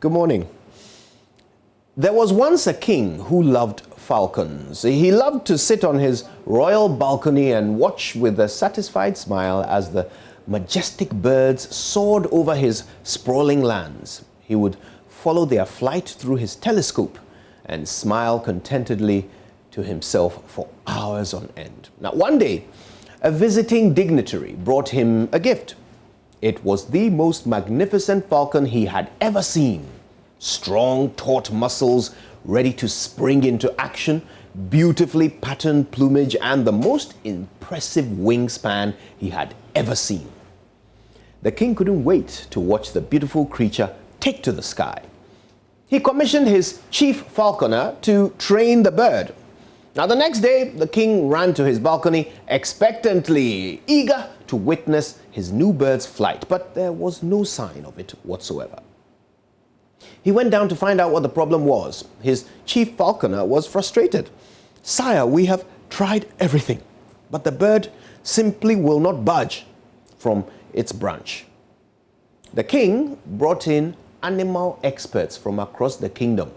Good morning. There was once a king who loved falcons. He loved to sit on his royal balcony and watch with a satisfied smile as the majestic birds soared over his sprawling lands. He would follow their flight through his telescope and smile contentedly to himself for hours on end. Now, one day, a visiting dignitary brought him a gift. It was the most magnificent falcon he had ever seen. Strong, taut muscles, ready to spring into action, beautifully patterned plumage, and the most impressive wingspan he had ever seen. The king couldn't wait to watch the beautiful creature take to the sky. He commissioned his chief falconer to train the bird. Now, the next day, the king ran to his balcony expectantly, eager to witness his new bird's flight, but there was no sign of it whatsoever. He went down to find out what the problem was. His chief falconer was frustrated. "Sire, we have tried everything, but the bird simply will not budge from its branch." The king brought in animal experts from across the kingdom,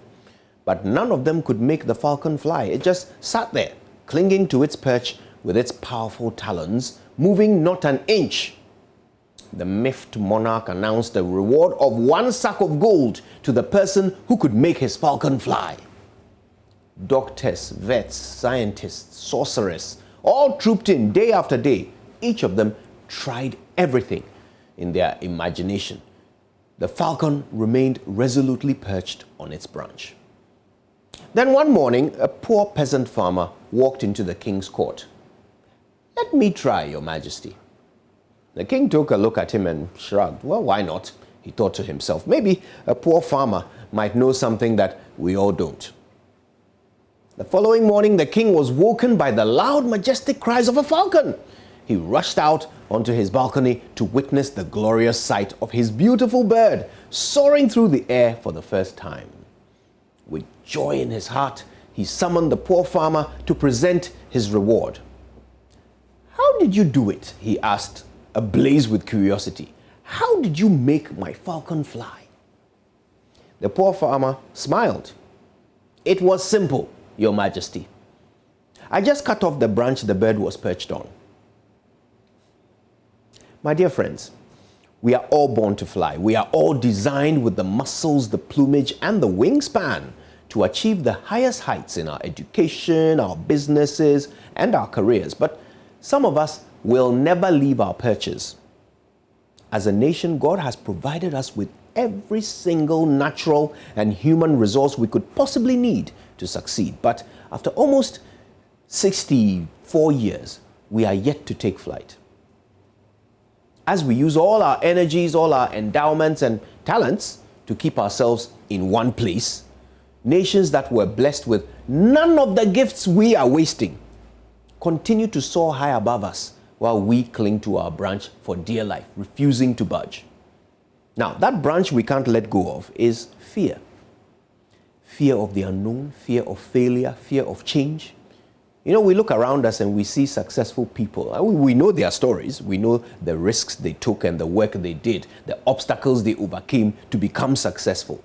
but none of them could make the falcon fly. It just sat there, clinging to its perch with its powerful talons, moving not an inch. The miffed monarch announced a reward of 1 sack of gold to the person who could make his falcon fly. Doctors, vets, scientists, sorcerers, all trooped in day after day. Each of them tried everything in their imagination. The falcon remained resolutely perched on its branch. Then one morning, a poor peasant farmer walked into the king's court. "Let me try, Your Majesty." The king took a look at him and shrugged. Well, why not? He thought to himself. Maybe a poor farmer might know something that we all don't. The following morning, the king was woken by the loud, majestic cries of a falcon. He rushed out onto his balcony to witness the glorious sight of his beautiful bird soaring through the air for the first time. With joy in his heart, he summoned the poor farmer to present his reward. "How did you do it?" he asked, ablaze with curiosity. "How did you make my falcon fly?" The poor farmer smiled. "It was simple, Your Majesty. I just cut off the branch the bird was perched on." My dear friends, we are all born to fly. We are all designed with the muscles, the plumage, and the wingspan to achieve the highest heights in our education, our businesses, and our careers. But some of us will never leave our perches. As a nation, God has provided us with every single natural and human resource we could possibly need to succeed. But after almost 64 years, we are yet to take flight. As we use all our energies, all our endowments and talents to keep ourselves in one place, nations that were blessed with none of the gifts we are wasting continue to soar high above us, while we cling to our branch for dear life, refusing to budge. Now, that branch we can't let go of is fear. Fear of the unknown, fear of failure, fear of change. You know, we look around us and we see successful people. We know their stories. We know the risks they took and the work they did, the obstacles they overcame to become successful.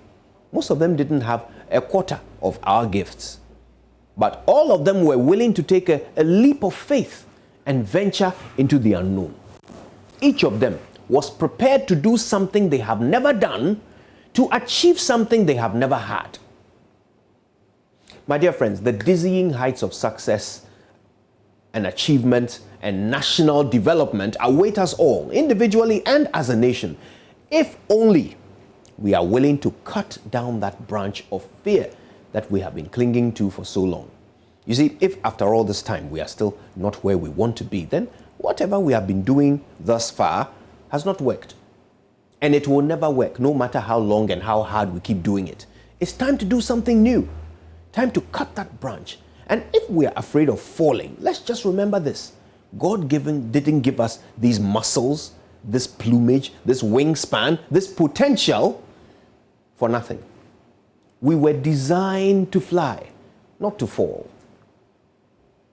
Most of them didn't have a quarter of our gifts. But all of them were willing to take a leap of faith and venture into the unknown. Each of them was prepared to do something they have never done, to achieve something they have never had. My dear friends, the dizzying heights of success and achievement and national development await us all, individually and as a nation, if only we are willing to cut down that branch of fear that we have been clinging to for so long. You see, if after all this time we are still not where we want to be, then whatever we have been doing thus far has not worked. And it will never work, no matter how long and how hard we keep doing it. It's time to do something new. Time to cut that branch. And if we are afraid of falling, let's just remember this. God didn't give us these muscles, this plumage, this wingspan, this potential for nothing. We were designed to fly, not to fall.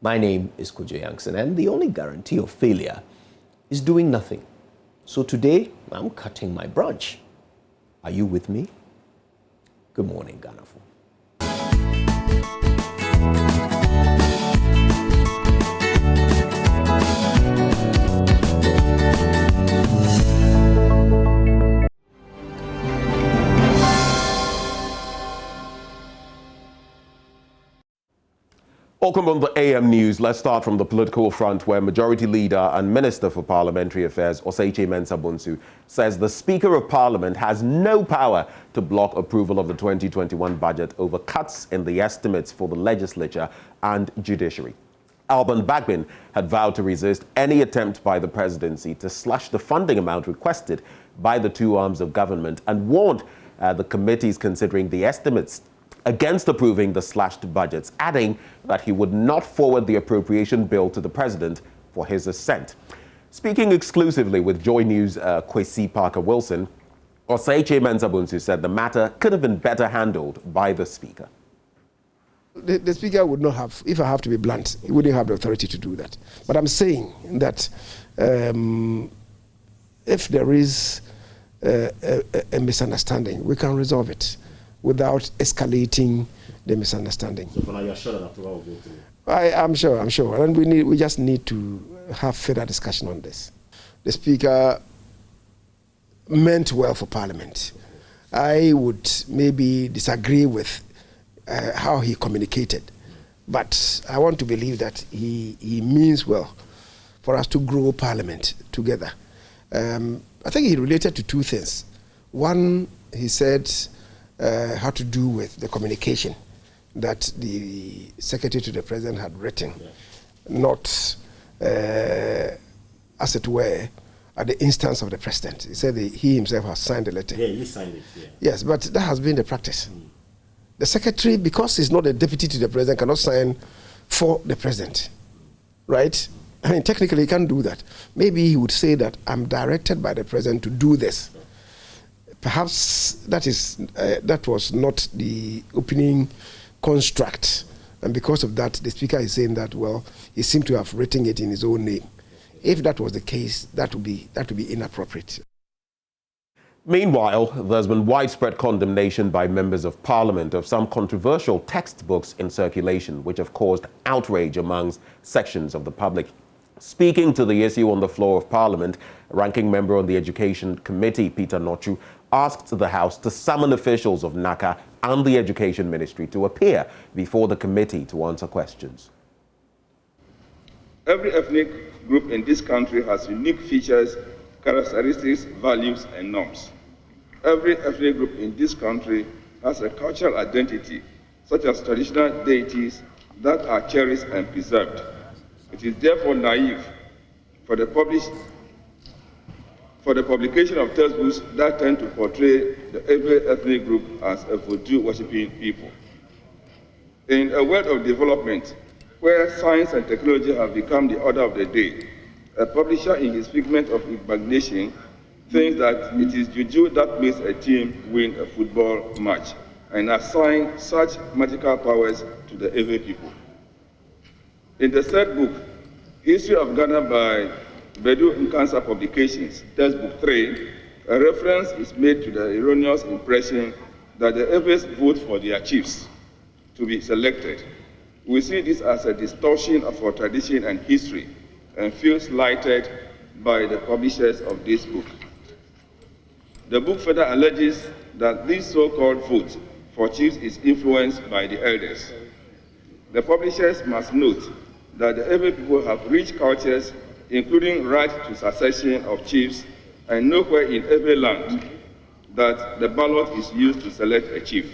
My name is Kojo Yankson, and the only guarantee of failure is doing nothing. So today, I'm cutting my branch. Are you with me? Good morning, Ghana. Welcome on the AM News. Let's start from the political front, where Majority Leader and Minister for Parliamentary Affairs, Osei Mensah-Bonsu, says the Speaker of Parliament has no power to block approval of the 2021 budget over cuts in the estimates for the legislature and judiciary. Alban Bagbin had vowed to resist any attempt by the presidency to slash the funding amount requested by the two arms of government and warned the committees considering the estimates against approving the slashed budgets, adding that he would not forward the appropriation bill to the president for his assent. Speaking exclusively with JoyNews' Kwesi Parker-Wilson, Osei Mensah-Bonsu said the matter could have been better handled by the Speaker. The Speaker would not have, if I have to be blunt, he wouldn't have the authority to do that. But I'm saying that if there is a misunderstanding, we can resolve it without escalating the misunderstanding. So for now, you're sure that after all, I'm sure. And we just need to have further discussion on this. The Speaker meant well for Parliament. I would maybe disagree with how he communicated, but I want to believe that he means well for us to grow Parliament together. I think he related to two things. One, he said, had to do with the communication that the Secretary to the President had written, not, as it were, at the instance of the President. He said he himself has signed the letter. Yeah, he signed it, yeah. Yes, but that has been the practice. The Secretary, because he's not a deputy to the President, cannot sign for the President, right? I mean, technically he can't do that. Maybe he would say that I'm directed by the President to do this. Perhaps that was not the opening construct, and because of that, the Speaker is saying that, well, he seemed to have written it in his own name. If that was the case, that would be inappropriate. Meanwhile, there's been widespread condemnation by members of Parliament of some controversial textbooks in circulation, which have caused outrage amongst sections of the public. Speaking to the issue on the floor of Parliament, ranking member on the Education Committee, Peter Nochu, asked the House to summon officials of NACA and the Education Ministry to appear before the committee to answer questions. Every ethnic group in this country has unique features, characteristics, values, and norms. Every ethnic group in this country has a cultural identity, such as traditional deities that are cherished and preserved. It is therefore naive for the publication of textbooks that tend to portray every ethnic group as a voodoo-worshipping people. In a world of development, where science and technology have become the order of the day, a publisher in his figment of imagination thinks that it is juju that makes a team win a football match and assign such magical powers to the every people. In the third book, History of Ghana by Bedu Nkansa Publications, textbook 3, a reference is made to the erroneous impression that the Eves vote for their chiefs to be selected. We see this as a distortion of our tradition and history and feel slighted by the publishers of this book. The book further alleges that this so-called vote for chiefs is influenced by the elders. The publishers must note that the Ewe people have rich cultures, including right to succession of chiefs, and nowhere in every land that the ballot is used to select a chief.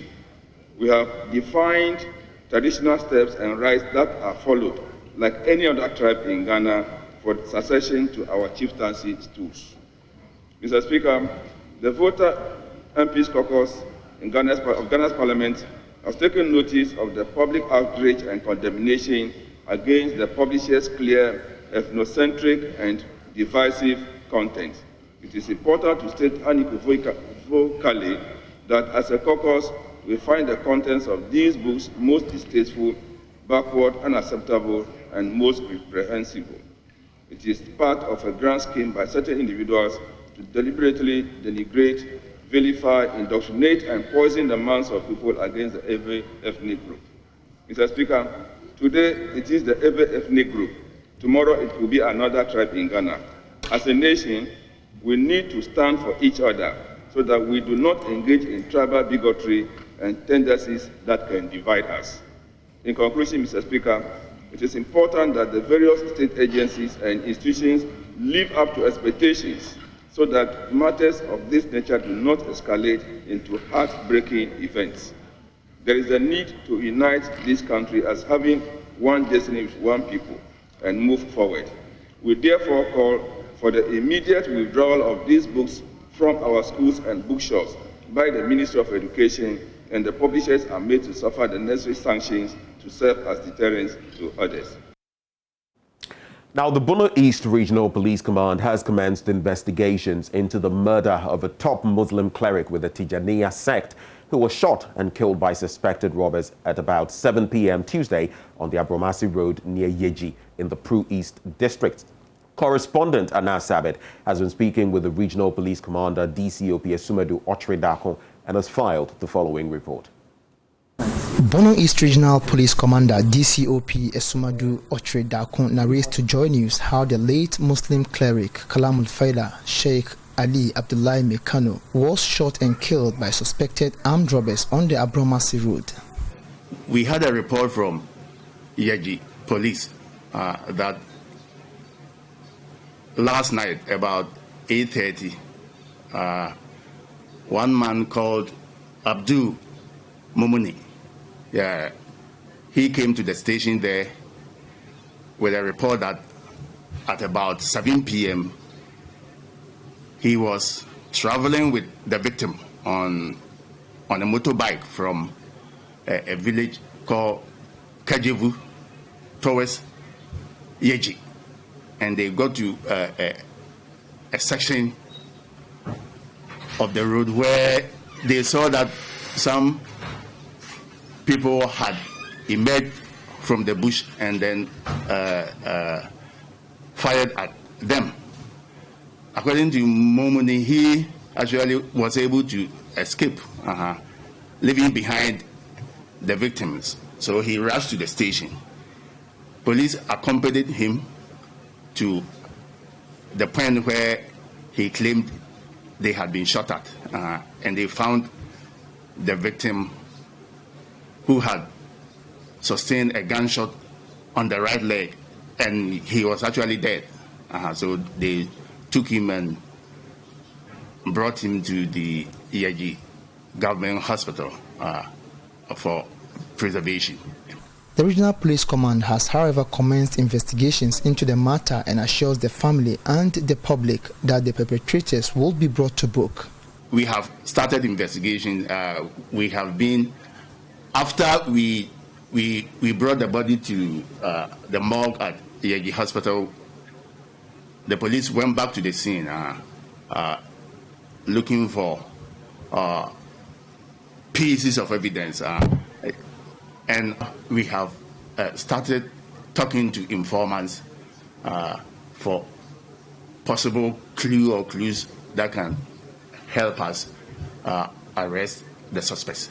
We have defined traditional steps and rites that are followed, like any other tribe in Ghana, for succession to our chieftaincy stools. Mr. Speaker, the voter MPs caucus of Ghana's Parliament has taken notice of the public outrage and condemnation against the publisher's clear, ethnocentric, and divisive content. It is important to state unequivocally that as a caucus, we find the contents of these books most distasteful, backward, unacceptable, and most reprehensible. It is part of a grand scheme by certain individuals to deliberately denigrate, vilify, indoctrinate, and poison the minds of people against every ethnic group. Mr. Speaker, today it is the every ethnic group. Tomorrow it will be another tribe in Ghana. As a nation, we need to stand for each other so that we do not engage in tribal bigotry and tendencies that can divide us. In conclusion, Mr. Speaker, it is important that the various state agencies and institutions live up to expectations so that matters of this nature do not escalate into heartbreaking events. There is a need to unite this country as having one destiny with one people and move forward. We therefore call for the immediate withdrawal of these books from our schools and bookshops by the Ministry of Education, and the publishers are made to suffer the necessary sanctions to serve as deterrents to others. Now, the Bono East Regional Police Command has commenced investigations into the murder of a top Muslim cleric with the Tijaniya sect who was shot and killed by suspected robbers at about 7 p.m. Tuesday on the Abromasi Road near Yeji in the Pru East District. Correspondent Anas Sabit has been speaking with the Regional Police Commander DCOP Esumadu Ochredakon and has filed the following report. Bono East Regional Police Commander DCOP Esumadu Ochredakon narrates to JoyNews how the late Muslim cleric Kalamul Faida Sheikh Ali Abdullahi Mekano was shot and killed by suspected armed robbers on the Abromasi Road. We had a report from Yeji police that last night about 8:30, one man called Abdul Mumuni, he came to the station there with a report that at about 7 p.m. he was traveling with the victim on a motorbike from a village called Kajevu towards Yeji. And they got to a section of the road where they saw that some people had emerged from the bush and then fired at them. According to Momoni, he actually was able to escape, leaving behind the victims. So he rushed to the station. Police accompanied him to the point where he claimed they had been shot at, and they found the victim who had sustained a gunshot on the right leg, and he was actually dead. So they took him and brought him to the EIG government hospital for preservation. The Regional Police Command has, however, commenced investigations into the matter and assures the family and the public that the perpetrators will be brought to book. We have started investigation. We have been, after we brought the body to the morgue at Yeji Hospital, the police went back to the scene looking for pieces of evidence. And we have started talking to informants for possible clues that can help us arrest the suspects.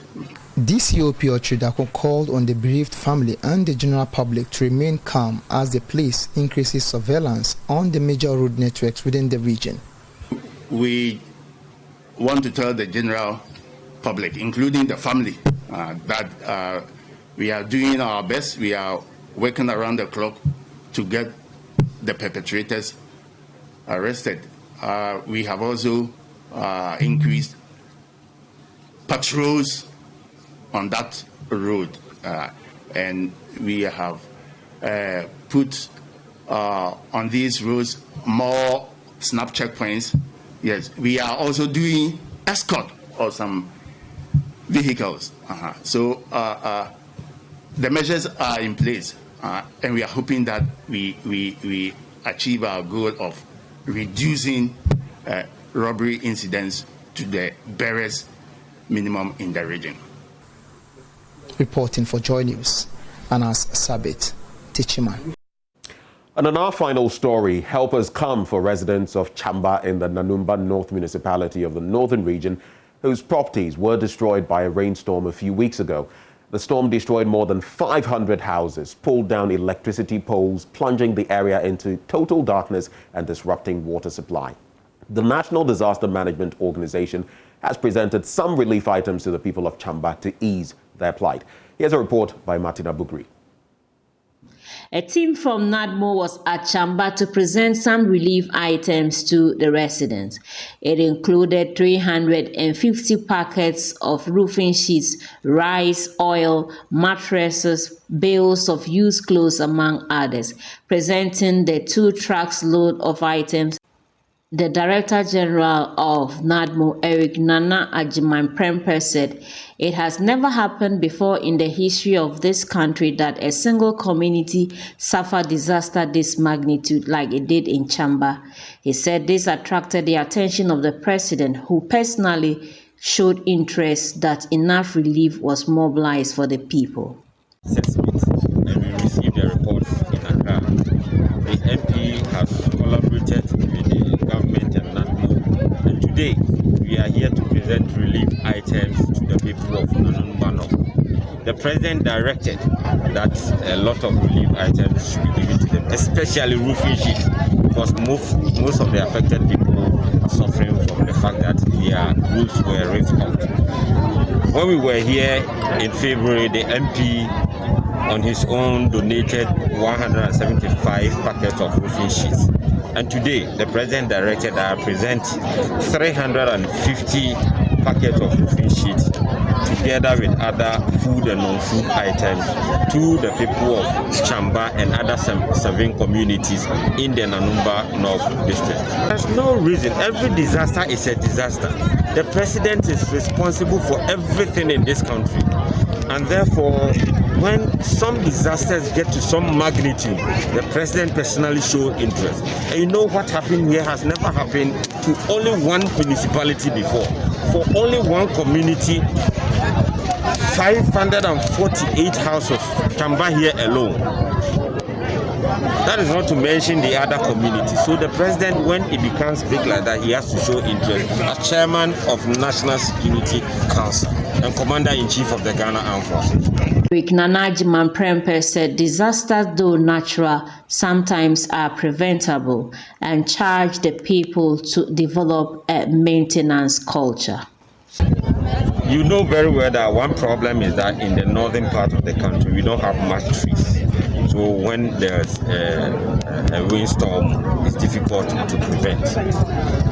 DCOP Ochredakon called on the bereaved family and the general public to remain calm as the police increases surveillance on the major road networks within the region. We want to tell the general public, including the family, that we are doing our best. We are working around the clock to get the perpetrators arrested. We have also increased patrols on that road, and we have put on these roads more snap checkpoints. Yes, we are also doing escort of some vehicles. So the measures are in place, and we are hoping that we achieve our goal of reducing robbery incidents to the barest minimum in the region. Reporting for JoyNews, Anas Sabit, Tichiman. And on our final story, help has come for residents of Chamba in the Nanumba North Municipality of the Northern Region whose properties were destroyed by a rainstorm a few weeks ago. The storm destroyed more than 500 houses, pulled down electricity poles, plunging the area into total darkness and disrupting water supply. The National Disaster Management Organization has presented some relief items to the people of Chamba to ease their plight. Here's a report by Martina Bugri. A team from NADMO was at Chamba to present some relief items to the residents. It included 350 packets of roofing sheets, rice, oil, mattresses, bales of used clothes, among others. Presenting the 2 trucks load of items, the Director General of NADMO, Eric Nana Ajiman-Prempeh, said, "It has never happened before in the history of this country that a single community suffered disaster this magnitude like it did in Chamba." He said this attracted the attention of the President, who personally showed interest that enough relief was mobilized for the people. Assessment, and we received a report in Accra. The MP has collaborated with the government and NADMO, and today we are here to present relief items to the people of Nanunbano. The President directed that a lot of relief items should be given to them, especially roofing sheets, because most of the affected people are suffering from the fact that their roofs were ripped out. When we were here in February, the MP on his own donated 175 packets of roofing sheets. And today, the President directed that I present 350 packets of roofing sheets together with other food and non-food items to the people of Chamba and other serving communities in the Nanumba North District. There's no reason. Every disaster is a disaster. The President is responsible for everything in this country. And therefore, when some disasters get to some magnitude, the President personally showed interest. And you know what happened here has never happened to only one municipality before. For only one community, 548 houses, Chamba here alone. That is not to mention the other communities. So the President, when it becomes big like that, he has to show interest as Chairman of National Security Council and Commander-in-Chief of the Ghana Armed Forces. Nana Ajiman-Prempeh said disasters, though natural, sometimes are preventable, and charged the people to develop a maintenance culture. You know very well that one problem is that in the northern part of the country, we don't have much trees. So when there's a windstorm, it's difficult to prevent.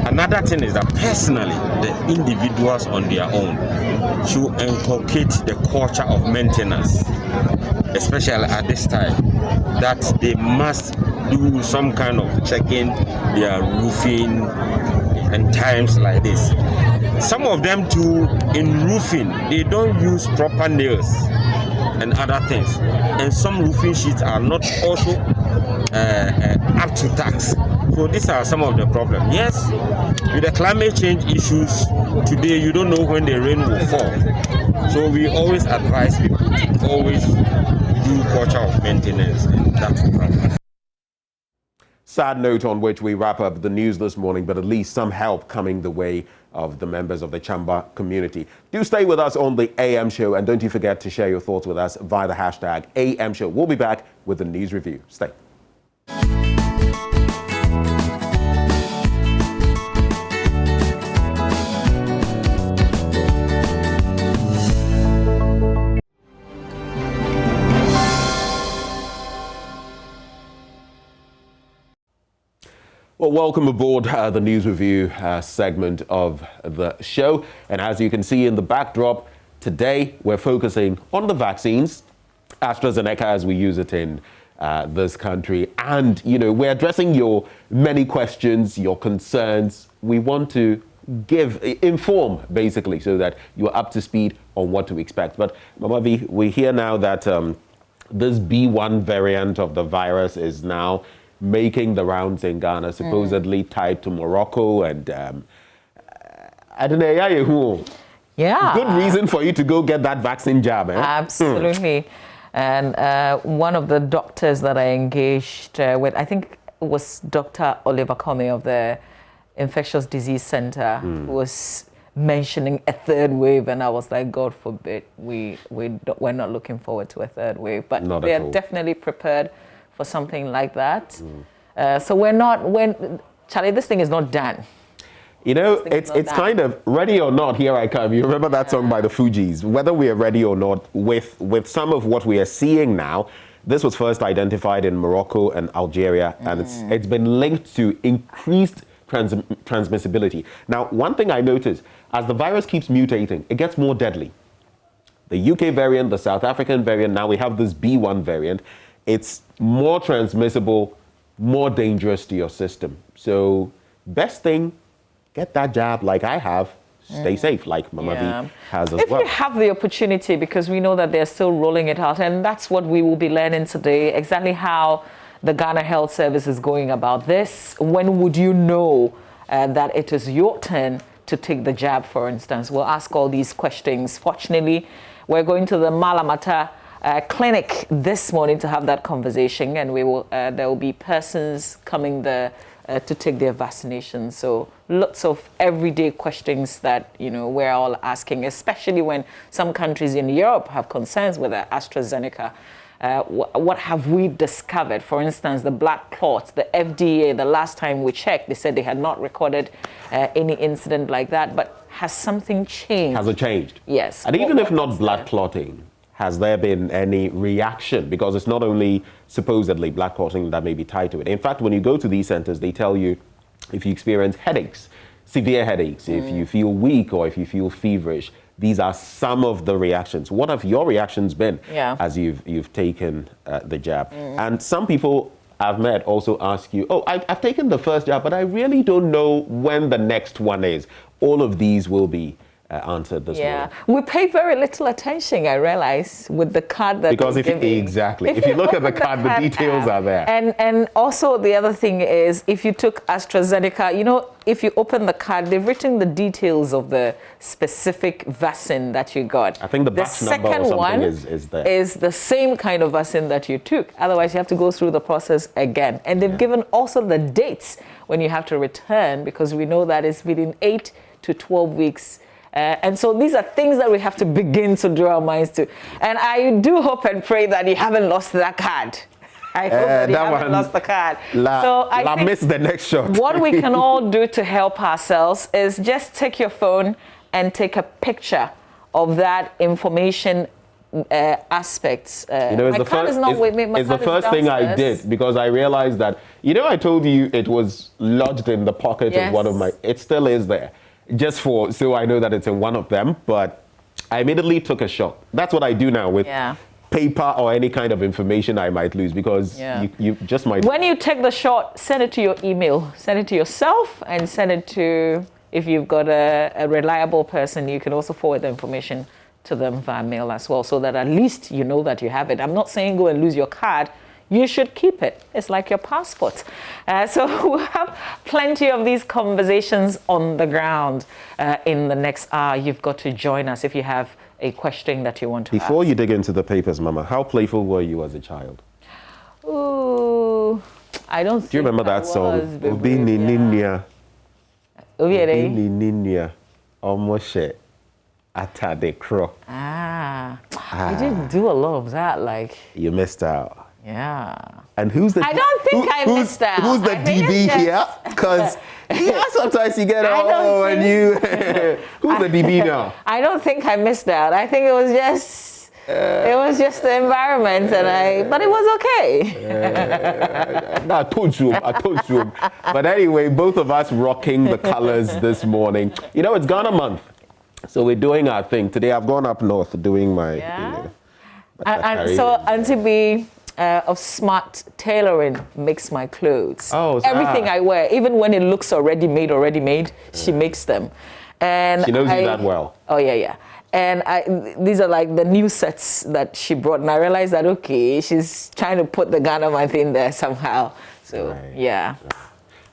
Another thing is that personally, the individuals on their own should inculcate the culture of maintenance, especially at this time, that they must do some kind of checking their roofing in times like this. Some of them too, in roofing, they don't use proper nails and other things, and some roofing sheets are not also up to tax. So these are some of the problems. Yes, with the climate change issues today, you don't know when the rain will fall. So we always advise people to always do culture of maintenance, and that's the problem. Sad note on which we wrap up the news this morning, but at least some help coming the way of the members of the Chamba community. Do stay with us on the AM show, and don't you forget to share your thoughts with us via the hashtag AM show. We'll be back with the news review. Stay. Well, welcome aboard the news review segment of the show. And as you can see in the backdrop, today we're focusing on the vaccines, AstraZeneca as we use it in this country. And, you know, we're addressing your many questions, your concerns. We want to inform, basically, so that you're up to speed on what to expect. But, Mama V, we hear now that this B1 variant of the virus is now making the rounds in Ghana, supposedly tied to Morocco, and I don't know, yeah, good reason for you to go get that vaccine jab. Absolutely. And one of the doctors that I engaged with, I think it was Dr. Oliver Comey of the Infectious Disease Center, was mentioning a third wave, and I was like, God forbid, we're not looking forward to a third wave. But they are definitely prepared for something like that. So Charlie, this thing is not done. You know, it's kind of ready or not, here I come. You remember that song by the Fugees? Whether we are ready or not, with some of what we are seeing now, this was first identified in Morocco and Algeria, and it's been linked to increased transmissibility. Now, one thing I noticed, as the virus keeps mutating, it gets more deadly. The UK variant, the South African variant, now we have this B1 variant. It's more transmissible, more dangerous to your system. So, best thing, get that jab like I have. Stay safe, like Mama V has as well. If you have the opportunity, because we know that they're still rolling it out, and that's what we will be learning today, exactly how the Ghana Health Service is going about this. When would you know that it is your turn to take the jab, for instance? We'll ask all these questions. Fortunately, we're going to the Malamata clinic this morning to have that conversation, and there will be persons coming there to take their vaccination. So lots of everyday questions that we're all asking, especially when some countries in Europe have concerns with the AstraZeneca. What have we discovered? For instance, the black clots, the FDA, the last time we checked, they said they had not recorded any incident like that. But has something changed? Has it changed? Yes. And even if not blood clotting, has there been any reaction? Because it's not only supposedly blood clotting that may be tied to it. In fact, when you go to these centers, they tell you if you experience headaches, severe headaches, if you feel weak or if you feel feverish, these are some of the reactions. What have your reactions been as you've taken the jab? And some people I've met also ask you, oh, I've taken the first jab, but I really don't know when the next one is. All of these will be answered this morning. We pay very little attention, I realize, with the card that because if you look at the card, the details are there. And also the other thing is, if you took AstraZeneca, if you open the card, they've written the details of the specific vaccine that you got. I think the batch number or something is there. Is the same kind of vaccine that you took. Otherwise, you have to go through the process again. And they've given also the dates when you have to return, because we know that it's within 8 to 12 weeks. And so these are things that we have to begin to draw our minds to. And I do hope and pray that you haven't lost that card. I hope that you haven't lost the card. So I missed the next shot. What we can all do to help ourselves is just take your phone and take a picture of that information aspects. It's the first thing I did, because I realized that, I told you it was lodged in the pocket of one of my, it still is there. So I know that it's in one of them, but I immediately took a shot. That's what I do now with paper or any kind of information I might lose, because you just might. When you take the shot, send it to your email, send it to yourself, and send it to, if you've got a reliable person, you can also forward the information to them via mail as well, so that at least you know that you have it. I'm not saying go and lose your card. You should keep it. It's like your passport. So we'll have plenty of these conversations on the ground in the next hour. You've got to join us if you have a question that you want to ask. Before you dig into the papers, Mama, how playful were you as a child? Ooh, I don't think Do you remember that song? Obi ni ninia. Obi ni ninia. Omoshe. Atade kro. I didn't do a lot of that. You missed out. Yeah. And who's the? I don't think I missed out. Who's the DB here? Because sometimes you get and you. Who's the DB now? I don't think I missed out. I think it was just the environment, but it was okay. I told you. But anyway, both of us rocking the colors this morning. It's Ghana month, so we're doing our thing today. I've gone up north doing my. And so Auntie B of Smart Tailoring makes my clothes. Everything I wear, even when it looks already made, she makes them. And she knows you that well. Oh yeah. And these are like the new sets that she brought, and I realized that she's trying to put the Ghana month in there somehow. So yeah.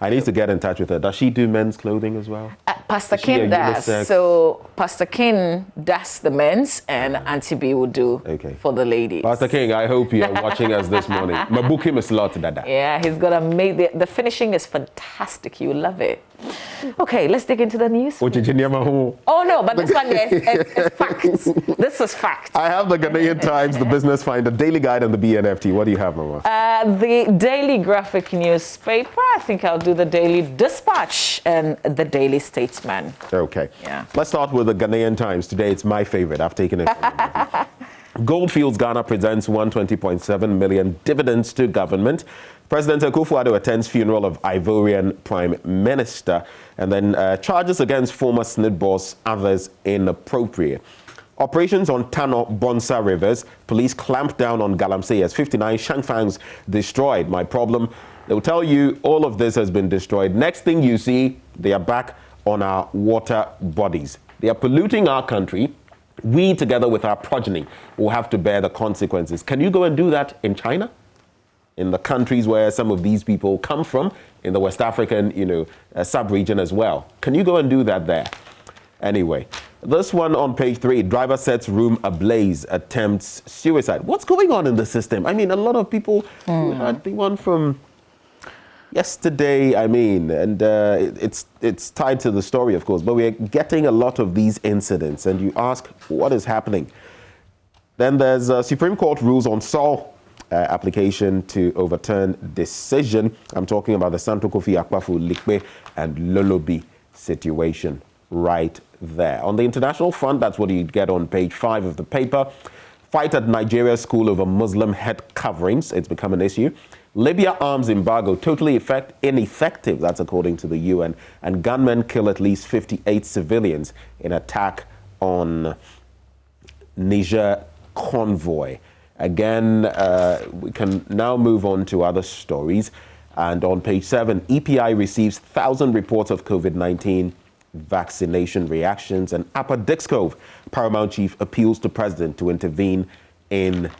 I need to get in touch with her. Does she do men's clothing as well? Pastor King does. So Pastor King does the men's, and Auntie B will do for the ladies. Pastor King, I hope you are watching us this morning. My book him a slot, Dada. Yeah, he's gonna make the finishing is fantastic. You will love it. Okay, let's dig into the news. Oh no, but this one is facts. This is fact. I have the Ghanaian Times, the Business Finder, Daily Guide, and the BNFT. What do you have, Mama? The Daily Graphic newspaper. I think I'll do the Daily Dispatch and the Daily Statesman. Okay. Yeah. Let's start with the Ghanaian Times. Today, it's my favorite. I've taken it. Goldfields Ghana presents 120.7 million dividends to government. President Akufo-Addo attends funeral of Ivorian Prime Minister, and then charges against former SNIT boss, others inappropriate. Operations on Tano Bonsa rivers. Police clamp down on Galamsey as 59 shangfangs destroyed. My problem, they'll tell you all of this has been destroyed. Next thing you see, they are back on our water bodies. They are polluting our country. We, together with our progeny, will have to bear the consequences. Can you go and do that in China? In the countries where some of these people come from, in the West African, sub-region as well. Can you go and do that there? Anyway, this one on page 3, driver sets room ablaze, attempts suicide. What's going on in the system? I mean, a lot of people, we had the one from yesterday, and it's tied to the story, of course, but we're getting a lot of these incidents, and you ask, what is happening? Then there's Supreme Court rules on Saul application to overturn decision. I'm talking about the Santo Kofi Akpafu, Likpe, and Lolobi situation right there. On the international front, that's what you get on page 5 of the paper. Fight at Nigeria's school over Muslim head coverings. It's become an issue. Libya arms embargo totally ineffective, that's according to the UN. And gunmen kill at least 58 civilians in attack on Niger convoy. Again, we can now move on to other stories. And on page 7, EPI receives 1,000 reports of COVID-19 vaccination reactions. And Upper Dix Cove, Paramount Chief appeals to President to intervene in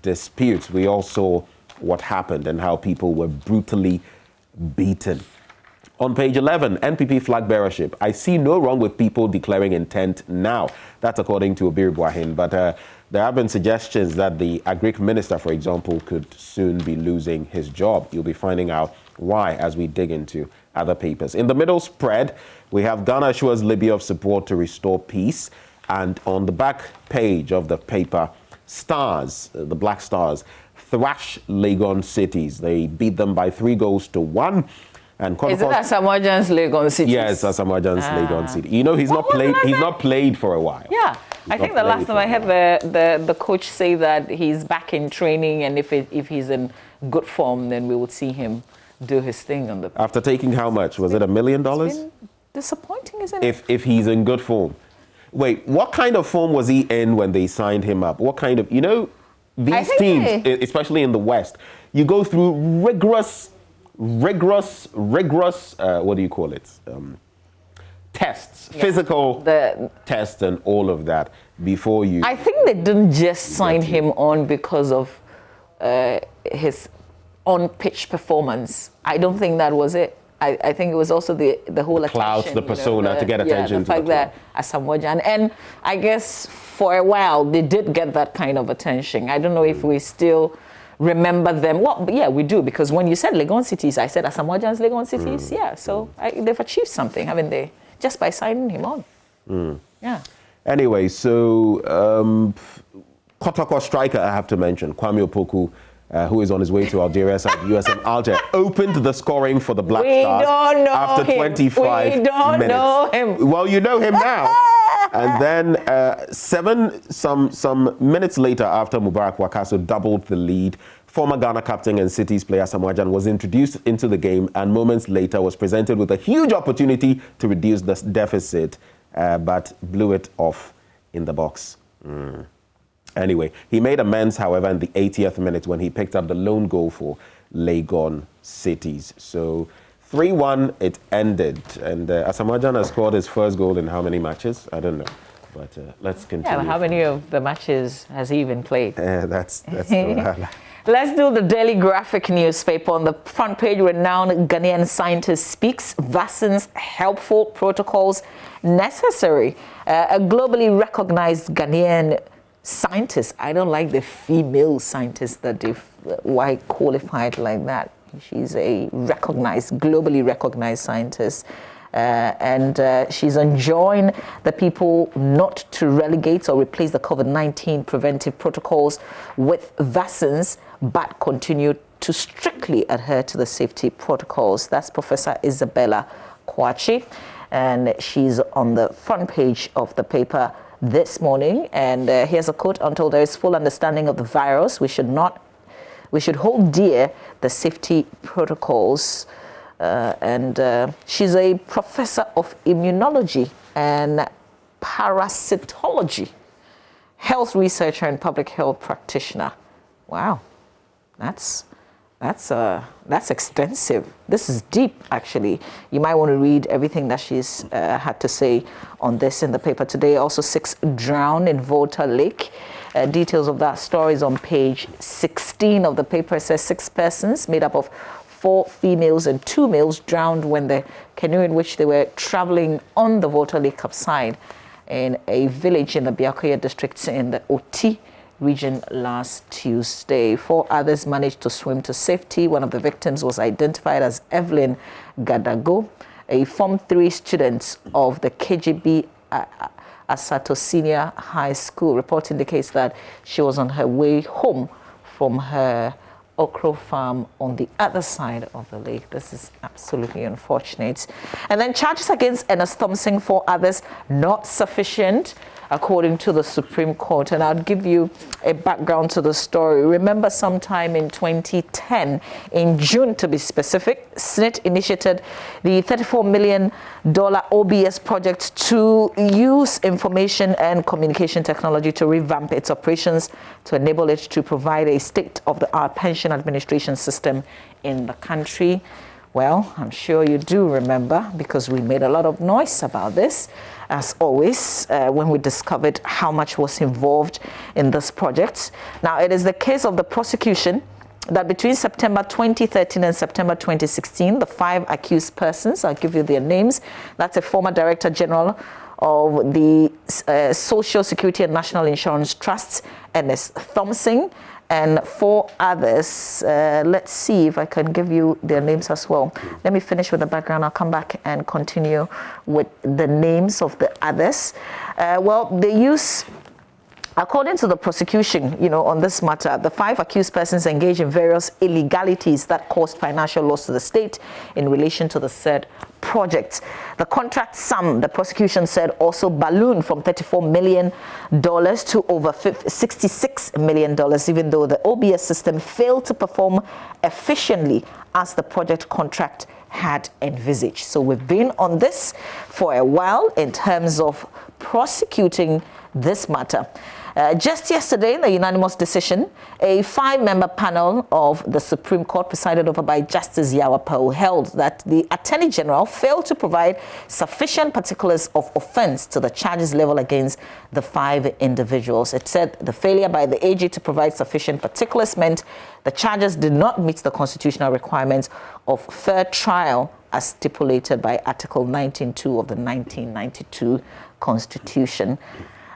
disputes. We all saw what happened and how people were brutally beaten. On page 11, NPP flag bearership. I see no wrong with people declaring intent now. That's according to Obiri Buahin. But there have been suggestions that the Agric minister, for example, could soon be losing his job. You'll be finding out why as we dig into other papers. In the middle spread, we have Ghana assures Libya of support to restore peace. And on the back page of the paper, Stars, the Black Stars, thrash Legon cities. They beat them by 3-1. And is it Asamoah Gyan's Legon City? Yes, Asamoah Gyan's Legon City. You know, he's not played for a while. Yeah, I think the last time I heard the coach say that he's back in training, and if he's in good form, then we would see him do his thing on the pitch. After taking how much? Was it $1 million? It's been disappointing, isn't it? If he's in good form. Wait, what kind of form was he in when they signed him up? What kind of, these teams, especially in the West, you go through rigorous, what do you call it? Tests, physical tests and all of that before you... I think they didn't just sign him on because of his on-pitch performance. I don't think that was it. I think it was also the whole clouds, attention, the persona to get attention. The fact that Asamoah Gyan, and I guess for a while they did get that kind of attention. I don't know if we still remember them. Well, yeah, we do, because when you said Legon cities, I said Asamoah Gyan's Legon cities. Yeah, so they've achieved something, haven't they? Just by signing him on. Yeah. Anyway, so Kotoko striker, I have to mention, Kwame Opoku, who is on his way to Algeria side USM Alger, opened the scoring for the Black Stars after 25 minutes. We don't know him. Well, you know him now. And then some minutes later, after Mubarak Wakaso doubled the lead, former Ghana captain and City's player Asamoah Gyan was introduced into the game, and moments later was presented with a huge opportunity to reduce the deficit, but blew it off in the box. Anyway, he made amends, however, in the 80th minute when he picked up the lone goal for Legon Cities. So 3-1 it ended, and Asamoah Gyan has scored his first goal in how many matches? I don't know, but let's continue. Yeah, how many of the matches has he even played? That's the Let's do the Daily Graphic newspaper. On the front page, renowned Ghanaian scientist speaks, vaccines helpful, protocols necessary. A globally recognized Ghanaian scientist. I don't like the female scientist that why qualified like that. She's a globally recognized scientist. and she's enjoined the people not to relegate or replace the COVID-19 preventive protocols with vaccines, but continue to strictly adhere to the safety protocols. That's Professor Isabella Kwachi, and she's on the front page of the paper this morning. And here's a quote: "Until there is full understanding of the virus, we should hold dear the safety protocols." She's a professor of immunology and parasitology, health researcher and public health practitioner. Wow, that's extensive. This is deep, actually. You might want to read everything that she's had to say on this in the paper today. Also, 6 drowned in Volta Lake. Details of that story is on page 16 of the paper. It says 6 persons made up of 4 females and 2 males drowned when the canoe in which they were traveling on the Volta Lake capsized in a village in the Biakoya district in the Oti region last Tuesday. 4 others managed to swim to safety. One of the victims was identified as Evelyn Gadago, a Form 3 student of the KGB Asato Senior High School. Report indicates that she was on her way home from her okra farm on the other side of the lake. This is absolutely unfortunate. And then charges against Ernest Thompson, 4 others not sufficient, according to the Supreme Court. And I'll give you a background to the story. Remember, sometime in 2010, in June to be specific, SNIT initiated the $34 million OBS project to use information and communication technology to revamp its operations to enable it to provide a state-of-the-art pension administration system in the country. Well, I'm sure you do remember, because we made a lot of noise about this, as always, when we discovered how much was involved in this project. Now, it is the case of the prosecution that between September 2013 and September 2016, the 5 accused persons, I'll give you their names, that's a former Director General of the Social Security and National Insurance Trusts, Ernest Thompson, and 4 others. Let's see if I can give you their names as well. Let me finish with the background. I'll come back and continue with the names of the others. Well, they use, according to the prosecution, on this matter, the 5 accused persons engaged in various illegalities that caused financial loss to the state in relation to the said project. The contract sum, the prosecution said, also ballooned from $34 million to over $66 million, even though the OBS system failed to perform efficiently as the project contract had envisaged. So we've been on this for a while in terms of prosecuting this matter. Just yesterday, in the unanimous decision, a 5-member panel of the Supreme Court, presided over by Justice Yawapao, held that the Attorney General failed to provide sufficient particulars of offense to the charges leveled against the 5 individuals. It said the failure by the AG to provide sufficient particulars meant the charges did not meet the constitutional requirements of fair trial as stipulated by Article 19(2) of the 1992 Constitution.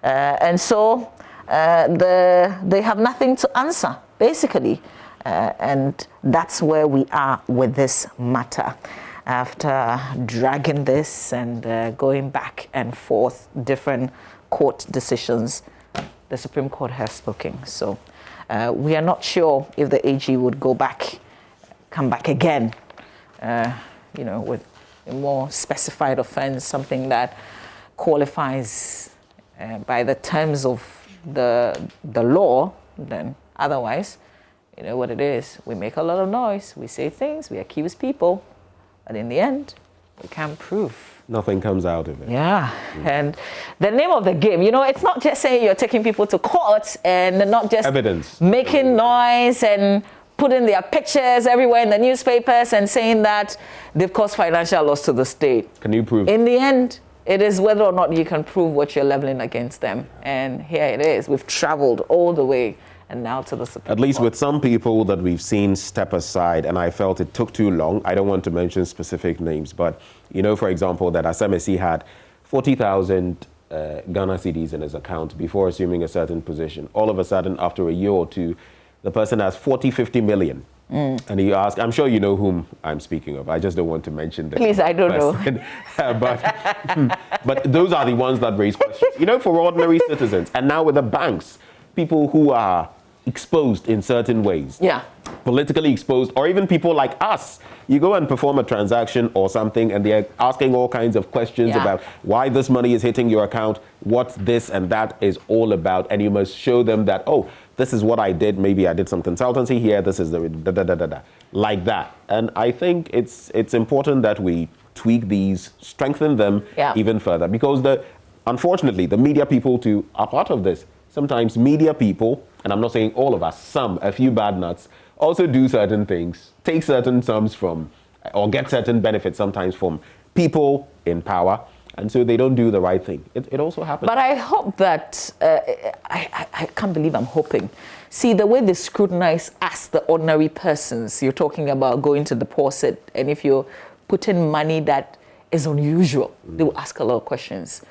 And so they have nothing to answer, basically. And that's where we are with this matter. After dragging this and going back and forth, different court decisions, the Supreme Court has spoken. So we are not sure if the AG would come back again, with a more specified offense, something that qualifies by the terms of the law. Then otherwise, you know what it is. We make a lot of noise, we say things, we accuse people, but in the end, we can't prove. Nothing comes out of it. Yeah, and the name of the game, it's not just saying you're taking people to court and not just evidence, making noise and putting their pictures everywhere in the newspapers and saying that they've caused financial loss to the state. Can you prove? In the end, it is whether or not you can prove what you're leveling against them. And here it is. We've traveled all the way and now to the Supreme Court. At least with some people that we've seen step aside, and I felt it took too long. I don't want to mention specific names, but for example, that SMSC had 40,000 Ghana cedis in his account before assuming a certain position. All of a sudden, after a year or two, the person has 50 million And he asked, I'm sure you know whom I'm speaking of. I just don't want to mention them. Please, I don't know. But those are the ones that raise questions. You know, for ordinary citizens. And now with the banks, people who are exposed in certain ways. Yeah. Politically exposed, or even people like us. You go and perform a transaction or something, and they're asking all kinds of questions about why this money is hitting your account, what this and that is all about. And you must show them that, oh, this is what I did. Maybe I did some consultancy here. This is the da-da-da-da-da, like that. And I think it's important that we tweak these, strengthen them even further. Because unfortunately, the media people too are part of this. Sometimes media people, and I'm not saying all of us, a few bad nuts, also do certain things, take certain sums from, or get certain benefits sometimes from people in power. And so they don't do the right thing. It also happens. But I hope that, I can't believe I'm hoping. See, the way they scrutinize us, the ordinary persons, you're talking about going to deposit, and if you put in money that is unusual, they will ask a lot of questions.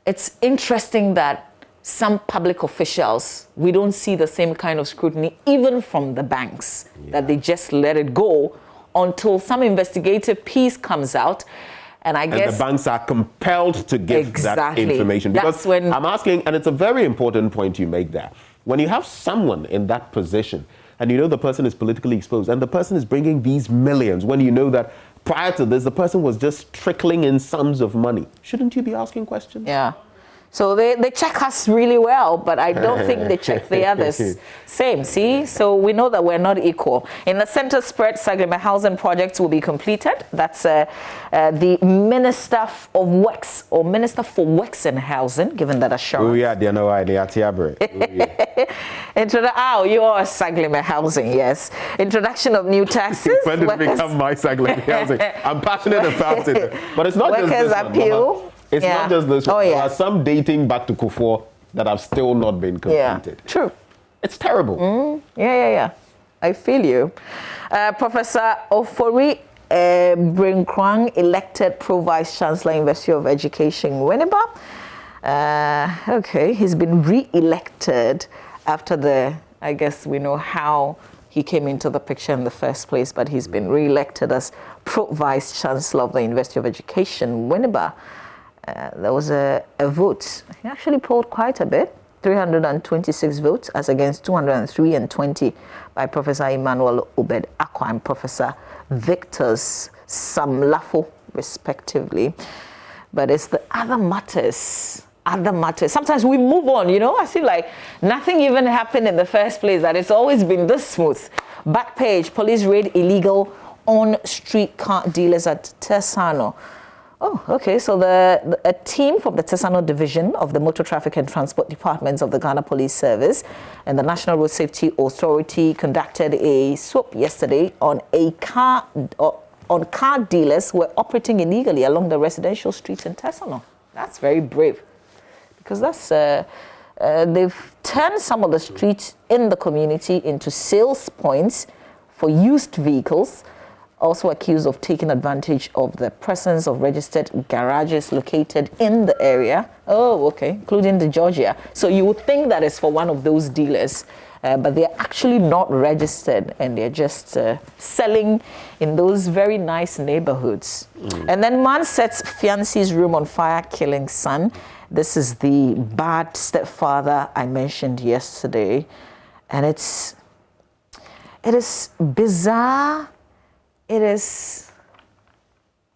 It's interesting that some public officials, we don't see the same kind of scrutiny, even from the banks, that they just let it go until some investigative piece comes out. And I guess the banks are compelled to give that information. Because I'm asking, and it's a very important point you make there. When you have someone in that position, and you know the person is politically exposed, and the person is bringing these millions, when you know that prior to this, the person was just trickling in sums of money, shouldn't you be asking questions? Yeah. So they check us really well, but I don't think they check the others. Same, see? So we know that we're not equal. In the center spread, Saglima housing projects will be completed. That's the Minister of Works, or Minister for Works and Housing, given that assurance. Oh, yeah, you know, you are Saglima housing, yes. Introduction of new taxes. When did it become my Saglima housing? I'm passionate about it. But it's not just this appeal. It's not just this one. There are some dating back to Kufuor that have still not been completed. True. It's terrible. Yeah. I feel you. Professor Ofori Brinkrang, elected Pro Vice Chancellor, University of Education, Winneba. Okay, he's been re-elected after I guess we know how he came into the picture in the first place, but he's been re-elected as Pro Vice Chancellor of the University of Education, Winneba. There was a vote. He actually polled quite a bit, 326 votes as against 203 and 20 by Professor Emmanuel Obed Akwa and Professor Victor Samlafo, respectively. But it's the other matters. Sometimes we move on, you know. I feel like nothing even happened in the first place, that it's always been this smooth. Back page, police raid illegal on-street car dealers at Tesano. Oh, okay. So a team from the Tesano Division of the Motor Traffic and Transport Departments of the Ghana Police Service and the National Road Safety Authority conducted a swoop yesterday on car dealers who were operating illegally along the residential streets in Tesano. That's very brave, because they've turned some of the streets in the community into sales points for used vehicles. Also accused of taking advantage of the presence of registered garages located in the area. Oh, okay, including the Georgia. So you would think that it's for one of those dealers, but they're actually not registered, and they're just selling in those very nice neighborhoods. And then man sets fiancé's room on fire, killing son. This is the bad stepfather I mentioned yesterday, and it is bizarre. It is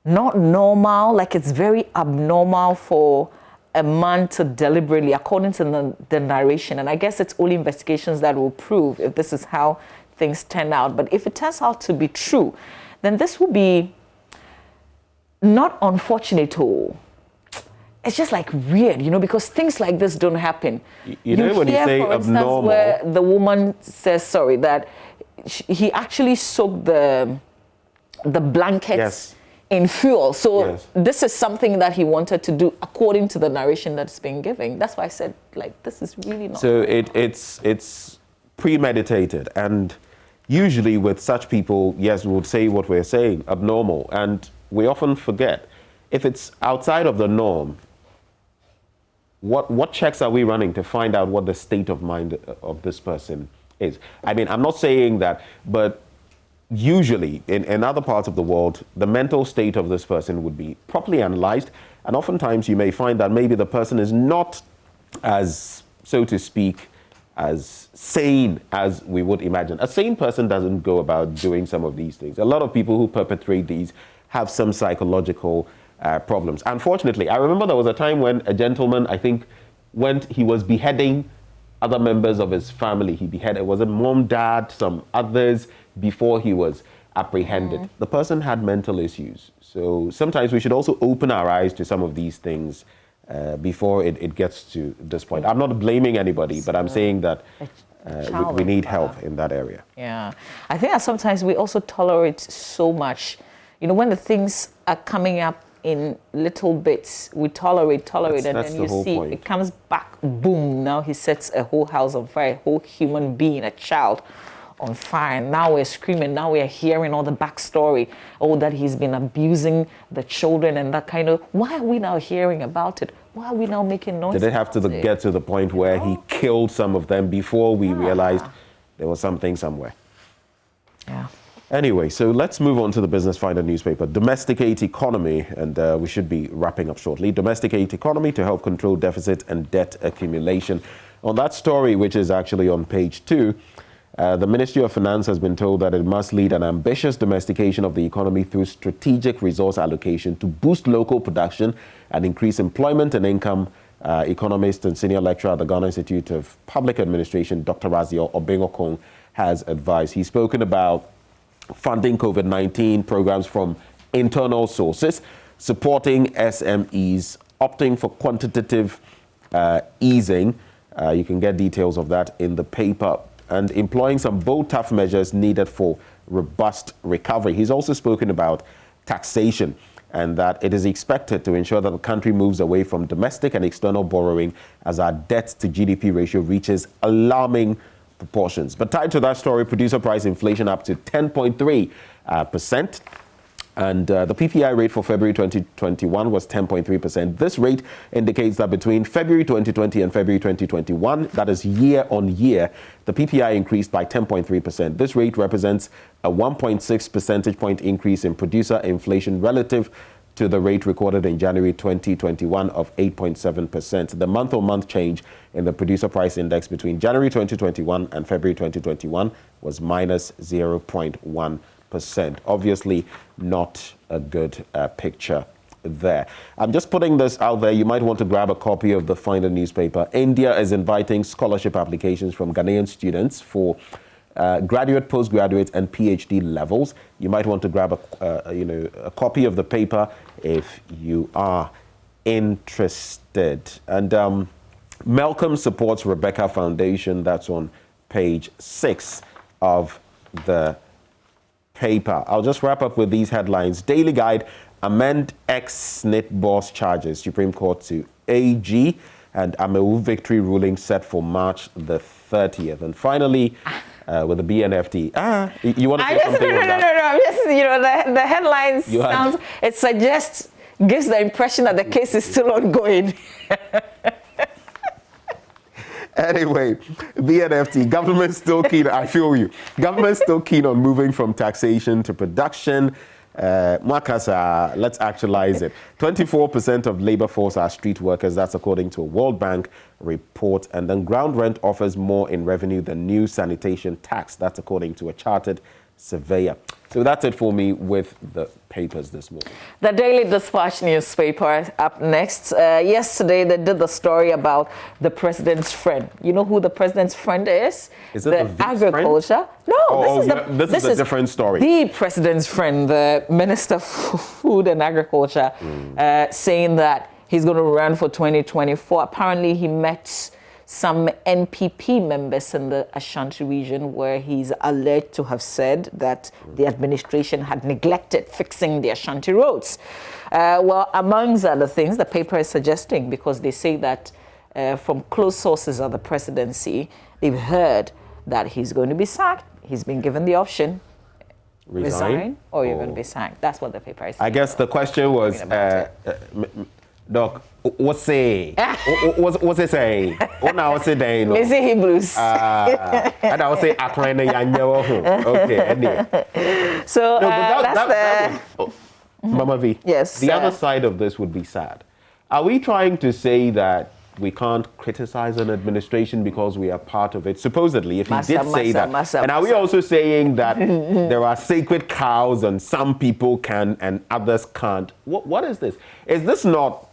not normal, like it's very abnormal for a man to deliberately, according to the narration, and I guess it's only investigations that will prove if this is how things turn out. But if it turns out to be true, then this will be not unfortunate at all. It's just like weird, you know, because things like this don't happen. You know, when you say for instance, abnormal, where the woman says, sorry, that he actually soaked the blankets in fuel. So this is something that he wanted to do according to the narration that's been given. That's why I said, like, this is really not. So it's premeditated, and usually with such people, yes, we would say what we're saying, abnormal, and we often forget, if it's outside of the norm, what checks are we running to find out what the state of mind of this person is? I mean, I'm not saying that, but usually, in other parts of the world, the mental state of this person would be properly analyzed. And oftentimes you may find that maybe the person is not as, so to speak, as sane as we would imagine. A sane person doesn't go about doing some of these things. A lot of people who perpetrate these have some psychological problems. Unfortunately, I remember there was a time when a gentleman, I think, he was beheading other members of his family. He beheaded, was it mom, dad, some others, before he was apprehended. The person had mental issues. So sometimes we should also open our eyes to some of these things before it gets to this point. I'm not blaming anybody, but I'm saying that we need help in that area. Yeah. I think that sometimes we also tolerate so much. You know, when the things are coming up in little bits, we tolerate, and then you see it comes back, boom, now he sets a whole house on fire, a whole human being, a child on fire. Now we're screaming, now we're hearing all the backstory, that he's been abusing the children and that kind of, why are we now hearing about it? Why are we now making noise? Did it have to get to the point where he killed some of them before we realized there was something somewhere? Yeah. Anyway, so let's move on to the Business Finder newspaper. Domesticate economy, and we should be wrapping up shortly. Domesticate economy to help control deficit and debt accumulation. On that story, which is actually on page 2, the Ministry of Finance has been told that it must lead an ambitious domestication of the economy through strategic resource allocation to boost local production and increase employment and income. Economist and senior lecturer at the Ghana Institute of Public Administration, Dr. Razio Obengokong, has advised. He's spoken about funding COVID-19 programs from internal sources, supporting SMEs, opting for quantitative easing. You can get details of that in the paper, and employing some bold, tough measures needed for robust recovery. He's also spoken about taxation, and that it is expected to ensure that the country moves away from domestic and external borrowing as our debt to GDP ratio reaches alarming proportions. But tied to that story, producer price inflation up to 10.3%. And the PPI rate for February 2021 was 10.3%. This rate indicates that between February 2020 and February 2021, that is year on year, the PPI increased by 10.3%. This rate represents a 1.6 percentage point increase in producer inflation relative to the rate recorded in January 2021 of 8.7%. The month-on-month change in the producer price index between January 2021 and February 2021 was minus 0.1%. Obviously not a good picture there. I'm just putting this out there. You might want to grab a copy of the Finder newspaper. India is inviting scholarship applications from Ghanaian students for graduate, postgraduate, and PhD levels. You might want to grab a copy of the paper if you are interested. And Malcolm supports Rebecca Foundation. That's on page 6 of the paper. I'll just wrap up with these headlines. Daily Guide: amend ex-SNIT boss charges. Supreme Court to AG, and Amewu victory ruling set for March the 30th. And finally, with the BNFT. You want to say something on that? No. I'm just, the headlines sounds, it suggests, gives the impression that the case is still ongoing. Anyway, BNFT, government still keen. I feel you. Government still keen on moving from taxation to production. Makasa, let's actualize it. 24% of labor force are street workers. That's according to a World Bank report. And then ground rent offers more in revenue than new sanitation tax. That's according to a chartered surveyor. So that's it for me with the papers this morning. The Daily Dispatch newspaper up next. Yesterday, they did the story about the president's friend. You know who the president's friend is? Is it the agriculture? Friend? No, this is a different story. The president's friend, the Minister of Food and Agriculture, saying that he's going to run for 2024. Apparently, he met some NPP members in the Ashanti region where he's alleged to have said that the administration had neglected fixing the Ashanti roads. Well, amongst other things, the paper is suggesting, because they say that from close sources of the presidency, they've heard that he's going to be sacked. He's been given the option. Resign or you're going to be sacked. That's what the paper is saying. I guess the question was, Doc, what's say? What's it say? What now what's it say? Missy Hebrews. And I will say Akrana Yanyo. Okay, anyway. So No, but that's Mama V. Yes. The other side of this would be sad. Are we trying to say that we can't criticize an administration because we are part of it? Supposedly, if he did say that. And are we also saying that there are sacred cows and some people can and others can't? What is this? Is this not...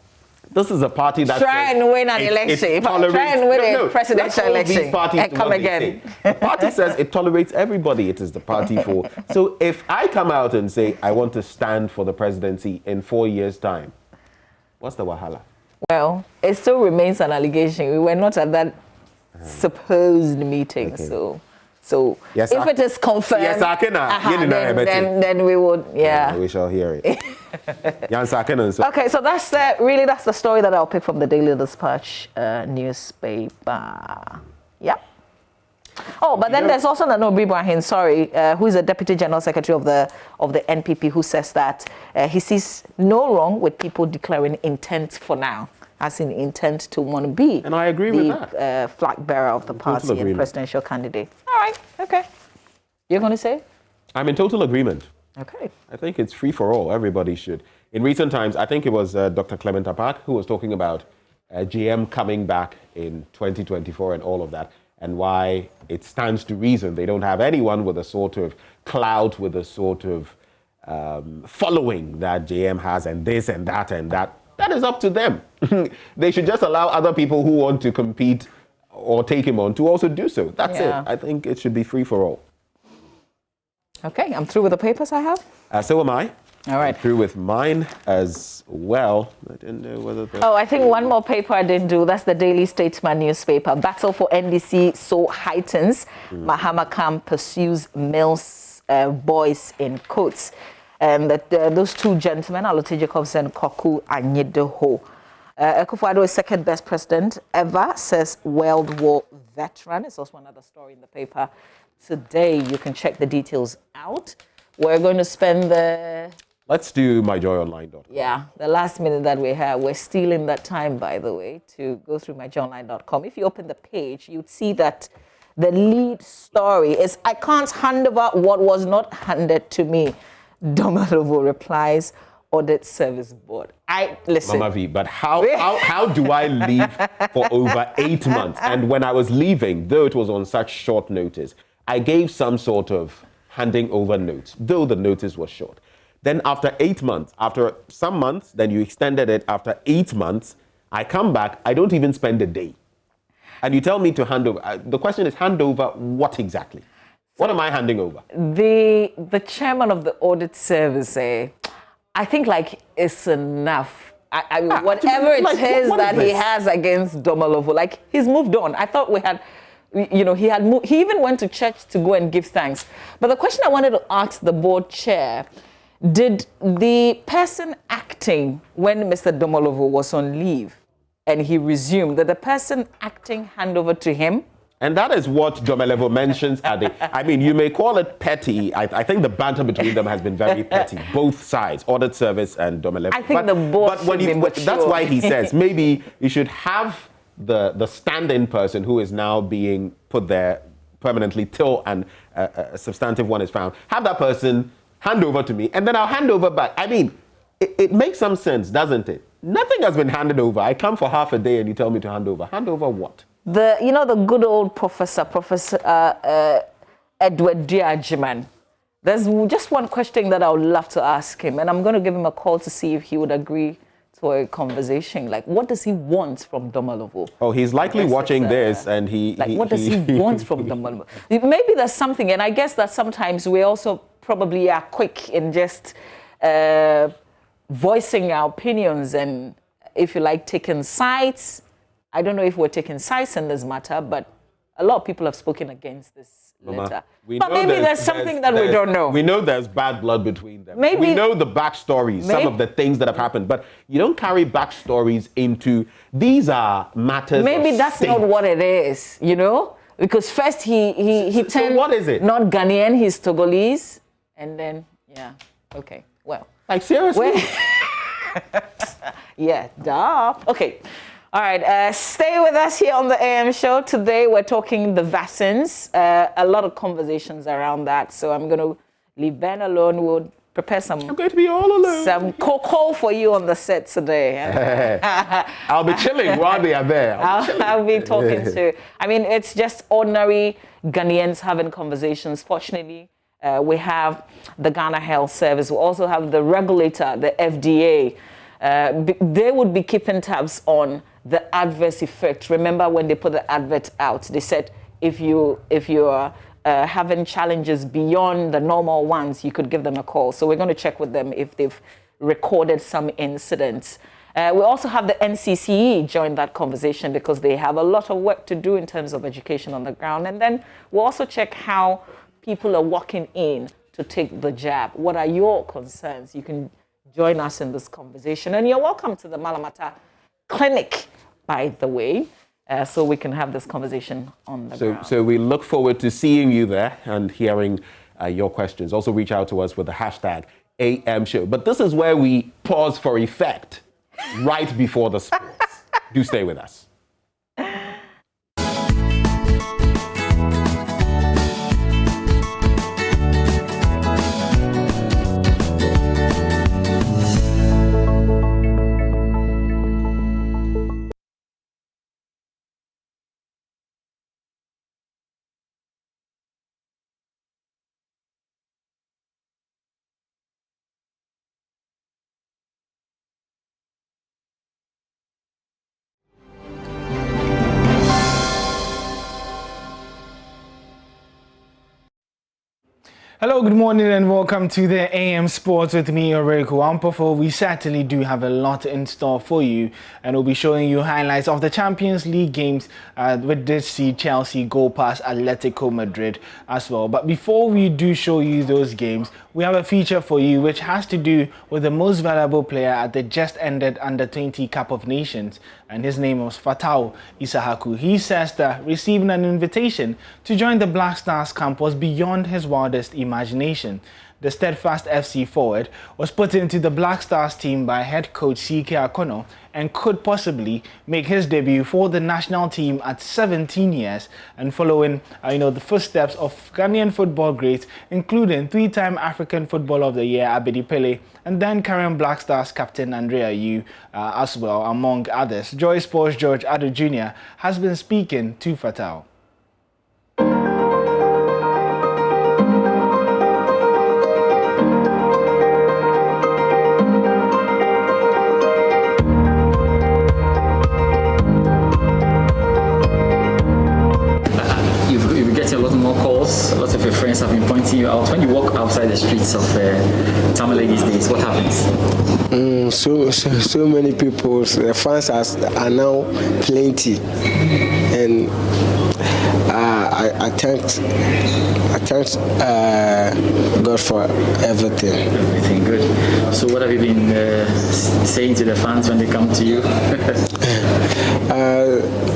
This is a party that try and win an election. Try and win a presidential election and come again. The party says it tolerates everybody. It is the party for. So if I come out and say I want to stand for the presidency in 4 years' time, what's the wahala? Well, it still remains an allegation. We were not at that supposed meeting, Okay. so Yes, if it is confirmed, then we would, yeah. We shall hear it. Okay, so that's the story that I'll pick from the Daily Dispatch newspaper. Yeah. Oh, but then there's also Nano Ibrahim, who is the Deputy General Secretary of the NPP, who says that he sees no wrong with people declaring intent for now, as in intent to want to be. And I agree with that. Flag bearer of the party and presidential candidate. All right, okay. You're going to say? I'm in total agreement. Okay. I think it's free for all. Everybody should. In recent times, I think it was Dr. Clement Apak who was talking about GM coming back in 2024 and all of that, and why it stands to reason they don't have anyone with a sort of clout, with a sort of following that JM has, and this and that and that. That is up to them. They should just allow other people who want to compete or take him on to also do so. That's it. I think it should be free for all. Okay, I'm through with the papers I have. So am I. All right. I'm through with mine as well. I didn't know whether... I think one more paper I didn't do. That's the Daily Statesman newspaper. Battle for NDC so heightens. Mahama Khan pursues Mills boys in quotes. And those two gentlemen, Alote Jacobs and Koku Anyedeho. Akufo-Addo is second best president ever, says World War veteran. It's also another story in the paper today. You can check the details out. We're going to spend the... Let's do myjoyonline.com. Yeah, the last minute that we have. We're stealing that time, by the way, to go through myjoyonline.com. If you open the page, you'd see that the lead story is, I can't hand over what was not handed to me. Domalovo replies, Audit Service Board. Listen. Mama V, but how do I leave for over 8 months? And when I was leaving, though it was on such short notice, I gave some sort of handing over notes, though the notice was short. Then after 8 months, after some months, then you extended it. After 8 months, I come back, I don't even spend a day. And you tell me to hand over. The question is, hand over what exactly? What am I handing over? The chairman of the audit service, I think it's enough. Whatever it is that he has against Domalovo, he's moved on. I thought we had, he even went to church to go and give thanks. But the question I wanted to ask the board chair, did the person acting when Mr. Domalovo was on leave and he resumed, did the person acting hand over to him? And that is what Domelevo mentions I mean, you may call it petty. I think the banter between them has been very petty, both sides, Audit Service and Domelevo. I think the board should be mature. That's why he says maybe you should have the stand-in person who is now being put there permanently till a substantive one is found. Have that person hand over to me, and then I'll hand over back. I mean, it makes some sense, doesn't it? Nothing has been handed over. I come for half a day and you tell me to hand over. Hand over what? The good old Professor Edward Diageman. There's just one question that I would love to ask him, and I'm going to give him a call to see if he would agree to a conversation. What does he want from Domalovo? Oh, he's likely watching this, and what does he want from Domalovo? Maybe there's something, and I guess that sometimes we also probably are quick in just voicing our opinions and, if you like, taking sides. I don't know if we're taking sides in this matter, but a lot of people have spoken against this letter. But maybe there's something that we don't know. We know there's bad blood between them. Maybe, we know the backstories, some of the things that have happened, but you don't carry backstories into, these are matters Maybe that's state. Not what it is, Because first he turned so what is it? Not Ghanaian, he's Togolese. And then, okay, well. Seriously? Yeah, duh. Okay. All right, stay with us here on the AM show. Today we're talking the vaccines. A lot of conversations around that. So I'm going to leave Ben alone. We'll prepare some. I'm going to be all alone. Some cocoa for you on the set today. I'll be chilling while they are there. I'll be talking to. I mean, it's just ordinary Ghanaians having conversations. Fortunately, we have the Ghana Health Service. We also have the regulator, the FDA. They would be keeping tabs on the adverse effect. Remember when they put the advert out, they said if you are having challenges beyond the normal ones, you could give them a call. So we're going to check with them if they've recorded some incidents. We also have the NCCE join that conversation because they have a lot of work to do in terms of education on the ground. And then we'll also check how people are walking in to take the jab. What are your concerns? You can join us in this conversation. And you're welcome to the Malamata Clinic, by the way, so we can have this conversation on the ground. So we look forward to seeing you there and hearing your questions. Also reach out to us with the hashtag AM Show. But this is where we pause for effect right before the sports. Do stay with us. Hello, good morning and welcome to the AM Sports with me, Oreku Ampofo. We certainly do have a lot in store for you, and we'll be showing you highlights of the Champions League games. We did see Chelsea go past Atletico Madrid as well. But before we do show you those games, we have a feature for you which has to do with the most valuable player at the just ended Under-20 Cup of Nations, and his name was Fatau Isahaku. He says that receiving an invitation to join the Black Stars camp was beyond his wildest imagination. The Steadfast FC forward was put into the Black Stars team by head coach CK Akono and could possibly make his debut for the national team at 17 years and following the footsteps of Ghanaian football greats, including three-time African Footballer of the Year Abedi Pele and then current Black Stars captain Andrea Yu as well, among others. Joy Sports George Adu Jr. has been speaking to Fatau. Lots of your friends have been pointing you out. When you walk outside the streets of Tamale these days, what happens? So many people, the fans are now plenty, and I thank God for everything. Everything good. So what have you been saying to the fans when they come to you?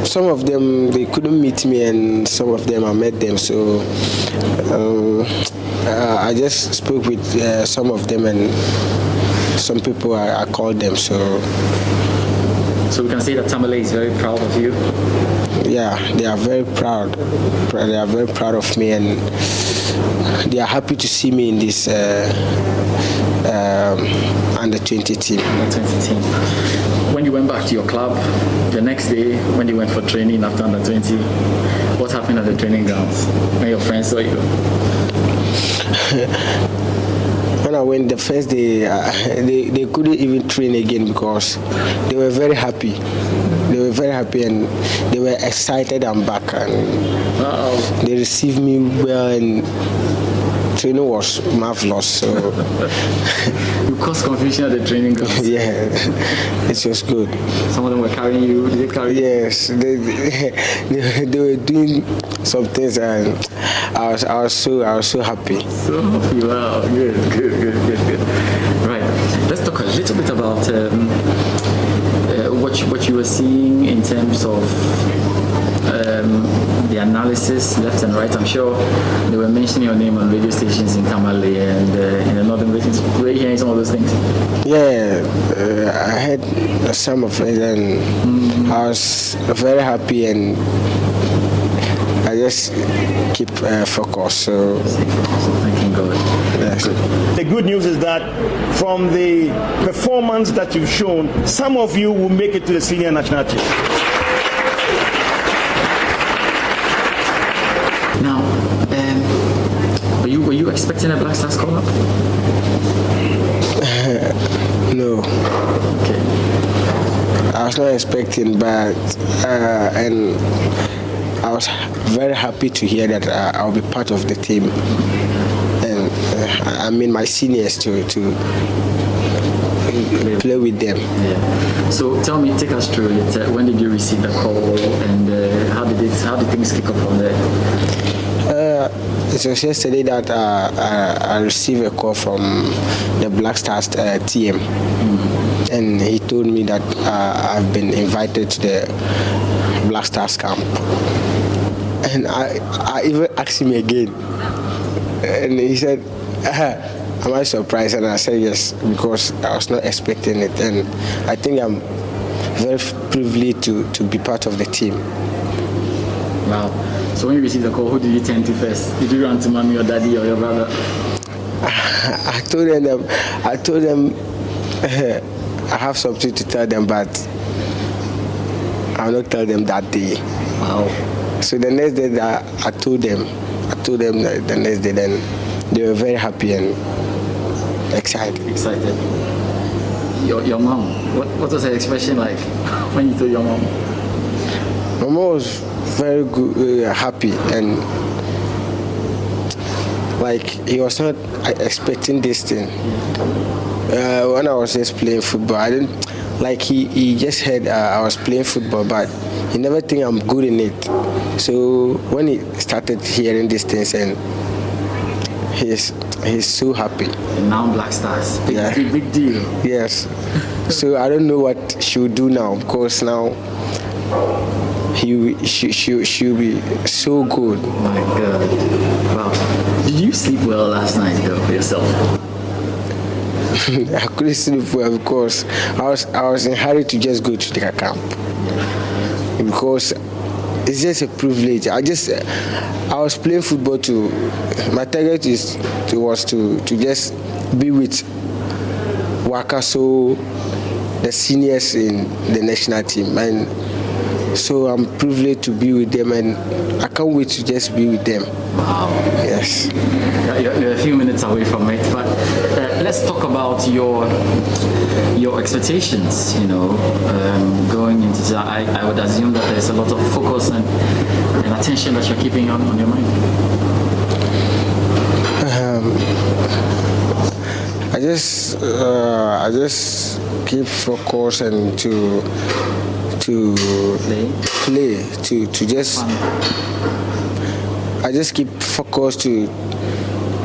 Some of them, they couldn't meet me, and some of them I met them. So I just spoke with some of them, and some people I called them. So we can say that Tamale is very proud of you. Yeah, they are very proud. They are very proud of me, and they are happy to see me in this Under-20 team. Under-20 team. When you went back to your club, the next day when you went for training after Under-20, what happened at the training grounds when your friends saw you? When I went the first day, they couldn't even train again because they were very happy. They were very happy and they were excited I'm back, and they received me well, and training was marvelous. So you caused confusion at the training ground. Yeah, it was good. Some of them were carrying you. Did they carry you? Yes, they were doing some things, and I was so happy. So happy! Wow, good. Right, let's talk a little bit about what you were seeing in terms of the analysis left and right. I'm sure they were mentioning your name on radio stations in Tamale and in the northern regions. Were you hearing some of those things? Yeah, I heard some of it, and I was very happy, and I just keep focused. So thanking God. Yes. The good news is that from the performance that you've shown, some of you will make it to the senior national team. Now, were you expecting a Black Stars call up? No. Okay. I was not expecting, but and I was very happy to hear that I'll be part of the team, and I mean my seniors to play with them. Yeah. So tell me, take us through it. When did you receive the call, and how did things kick off from there? It was yesterday that I received a call from the Black Stars team, and he told me that I've been invited to the Black Stars camp. And I even asked him again, and he said, am I surprised? And I said yes, because I was not expecting it, and I think I'm very privileged to be part of the team. Wow. So when you received the call, who did you turn to first? Did you run to mommy or daddy or your brother? I told them I have something to tell them, but I'll not tell them that day. Wow. So the next day that I told them the next day, then they were very happy and excited. Your mom, what was her expression like when you told your mom? My mom was very good, happy, and like he was not expecting this thing. When I was just playing football, I didn't like he just heard I was playing football, but he never think I'm good in it. So when he started hearing these things, and he's so happy. And now Black Stars, big deal. Yes. So I don't know what she'll do now, because now she'll be so good. Oh my God. Wow. Did you sleep well last night though for yourself? I couldn't sleep well because I was in a hurry to just go to the camp, because it's just a privilege. I was playing football to. My target was to just be with Wakaso, the seniors in the national team, and so I'm privileged to be with them, and I can't wait to just be with them. Wow. Yes. You're a few minutes away from it, but let's talk about your expectations. Going into that, I would assume that there's a lot of focus and attention that you're keeping on your mind. I just keep focus and to play to just. I just keep focused to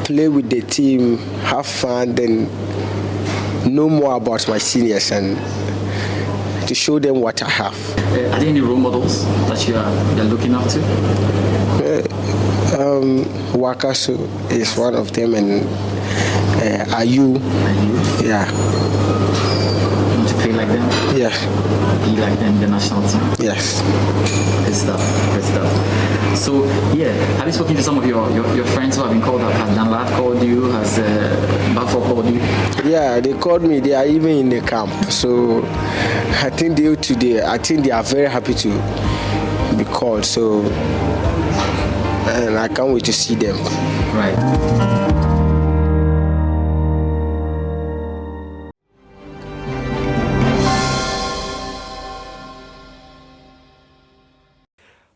play with the team, have fun, then know more about my seniors and to show them what I have. Are there any role models that you're looking up to? Wakaso is one of them, and Ayu. Yeah. You want to play like them? Yeah. Be like them in the national team? Yes. Good stuff. So, have you spoken to some of your friends who have been called up? Has Danlad called you? Has Bafo called you? Yeah, they called me. They are even in the camp. So, I think they are very happy to be called. So, and I can't wait to see them. Right.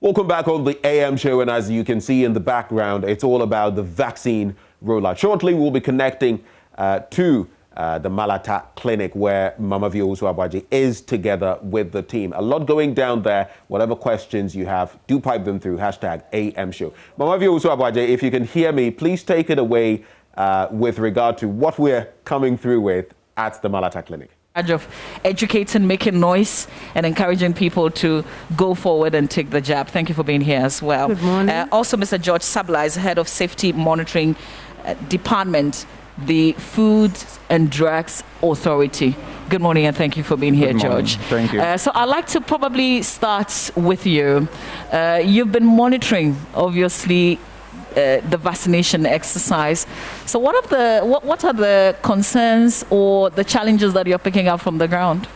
Welcome back on the AM show, and as you can see in the background, it's all about the vaccine rollout. Shortly, we'll be connecting to the Malata clinic where Mama Viosu Abwaje is together with the team. A lot going down there. Whatever questions you have, do pipe them through #AM show. Mama Viosu Abwaje, if you can hear me, please take it away with regard to what we're coming through with at the Malata clinic. of educating, making noise, and encouraging people to go forward and take the jab. Thank you for being here as well. Good morning. Also, Mr. George Sabla is Head of Safety Monitoring Department, the Food and Drugs Authority. Good morning, and thank you for being here, George. Thank you. So I'd like to probably start with you. You've been monitoring, obviously, the vaccination exercise. So what are the concerns or the challenges that you're picking up from the ground?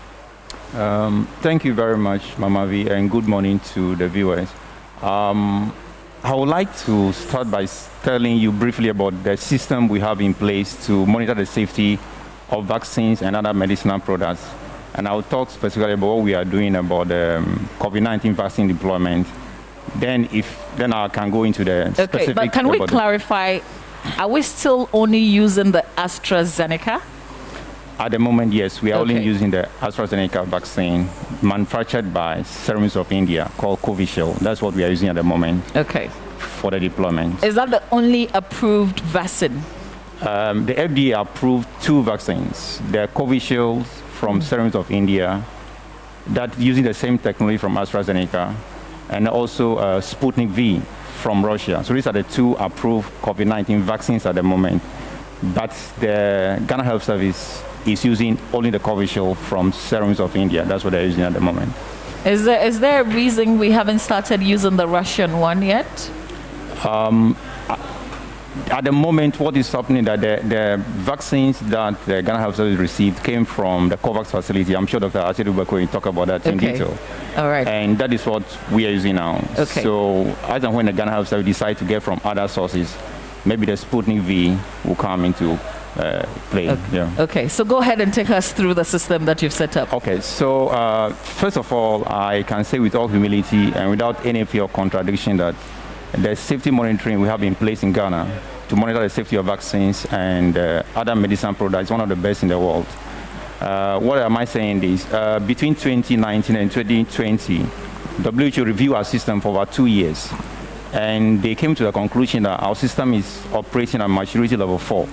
Thank you very much, Mama V, and good morning to the viewers. I would like to start by telling you briefly about the system we have in place to monitor the safety of vaccines and other medicinal products. And I'll talk specifically about what we are doing about the COVID-19 vaccine deployment. Then I can go into the specific. Okay, but can we clarify, are we still only using the AstraZeneca? At the moment, yes, we are only using the AstraZeneca vaccine manufactured by Serum of India called Covishield. That's what we are using at the moment. Okay. For the deployment. Is that the only approved vaccine? The FDA approved 2 vaccines. The Covishield from Serum of India, that using the same technology from AstraZeneca, and also Sputnik V from Russia. So these are the 2 approved COVID-19 vaccines at the moment. But the Ghana Health Service is using only the Covishield from Serum of India. That's what they're using at the moment. Is there a reason we haven't started using the Russian one yet? At the moment, what is happening that the vaccines that the Ghana Health Service received came from the COVAX facility. I'm sure Dr. Achedu will talk about that in detail. All right. And that is what we are using now. Okay. So as and when the Ghana Health Service decide to get from other sources, maybe the Sputnik V will come into play. Okay. Yeah. Okay, so go ahead and take us through the system that you've set up. Okay, so first of all, I can say with all humility and without any fear of contradiction that the safety monitoring we have in place in Ghana to monitor the safety of vaccines and other medicine products is one of the best in the world. What am I saying this? Between 2019 and 2020, WHO reviewed our system for about 2 years, and they came to the conclusion that our system is operating at maturity level 4.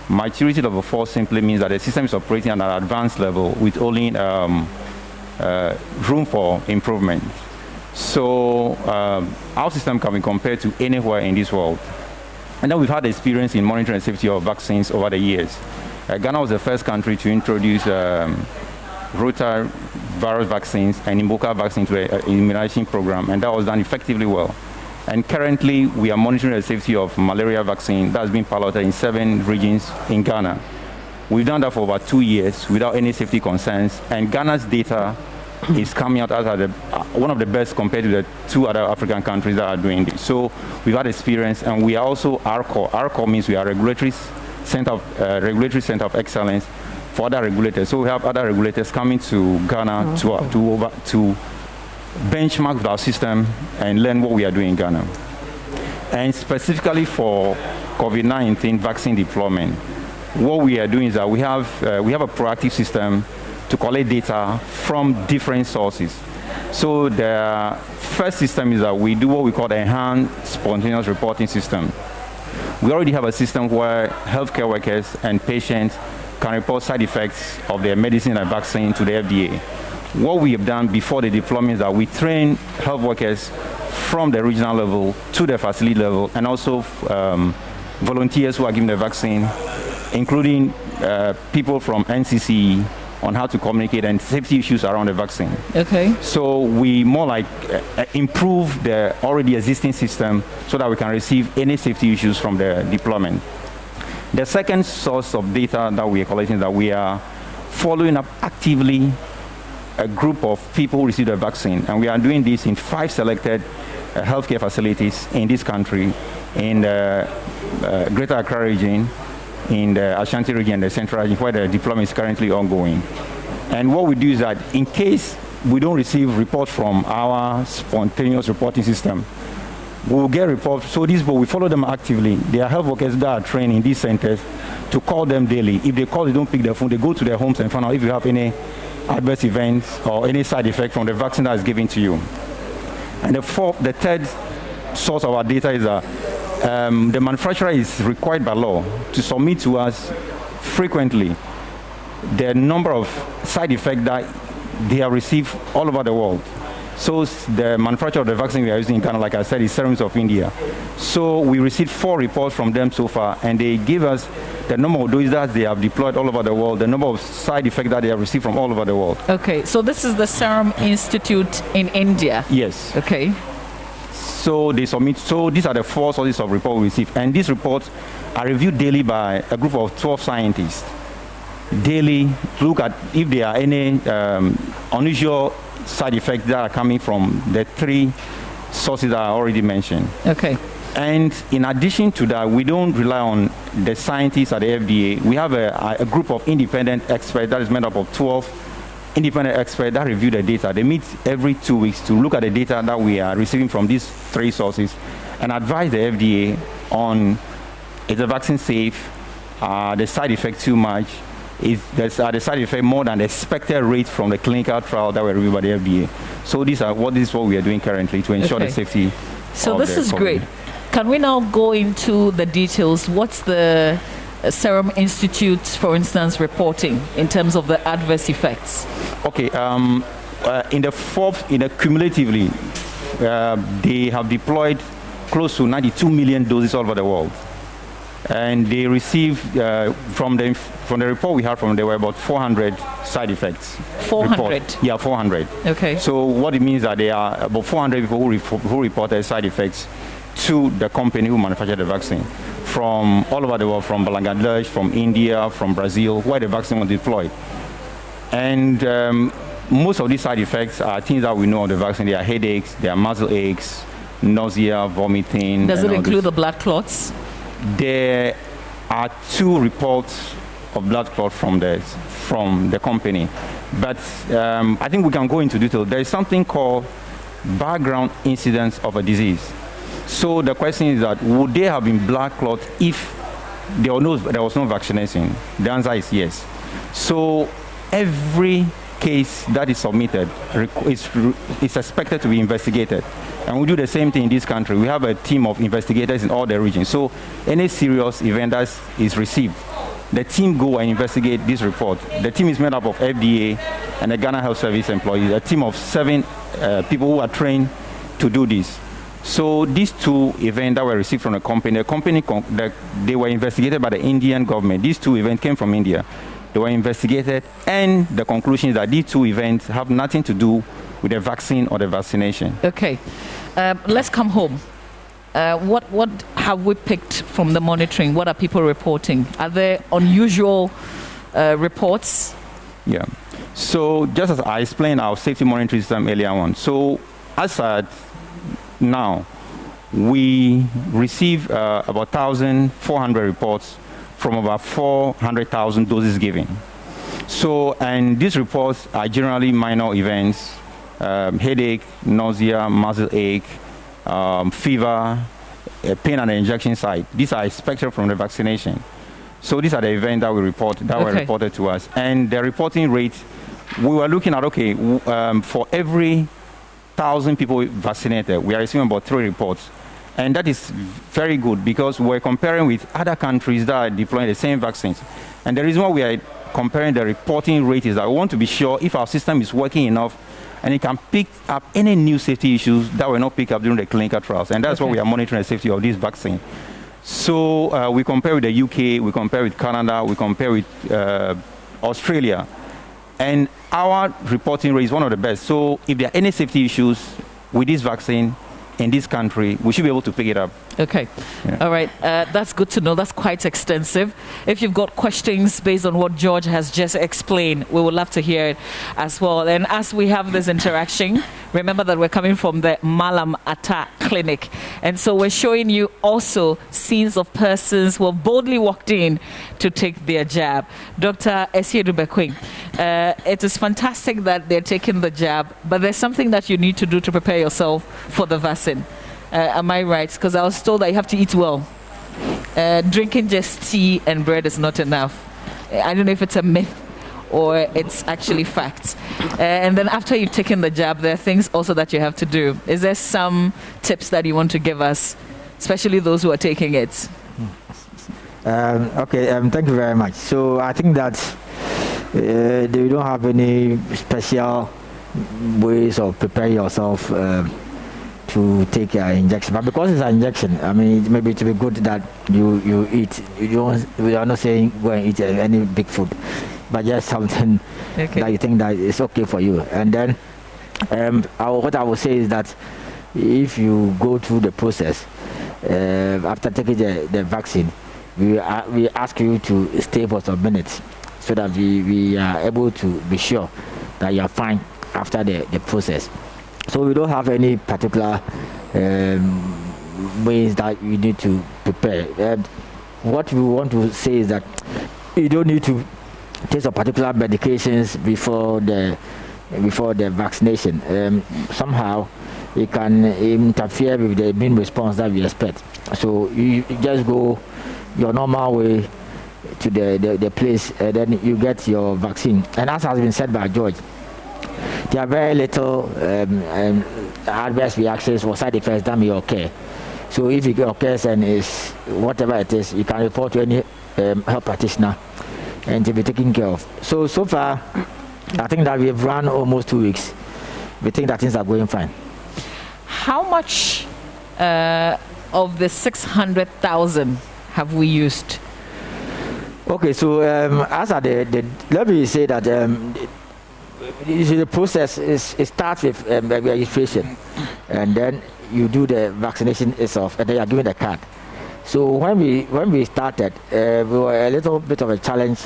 Maturity level 4 simply means that the system is operating at an advanced level with only room for improvement. So our system can be compared to anywhere in this world. And then we've had experience in monitoring the safety of vaccines over the years. Ghana was the first country to introduce rotavirus vaccines and Mpox vaccine to the immunization program, and that was done effectively well. And currently, we are monitoring the safety of malaria vaccine that has been piloted in 7 regions in Ghana. We've done that for about 2 years without any safety concerns, and Ghana's data is coming out as one of the best compared to the 2 other African countries that are doing this. So we've had experience, and we are also RCO. RCO means we are regulatory center of excellence for other regulators. So we have other regulators coming to Ghana to benchmark with our system and learn what we are doing in Ghana. And specifically for COVID-19 vaccine deployment, what we are doing is that we have a proactive system to collect data from different sources. So the first system is that we do what we call the enhanced spontaneous reporting system. We already have a system where healthcare workers and patients can report side effects of their medicine and vaccine to the FDA. What we have done before the deployment is that we train health workers from the regional level to the facility level, and also volunteers who are given the vaccine, including people from NCC, on how to communicate and safety issues around the vaccine. Okay. So we more like improve the already existing system so that we can receive any safety issues from the deployment. The second source of data that we are collecting is that we are following up actively a group of people who received the vaccine, and we are doing this in 5 selected healthcare facilities in this country, in the Greater Accra region, in the Ashanti region, the Central region, where the deployment is currently ongoing. And what we do is that in case we don't receive reports from our spontaneous reporting system, we will get reports. So these people, we follow them actively. There are health workers that are trained in these centers to call them daily. If they call, they don't pick their phone, they go to their homes and find out if you have any adverse events or any side effect from the vaccine that is given to you. And the third source of our data is that the manufacturer is required by law to submit to us frequently the number of side effects that they have received all over the world. So the manufacturer of the vaccine we are using in Ghana, like I said, is Serum of India. So we received 4 reports from them so far, and they give us the number of doses that they have deployed all over the world, the number of side effects that they have received from all over the world. Okay, so this is the Serum Institute in India? Yes. Okay. So they submit, so these are the 4 sources of report we received, and these reports are reviewed daily by a group of 12 scientists. Daily, to look at if there are any unusual side effects that are coming from the 3 sources that I already mentioned. Okay. And in addition to that, we don't rely on the scientists at the FDA. We have a group of independent experts that is made up of 12 independent experts that review the data. They meet every 2 weeks to look at the data that we are receiving from these 3 sources and advise the FDA on is the vaccine safe, the side effect too much, is the side effect more than the expected rate from the clinical trial that were reviewed by the FDA. So this is what we are doing currently to ensure the safety. So this is great. Can we now go into the details? What's the Serum Institute, for instance, reporting in terms of the adverse effects? Okay, cumulatively, they have deployed close to 92 million doses all over the world. And they received, from the report we had from them, there were about 400 side effects. 400? Yeah, 400. Okay. So what it means that there are about 400 people who reported side effects to the company who manufactured the vaccine from all over the world, from Bangladesh, from India, from Brazil, where the vaccine was deployed. And most of these side effects are things that we know of the vaccine. They are headaches, they are muscle aches, nausea, vomiting. Does it include the blood clots? There are 2 reports of blood clot from the company. But I think we can go into detail. There is something called background incidence of a disease. So the question is that would there have been blood clot if there was no vaccination? The answer is yes. So every case that is submitted is expected to be investigated. And we do the same thing in this country. We have a team of investigators in all the regions. So any serious event that is received, the team go and investigate this report. The team is made up of FDA and the Ghana Health Service employees, a team of 7 people who are trained to do this. So these 2 events that were received from the company they were investigated by the Indian government. These 2 events came from India. They were investigated, and the conclusion is that these 2 events have nothing to do with the vaccine or the vaccination. Okay. Let's come home. What have we picked from the monitoring? What are people reporting? Are there unusual reports? Yeah. So just as I explained our safety monitoring system earlier on, so as at now, we receive about 1,400 reports from about 400,000 doses given. So, and these reports are generally minor events, headache, nausea, muscle ache, fever, pain at the injection site. These are expected from the vaccination. So these are the events that we report, that were reported to us. And the reporting rate, we were looking at, for every 1,000 people vaccinated, we are receiving about 3 reports. And that is very good because we're comparing with other countries that are deploying the same vaccines. And the reason why we are comparing the reporting rate is that we want to be sure if our system is working enough and it can pick up any new safety issues that were not picked up during the clinical trials. And that's why we are monitoring the safety of this vaccine. So we compare with the UK, we compare with Canada, we compare with Australia. And our reporting rate is one of the best. So if there are any safety issues with this vaccine in this country, we should be able to pick it up. Okay. Yeah. All right. That's good to know. That's quite extensive. If you've got questions based on what George has just explained, we would love to hear it as well. And as we have this interaction, remember that we're coming from the Malam Atta Clinic. And so we're showing you also scenes of persons who have boldly walked in to take their jab. Dr. Esiedu Bekwing, it is fantastic that they're taking the jab, but there's something that you need to do to prepare yourself for the vaccine. Am I right? Because I was told that you have to eat well. Drinking just tea and bread is not enough. I don't know if it's a myth or it's actually fact. And then after you've taken the jab, there are things also that you have to do. Is there some tips that you want to give us, especially those who are taking it? Thank you very much. So I think that They don't have any special ways of preparing yourself to take an injection. But because it's an injection, I mean, maybe it will be good that you eat. We are not saying go and eat any big food, but just something that you think that is okay for you. And then what I would say is that if you go through the process after taking the vaccine, we ask you to stay for some minutes so that we are able to be sure that you are fine after the process. So we don't have any particular ways that you need to prepare. What we want to say is that you don't need to take some particular medications before the vaccination. Somehow it can interfere with the immune response that we expect. So you just go your normal way to the place, and then you get your vaccine. And as has been said by George, there are very little adverse reactions or side effects that may occur. So if it occurs and is whatever it is, you can report to any health practitioner and to be taken care of. So far, I think that we've run almost 2 weeks. We think that things are going fine. How much of the 600,000 have we used? Okay, so as let me say that the process it starts with registration, and then you do the vaccination itself, and then you are given the card. So when we started, we were a little bit of a challenge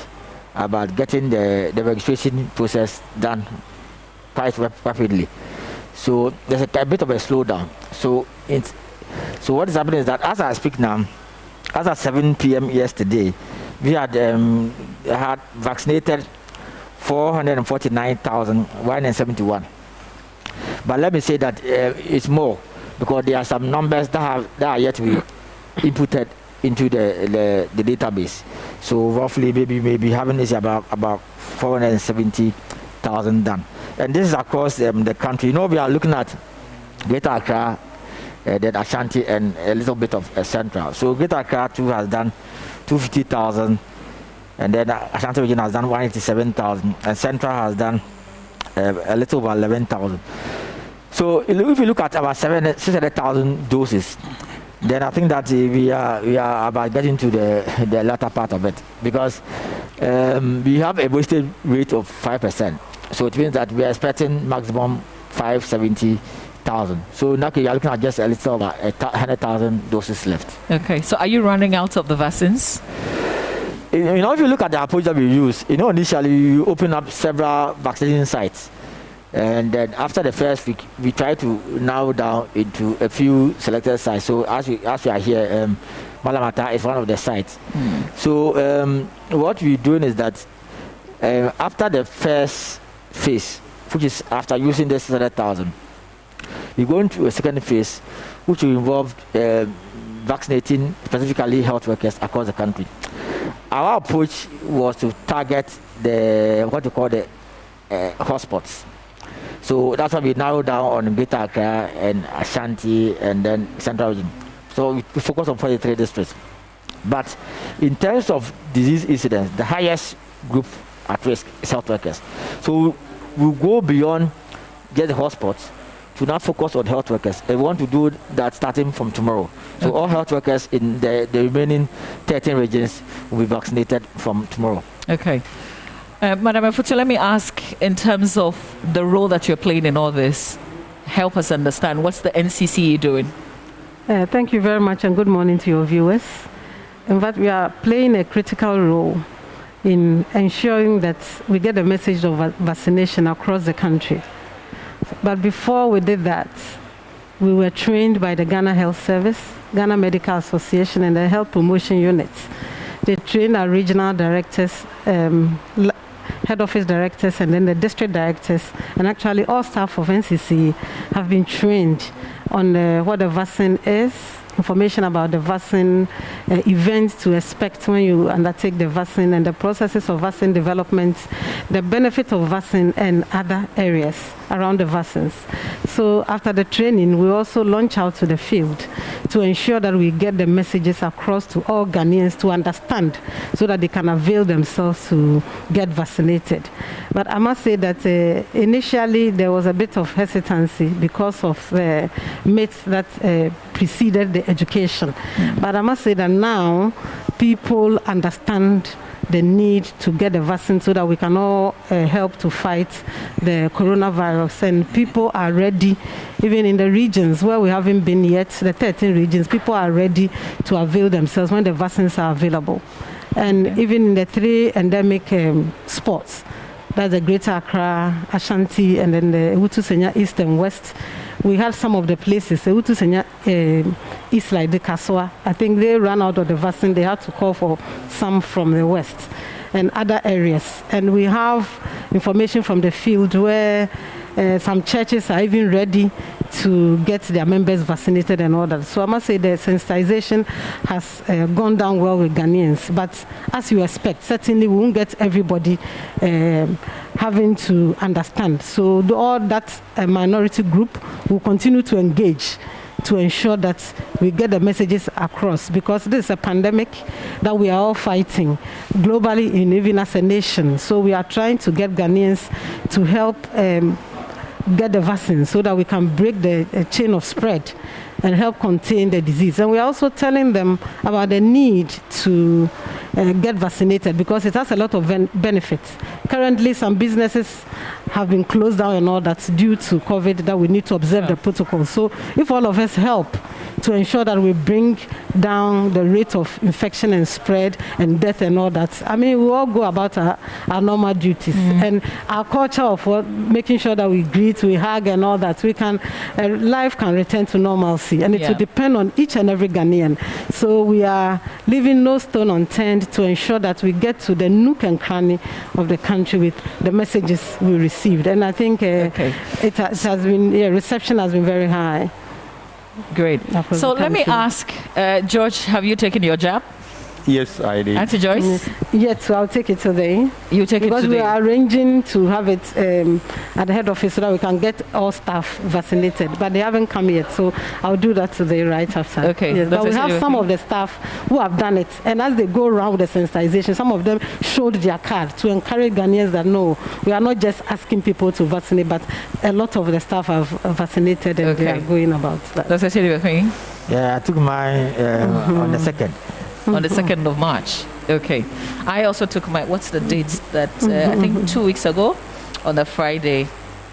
about getting the registration process done quite rapidly. So there's a bit of a slowdown. So what is happening is that as I speak now, as at 7 p.m. yesterday, we had vaccinated 449,171. But let me say that it's more because there are some numbers that are yet to be inputted into the database. So roughly maybe having this about 470,000 done. And this is across the country. You know, we are looking at Greater Accra, then Ashanti, and a little bit of Central. So Greater Accra too has done 250,000, and then Ashanti region has done 187,000, and Central has done a little over 11,000. So if you look at about 600,000 doses, then I think that we are about getting to the latter part of it, because we have a wasted rate of 5%. So it means that we are expecting maximum 570,000. So now you are looking at just a little over 100,000 doses left. Okay, so are you running out of the vaccines? You know, if you look at the approach that we use, you know, initially you open up several vaccination sites. And then after the first week, we try to narrow down into a few selected sites. So as we are here, Malamata is one of the sites. So what we're doing is that after the first phase, which is after using the 600,000, we go into a second phase, which will involve vaccinating specifically health workers across the country. Our approach was to target what we call the hotspots. So that's why we narrowed down on Greater Accra and Ashanti and then Central region. So we focus on 43 districts. But in terms of disease incidence, the highest group at risk is health workers. So we'll go beyond just the hotspots to now focus on health workers. And we want to do that starting from tomorrow. So all health workers in the remaining 13 regions will be vaccinated from tomorrow. Okay. Madam Afutu, let me ask, in terms of the role that you're playing in all this, help us understand, what's the NCCE doing? Thank you very much, and good morning to your viewers. In fact, we are playing a critical role in ensuring that we get a message of vaccination across the country. But before we did that, we were trained by the Ghana Health Service, Ghana Medical Association, and the Health Promotion Units. They trained our regional directors, head office directors, and then the district directors, and actually all staff of NCC have been trained on what the vaccine is, information about the vaccine, events to expect when you undertake the vaccine, and the processes of vaccine development, the benefit of vaccine, and other areas around the vaccines. So after the training, we also launch out to the field to ensure that we get the messages across to all Ghanaians to understand so that they can avail themselves to get vaccinated. But I must say that initially there was a bit of hesitancy because of myths that preceded the education. But I must say that now people understand the need to get the vaccine so that we can all help to fight the coronavirus. And people are ready, even in the regions where we haven't been yet, the 13 regions, people are ready to avail themselves when the vaccines are available. And even in the 3 endemic spots, that's the Greater Accra, Ashanti, and then the Ewutu Senya East and West. We had some of the places, Ewutu Senya East, like the Kaswa. I think they ran out of the vaccine. They had to call for some from the West and other areas. And we have information from the field where some churches are even ready to get their members vaccinated and all that. So I must say the sensitization has gone down well with Ghanaians. But as you expect, certainly we won't get everybody having to understand. So all that minority group will continue to engage to ensure that we get the messages across, because this is a pandemic that we are all fighting globally and even as a nation. So we are trying to get Ghanaians to help get the vaccine so that we can break the chain of spread and help contain the disease. And we are also telling them about the need to get vaccinated because it has a lot of benefits. Currently, some businesses have been closed down and all that due to COVID, that we need to observe the protocol. So if all of us help to ensure that we bring down the rate of infection and spread and death and all that, I mean, we all go about our normal duties. And our culture of making sure that we greet, we hug and all that, we can, life can return to normalcy. And it will depend on each and every Ghanaian. So we are leaving no stone unturned to ensure that we get to the nook and cranny of the country with the messages we received. And I think it has been, reception has been very high. Great. So let me ask, George, have you taken your jab? Yes, I did. Auntie Joyce? Yes, so I'll take it today. You take it today? Because we are arranging to have it at the head office so that we can get all staff vaccinated. But they haven't come yet, so I'll do that today right after. Okay. Yes, but we have some of the staff who have done it. And as they go around with the sensitization, some of them showed their card to encourage Ghanaians that no, we are not just asking people to vaccinate, but a lot of the staff have vaccinated and they are going about that. Yeah, I took mine on the 2nd. On the 2nd of March. Okay. I also took my, what's the date? That I think 2 weeks ago on a Friday,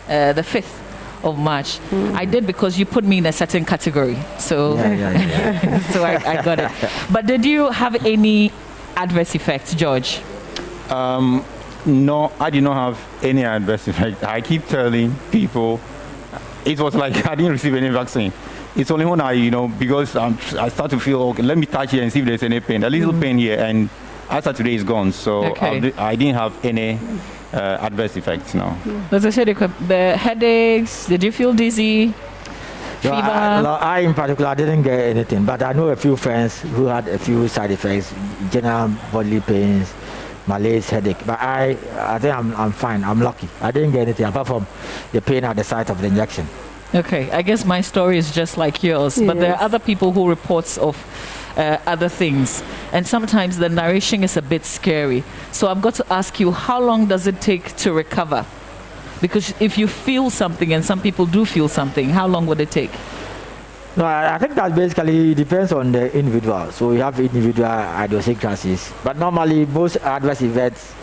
the 5th of March. I did because you put me in a certain category. So, so I got it. But did you have any adverse effects, George? No, I did not have any adverse effect. I keep telling people, it was like I didn't receive any vaccine. It's only when I, because I start to feel, okay, let me touch it and see if there's any pain. A little pain here, and after today is gone. So I didn't have any adverse effects now. The headaches, did you feel dizzy? Fever? I in particular didn't get anything, but I know a few friends who had a few side effects, general bodily pains, malaise, headache. But I think I'm fine. I'm lucky. I didn't get anything apart from the pain at the site of the injection. Okay, I guess my story is just like yours, but there are other people who reports of other things, and sometimes the narration is a bit scary. So I've got to ask you, how long does it take to recover? Because if you feel something, and some people do feel something, how long would it take? No, I think that basically depends on the individual. So we have individual idiosyncrasies, but normally most adverse events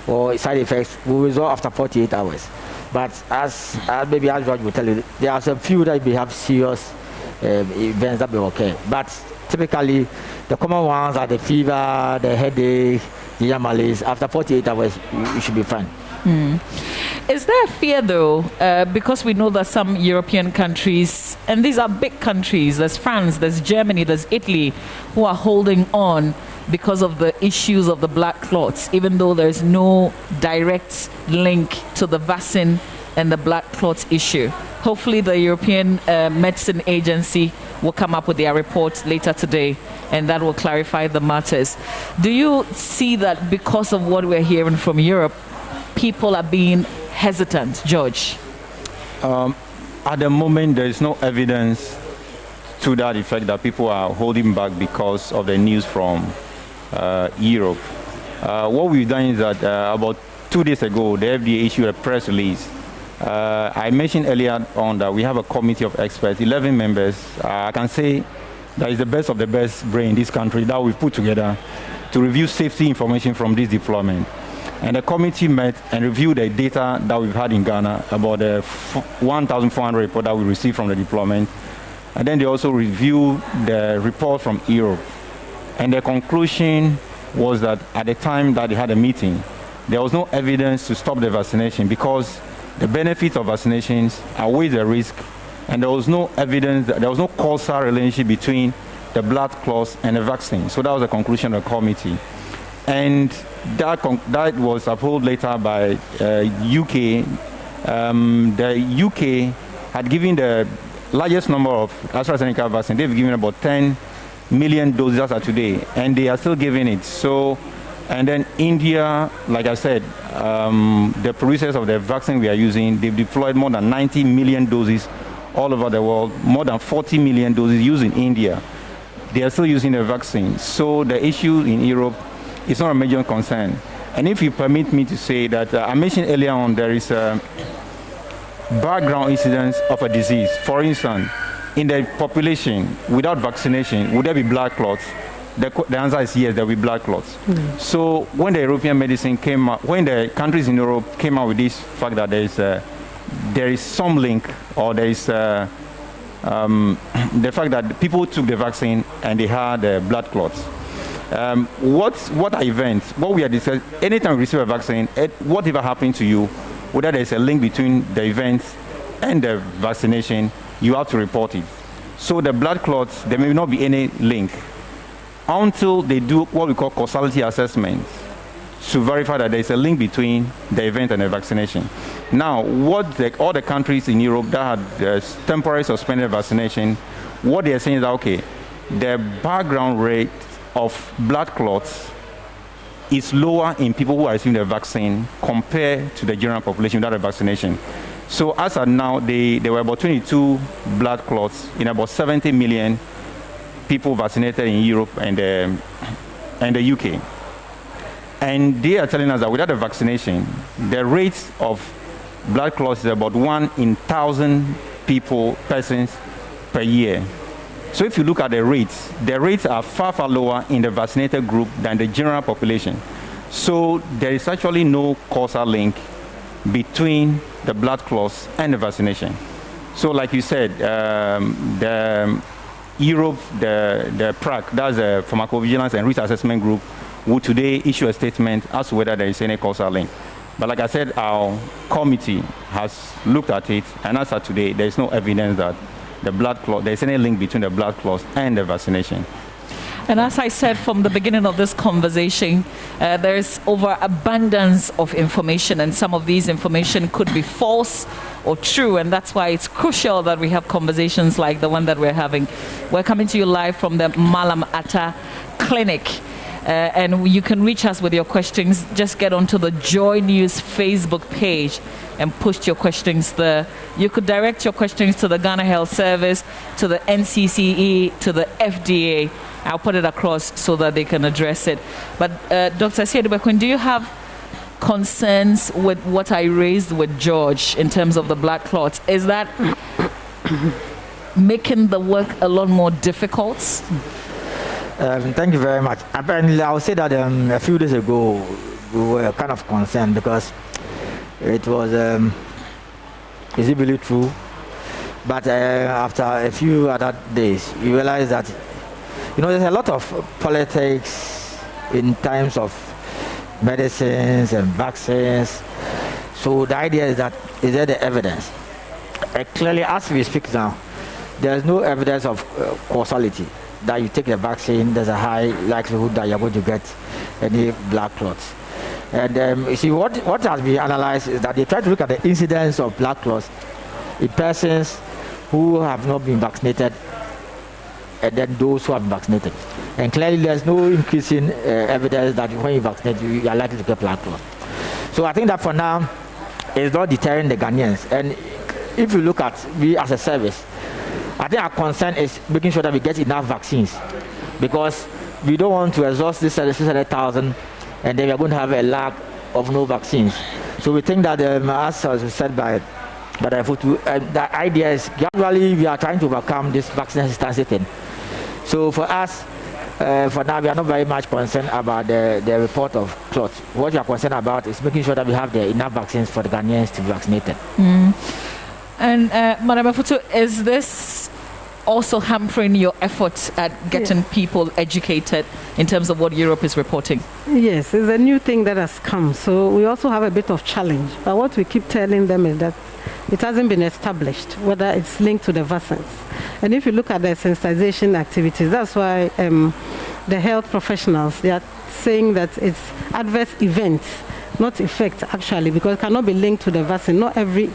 or side effects will resolve after 48 hours. But as George will tell you, there are some few that may have serious events that may occur. But typically, the common ones are the fever, the headache, the malaise. After 48 hours, you should be fine. Is there a fear, though, because we know that some European countries, and these are big countries, there's France, there's Germany, there's Italy, who are holding on because of the issues of the black clots, even though there's no direct link to the vaccine and the black clots issue. Hopefully the European Medicine Agency will come up with their report later today, and that will clarify the matters. Do you see that because of what we're hearing from Europe, people are being hesitant, George? At the moment, there is no evidence to that effect that people are holding back because of the news from Europe. What we've done is that about 2 days ago, the FDA issued a press release. I mentioned earlier on that we have a committee of experts, 11 members. I can say that is the best of the best brain in this country that we've put together to review safety information from this deployment. And the committee met and reviewed the data that we've had in Ghana about the 1,400 report that we received from the deployment. And then they also reviewed the report from Europe. And the conclusion was that at the time that they had a meeting, there was no evidence to stop the vaccination because the benefits of vaccinations outweigh the risk, and there was no evidence, there was no causal relationship between the blood clots and the vaccine. So that was the conclusion of the committee. And that was upheld later by UK. The UK had given the largest number of AstraZeneca vaccine. They've given about 10 million doses as of today, and they are still giving it. So, and then India, like I said, the producers of the vaccine we are using, they've deployed more than 90 million doses all over the world, more than 40 million doses used in India. They are still using the vaccine. So the issue in Europe is not a major concern. And if you permit me to say that, I mentioned earlier on there is a background incidence of a disease. For instance, in the population without vaccination, would there be blood clots? The answer is yes, there will be blood clots. So when the European medicine came out, when the countries in Europe came out with this fact that there is some link, or there is the fact that people took the vaccine and they had blood clots. What are events? What we are discussing, anytime we receive a vaccine, whatever happened to you, whether there's a link between the events and the vaccination, you have to report it. So the blood clots, there may not be any link until they do what we call causality assessments to verify that there is a link between the event and the vaccination. Now, all the countries in Europe that had temporarily suspended vaccination, what they are saying is that, okay, the background rate of blood clots is lower in people who are receiving the vaccine compared to the general population without a vaccination. So as of now, there were about 22 blood clots in about 70 million people vaccinated in Europe and the UK. And they are telling us that without a vaccination, the rate of blood clots is about 1 in 1,000 persons per year. So if you look at the rates are far, far lower in the vaccinated group than the general population. So there is actually no causal link between the blood clots and the vaccination. So like you said, the PRAC, that's the Pharmacovigilance and Risk Assessment Group, will today issue a statement as to whether there is any causal link. But like I said, our committee has looked at it, and as of today, there is no evidence that there is any link between the blood clots and the vaccination. And as I said from the beginning of this conversation, there is overabundance of information, and some of these information could be false or true, and that's why it's crucial that we have conversations like the one that we're having. We're coming to you live from the Malam Atta Clinic. And you can reach us with your questions. Just get onto the Joy News Facebook page and post your questions there. You could direct your questions to the Ghana Health Service, to the NCCE, to the FDA. I'll put it across so that they can address it. But Dr. Siedebekun, do you have concerns with what I raised with George in terms of the blood clots? Is that making the work a lot more difficult? Thank you very much. Apparently, I would say that a few days ago, we were kind of concerned because it was, is it really true? But after a few other days, you realize that, there's a lot of politics in terms of medicines and vaccines. So the idea is that, is there the evidence? Clearly, as we speak now, there's no evidence of causality. That you take the vaccine, there's a high likelihood that you're going to get any blood clots. And you see, what has been analyzed is that they try to look at the incidence of blood clots in persons who have not been vaccinated and then those who have been vaccinated. And clearly there's no increasing evidence that when you vaccinate, you are likely to get blood clots. So I think that for now, it's not deterring the Ghanaians. And if you look at we as a service, I think our concern is making sure that we get enough vaccines, because we don't want to exhaust this 600,000 and then we are going to have a lack of no vaccines. So we think that, as was said by the photo, the idea is gradually we are trying to overcome this vaccine hesitancy thing. So for us, for now, we are not very much concerned about the report of clots. What we are concerned about is making sure that we have enough vaccines for the Ghanaians to be vaccinated. And Madam Afutu, is this also hampering your efforts at getting people educated in terms of what Europe is reporting? Yes, it's a new thing that has come. So we also have a bit of challenge. But what we keep telling them is that it hasn't been established whether it's linked to the vaccines. And if you look at the sensitization activities, that's why the health professionals, they are saying that it's adverse events, not effects actually, because it cannot be linked to the vaccine. Not every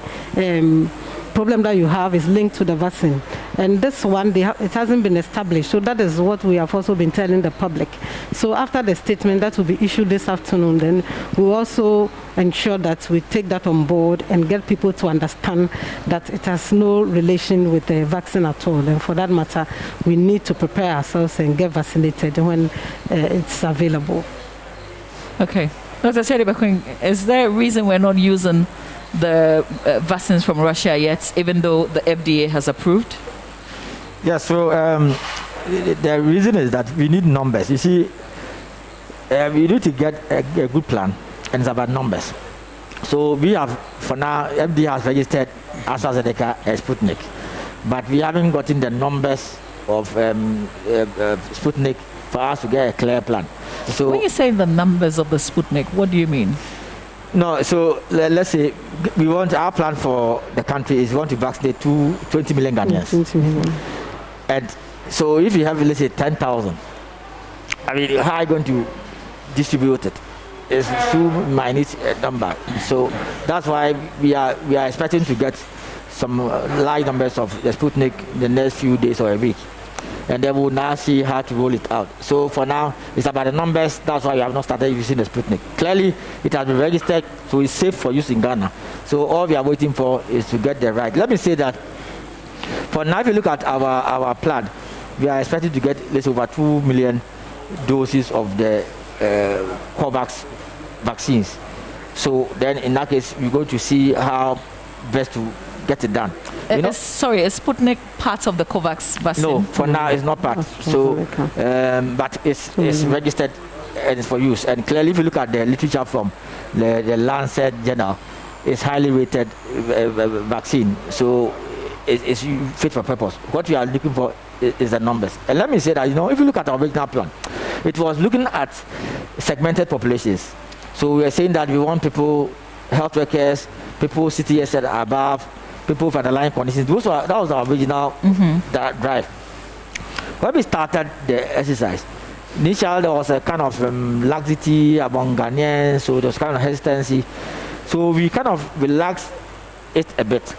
problem that you have is linked to the vaccine. And this one, it hasn't been established. So that is what we have also been telling the public. So after the statement that will be issued this afternoon, then we'll also ensure that we take that on board and get people to understand that it has no relation with the vaccine at all. And for that matter, we need to prepare ourselves and get vaccinated when it's available. Okay. Dr. Sedi, is there a reason we're not using the vaccines from Russia yet, even though the FDA has approved? Yeah, so the reason is that we need numbers. You see, we need to get a good plan, and it's about numbers. So we have, for now, FDA has registered AstraZeneca and Sputnik, but we haven't gotten the numbers of Sputnik for us to get a clear plan. So when you say the numbers of the Sputnik, what do you mean? No, so let's say our plan for the country is we want to vaccinate 20 million Ghanaians. 20 million. And so if you have, let's say, 10,000, I mean, how are you going to distribute it? It's too minute number. So that's why we are expecting to get some large numbers of the Sputnik in the next few days or a week. And then we'll now see how to roll it out. So for now, it's about the numbers. That's why we have not started using the Sputnik. Clearly, it has been registered, so it's safe for use in Ghana. So all we are waiting for is to get the right. Let me say that for now, if you look at our plan, we are expected to get let's say over 2 million doses of the COVAX vaccines. So then in that case, we're going to see how best to get it done. Sorry, is Sputnik part of the COVAX vaccine? No, for now it's not part. So, but it's registered and it's for use. And clearly, if you look at the literature from the Lancet journal, it's highly rated vaccine. So it's fit for purpose. What we are looking for is the numbers. And let me say that, if you look at our original plan, it was looking at segmented populations. So we are saying that we want people, health workers, people CTS and above, people with underlying conditions. That was our original drive. When we started the exercise, initially there was a kind of laxity among Ghanaians, so there was kind of hesitancy. So we kind of relaxed it a bit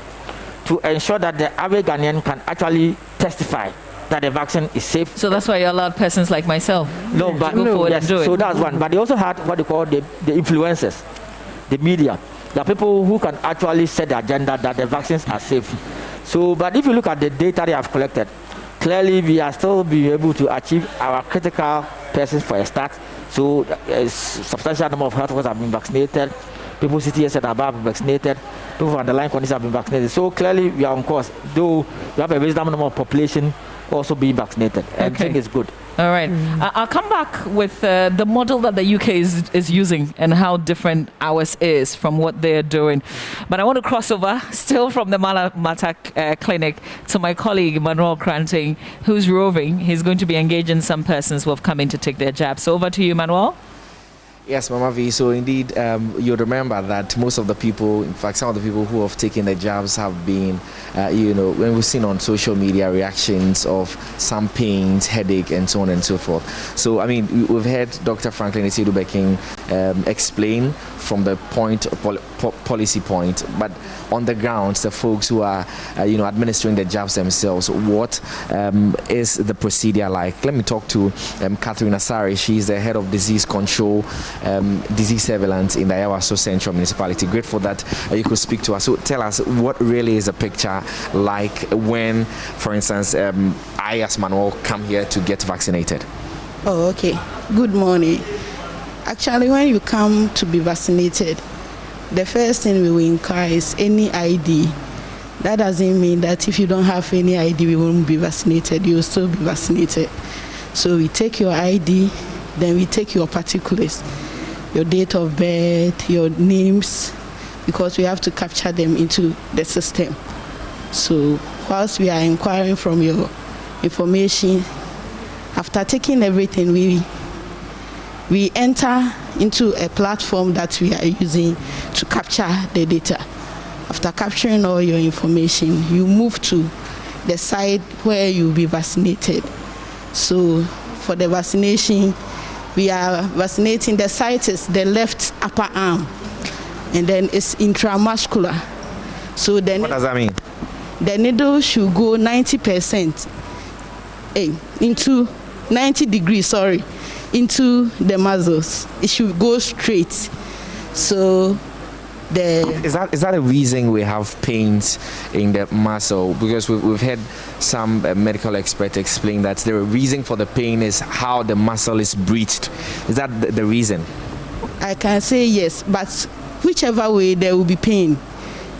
to ensure that the average Ghanaian can actually testify that the vaccine is safe. So that's why you allowed persons like myself to go forward and do it. So that's one. But they also had what they call the influencers, the media. There are people who can actually set the agenda that the vaccines are safe. So, but if you look at the data they have collected, clearly we are still being able to achieve our critical persons for a start. So a substantial number of health workers have been vaccinated, people CTS and above vaccinated, people with underlying conditions have been vaccinated. So clearly we are on course, though we have a reasonable number of population also being vaccinated. And I think it's good. All right. I'll come back with the model that the UK is using and how different ours is from what they're doing. But I want to cross over still from the Malamata clinic to my colleague, Manuel Kranting, who's roving. He's going to be engaging some persons who have come in to take their jab. So over to you, Manuel. Yes, Mama V. So indeed, you'll remember that most of the people, in fact, some of the people who have taken the jabs have been, when we've seen on social media reactions of some pains, headache, and so on and so forth. So, I mean, we've heard Dr. Franklin Esedu-Beking explain from the policy point, but on the ground, the folks who are, administering the jabs themselves, what is the procedure like? Let me talk to Catherine Asari. She's the head of disease control disease surveillance in the Ayawaso Central Municipality. Grateful that you could speak to us. So tell us, what really is the picture like when, for instance, I as Manuel come here to get vaccinated? Oh, okay. Good morning. Actually, when you come to be vaccinated, the first thing we will inquire is any ID. That doesn't mean that if you don't have any ID, we won't be vaccinated. You will still be vaccinated. So we take your ID, then we take your particulars, your date of birth, your names, because we have to capture them into the system. So whilst we are inquiring from your information, after taking everything, we enter into a platform that we are using to capture the data. After capturing all your information, you move to the site where you'll be vaccinated. So for the vaccination, we are vaccinating. The site is the left upper arm, and then it's intramuscular. So then, what does that mean? The needle should go 90% into 90 degrees, into the muscles. It should go straight. So is that a reason we have pains in the muscle? Because we've had some medical experts explain that the reason for the pain is how the muscle is breached. Is that the reason? I can say yes, but whichever way there will be pain,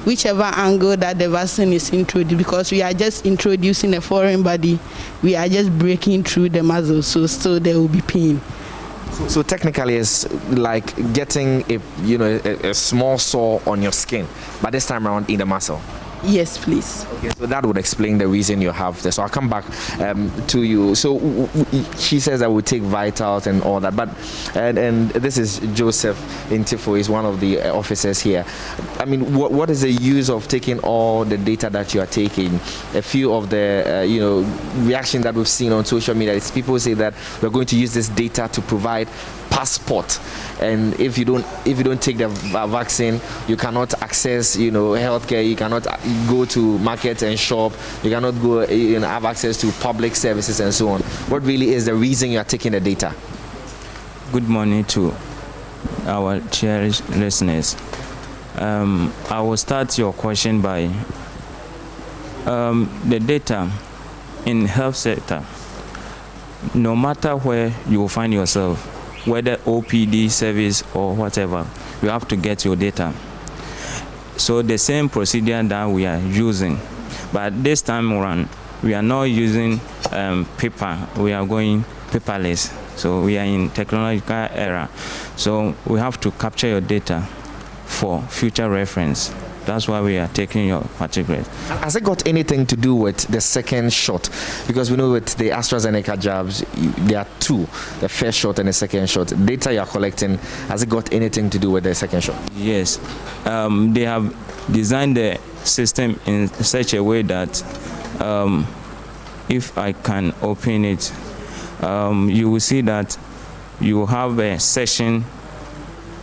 whichever angle that the vaccine is introduced, because we are just introducing a foreign body, we are just breaking through the muscle, so still there will be pain. So technically, it's like getting a small sore on your skin, but this time around in the muscle. Yes, please. Okay, so that would explain the reason you have this. So I'll come back to you. So she says I will take vitals and all that, but and this is Joseph Intifo, is one of the officers here. I mean, what is the use of taking all the data that you are taking? A few of the reaction that we've seen on social media is people say that we're going to use this data to provide passport, and if you don't take the vaccine, you cannot access healthcare, you cannot go to market and shop, you cannot go have access to public services and so on. What really is the reason you are taking the data? Good morning to our cherished listeners. I will start your question by the data in health sector. No matter where you will find yourself, whether OPD service or whatever, you have to get your data. So the same procedure that we are using, but this time around we are not using paper, we are going paperless. So we are in technological era, so we have to capture your data for future reference. That's why we are taking your particulars. Has it got anything to do with the second shot? Because we know with the AstraZeneca jabs, there are two, the first shot and the second shot. Data you are collecting, has it got anything to do with the second shot? Yes. They have designed the system in such a way that if I can open it, you will see that you have a section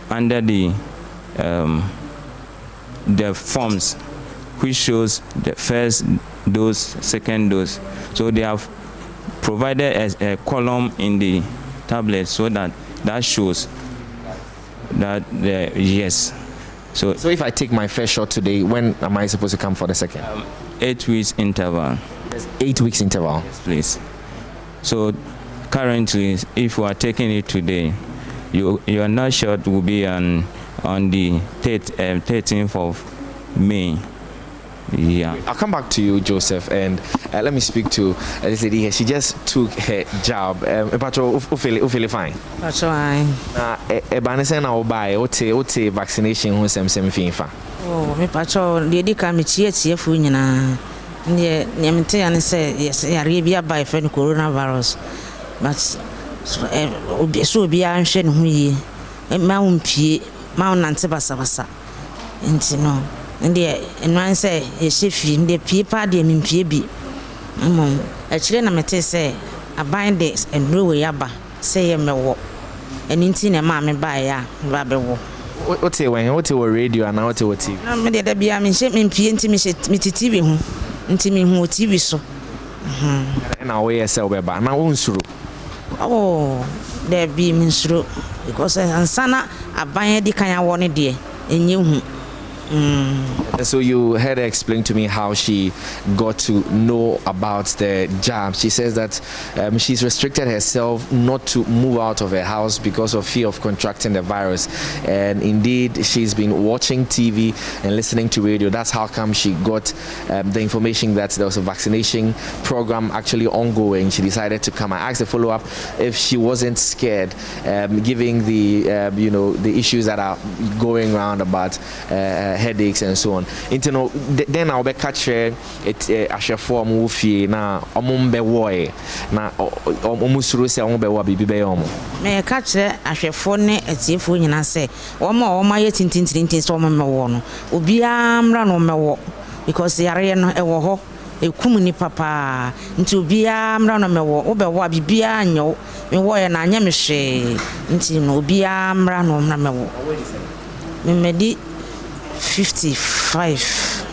under the forms which shows the first dose, second dose. So they have provided a column in the tablet so that shows that yes. So if I take my first shot today, when am I supposed to come for the second? 8 weeks interval. 8 weeks interval. Yes, please. So currently, if you are taking it today, your next shot will be on the 13th of May. Yeah. I'll come back to you, Joseph, and let me speak to this lady here. She just took her job. Pacho, ufili fine. Pacho, I. Ebanese na obai. Ote vaccination hu sem finfa. Oh, me pacho, lady ka me tie fu nyina. Ne mte ya ne say yes, ya bia by friend coronavirus. But so bia anhwe ne hu yi. Ma umpie, ma nante basa. Nti no. Ndie enwan say ye shefi ndie pie pa de mimpie bi. A chire na mete say aban de enro we yaba say ye mewo. Eni nti na ma me ba ya ba bewo. Ote wo radio na ote wo TV. Na me de da bia me she mimpie nti me TV hu. Nti me hu TV so. Na wo ye say wo be ba na wo nsuro. Oh, there be minsuro. because ansana abanye di kan awo ne de enye hu. So you heard her explain to me how she got to know about the jab. She says that she's restricted herself not to move out of her house because of fear of contracting the virus. And indeed, she's been watching TV and listening to radio. That's how come she got the information that there was a vaccination program actually ongoing. She decided to come. I asked a follow-up if she wasn't scared, given the the issues that are going around about headaches and so on. Then I'll be catching it as form movie na omumbe woy na omusuru se ombe wa bibi be yomo. Me catch ahwefo ne atiefo nyina se oma ye tintintintin so omeme wo no obia mra no mewo because yare no ewo ho ekum ni papa nti obia mra no mewo obewo bibia anyo me wo ye na anya me hwe nti no obia mra no mra mewo me medi 55.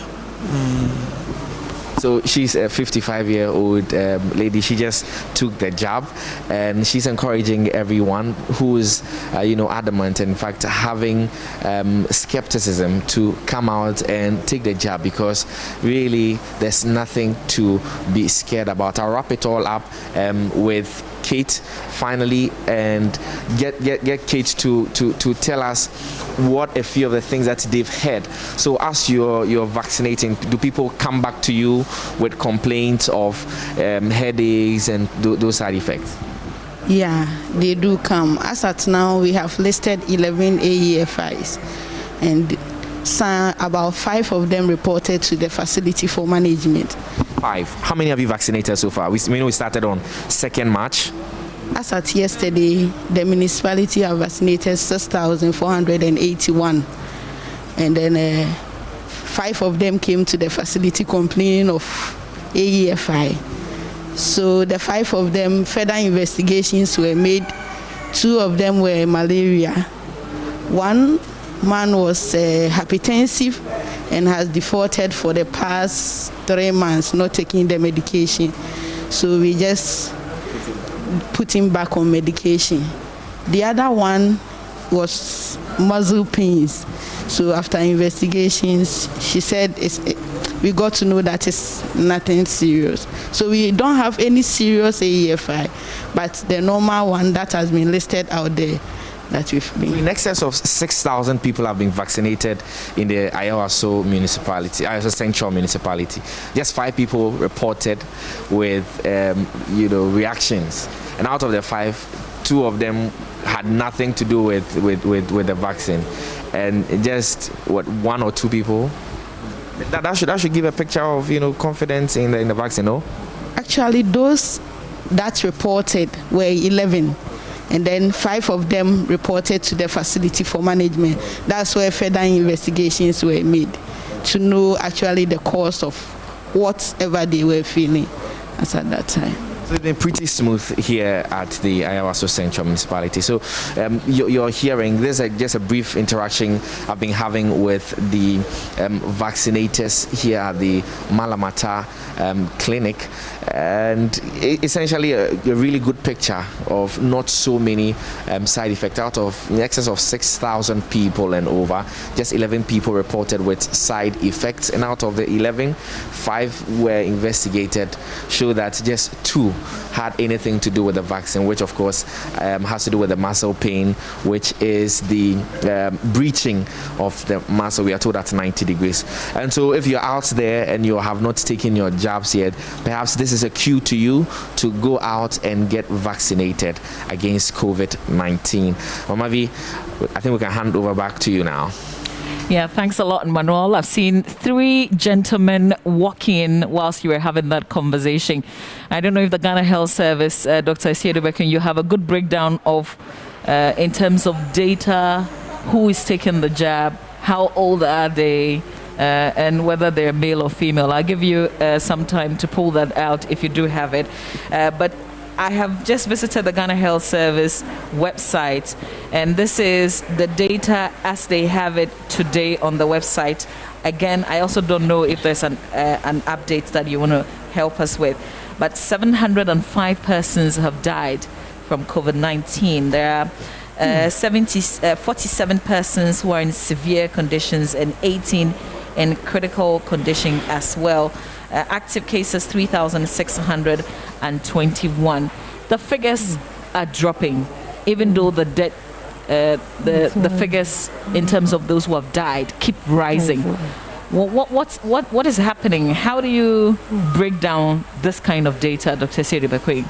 So she's a 55-year-old lady. She just took the jab, and she's encouraging everyone who is, adamant, in fact, having skepticism to come out and take the jab, because really there's nothing to be scared about. I'll wrap it all up with Kate finally, and get Kate to tell us what a few of the things that they've heard. So as you're vaccinating, do people come back to you with complaints of headaches and those side effects? Yeah, they do come. As at now, we have listed 11 AEFIs, and about 5 of them reported to the facility for management. 5. How many have you vaccinated so far? We started on 2nd March. As at yesterday, the municipality have vaccinated 6,481, and then 5 of them came to the facility complaining of AEFI. So the 5 of them, further investigations were made. 2 of them were malaria. 1 man was hypertensive and has defaulted for the past 3 months, not taking the medication. So we just put him back on medication. The other one was muscle pains. So after investigations, she said we got to know that it's nothing serious. So we don't have any serious AEFI, but the normal one that has been listed out there that we've been. In excess of 6,000 people have been vaccinated in the Ayawaso municipality, Ayawaso Central municipality. Just 5 people reported with reactions, and out of the 5, 2 of them had nothing to do with the vaccine, and just 1 or 2 people. That should give a picture of confidence in the vaccine, no? Actually, those that reported were 11. And then 5 of them reported to the facility for management. That's where further investigations were made to know actually the cause of whatever they were feeling as at that time. So it's been pretty smooth here at the Ayawaso Central Municipality. So you're hearing, this is just a brief interaction I've been having with the vaccinators here at the Malamata clinic, and essentially a really good picture of not so many side effects. Out of in excess of 6,000 people and over, just 11 people reported with side effects, and out of the 11, 5 were investigated, show that just 2 had anything to do with the vaccine, which of course has to do with the muscle pain, which is the breaching of the muscle. We are told at 90 degrees. And so if you're out there and you have not taken your jabs yet, perhaps this is a cue to you to go out and get vaccinated against COVID-19. Mamavi, I think we can hand over back to you now. Yeah, thanks a lot, Manuel. I've seen 3 gentlemen walk in whilst you were having that conversation. I don't know if the Ghana Health Service, Dr. Esiedobekun, you have a good breakdown of, in terms of data, who is taking the jab, how old are they, and whether they're male or female. I'll give you some time to pull that out if you do have it. But I have just visited the Ghana Health Service website, and this is the data as they have it today on the website. Again, I also don't know if there's an update that you want to help us with, but 705 persons have died from COVID-19. There are 47 persons who are in severe conditions and 18 in critical condition as well. Active cases 3,621. The figures are dropping, even though the death, the figures in terms of those who have died keep rising. What is happening? How do you break down this kind of data, Dr. Siribakwe?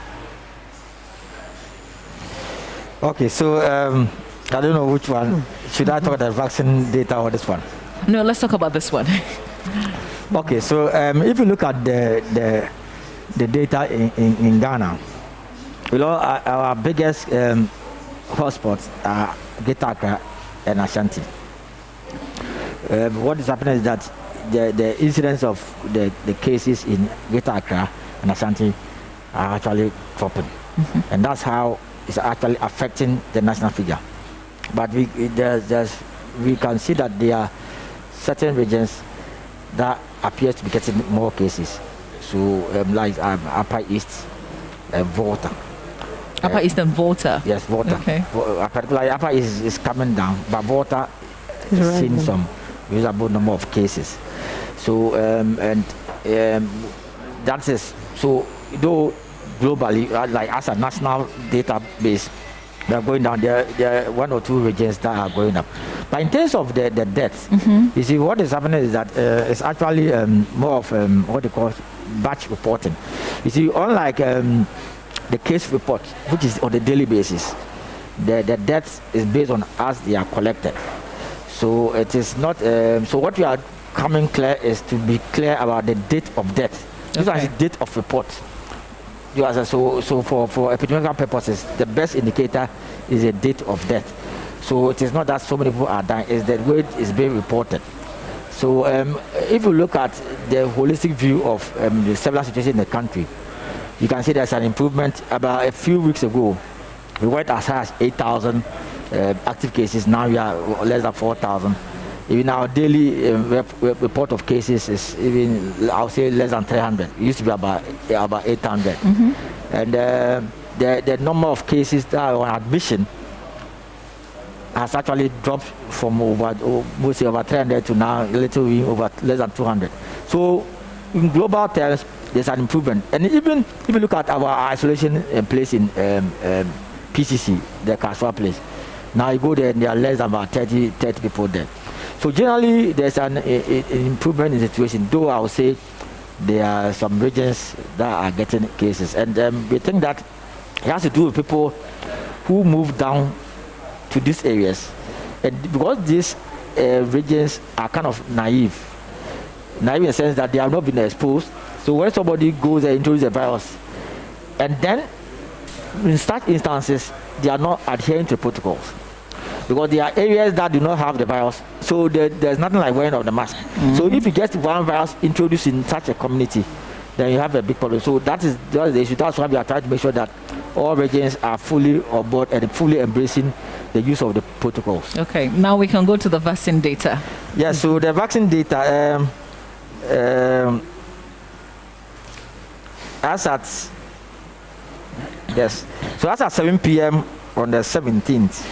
Okay, so I don't know which one. Should I talk about the vaccine data or this one? No, let's talk about this one. Okay, so if you look at the data in Ghana, you know, our biggest hotspots are Greater Accra and Ashanti. What is happening is that the incidence of the cases in Greater Accra and Ashanti are actually dropping, and that's how it's actually affecting the national figure. But we can see that there are certain regions that appears to be getting more cases. So like Upper East and Volta. Upper East and Volta? Yes, Volta. Okay. Particularly Upper East is coming down, but Volta is seeing some reasonable number of cases. So that is, so though globally, like as a national database, they are going down. There are 1 or 2 regions that are going up. But in terms of the deaths, you see what is happening is that it's actually more of what they call batch reporting. You see, unlike the case report, which is on a daily basis, the deaths is based on as they are collected. So it is not. So what we are coming clear is to be clear about the date of death. This is the date of report. So for epidemiological purposes, the best indicator is the date of death. So it is not that so many people are dying; it's the way it is being reported. So if you look at the holistic view of the several situations in the country, you can see there's an improvement. About a few weeks ago, we went as high as 8,000 active cases. Now we are less than 4,000. Even our daily report of cases is even, I would say, less than 300. It used to be about 800. And the number of cases that are on admission has actually dropped from over 300 to now a little over less than 200. So in global terms, there's an improvement. And even if you look at our isolation place in PCC, the Kaswa place, now you go there and there are less than about 30 people there. So generally, there's an improvement in the situation, though I would say there are some regions that are getting cases. And we think that it has to do with people who move down to these areas. And because these regions are kind of naive in the sense that they have not been exposed. So when somebody goes and introduces the virus, and then in such instances, they are not adhering to the protocols. Because there are areas that do not have the virus, so there's nothing like wearing of the mask. So if you get one virus introduced in such a community, then you have a big problem. So that is the issue. That's why we are trying to make sure that all regions are fully on board and fully embracing the use of the protocols. Okay, now we can go to the vaccine data. Yes, so the vaccine data, as at 7 p.m. on the 17th,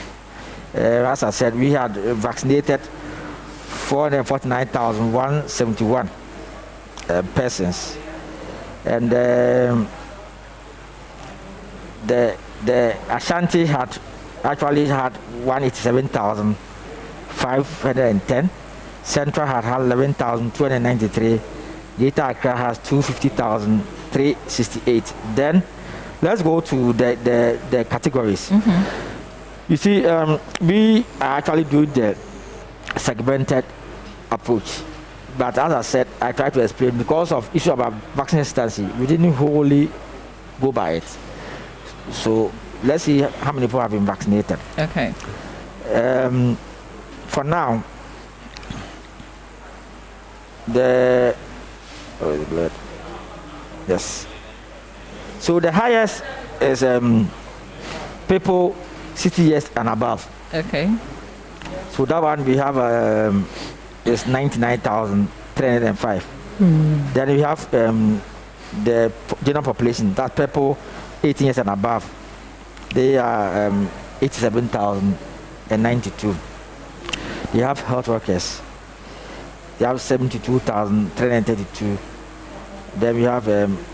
as I said, we had vaccinated 449,171 persons, and the Ashanti had actually had 187,510. Central had 11,293. Greater Accra has 250,368. Then let's go to the categories. You see, we are actually doing the segmented approach. But as I said, I tried to explain, because of issue about vaccine hesitancy, we didn't wholly go by it. So let's see how many people have been vaccinated. Okay. For now, yes. So the highest is people 60 years and above. Okay. So that one we have is 99,305. Then we have the general population, that's people 18 years and above. They are 87,092. You have health workers. You have 72,332. Then we have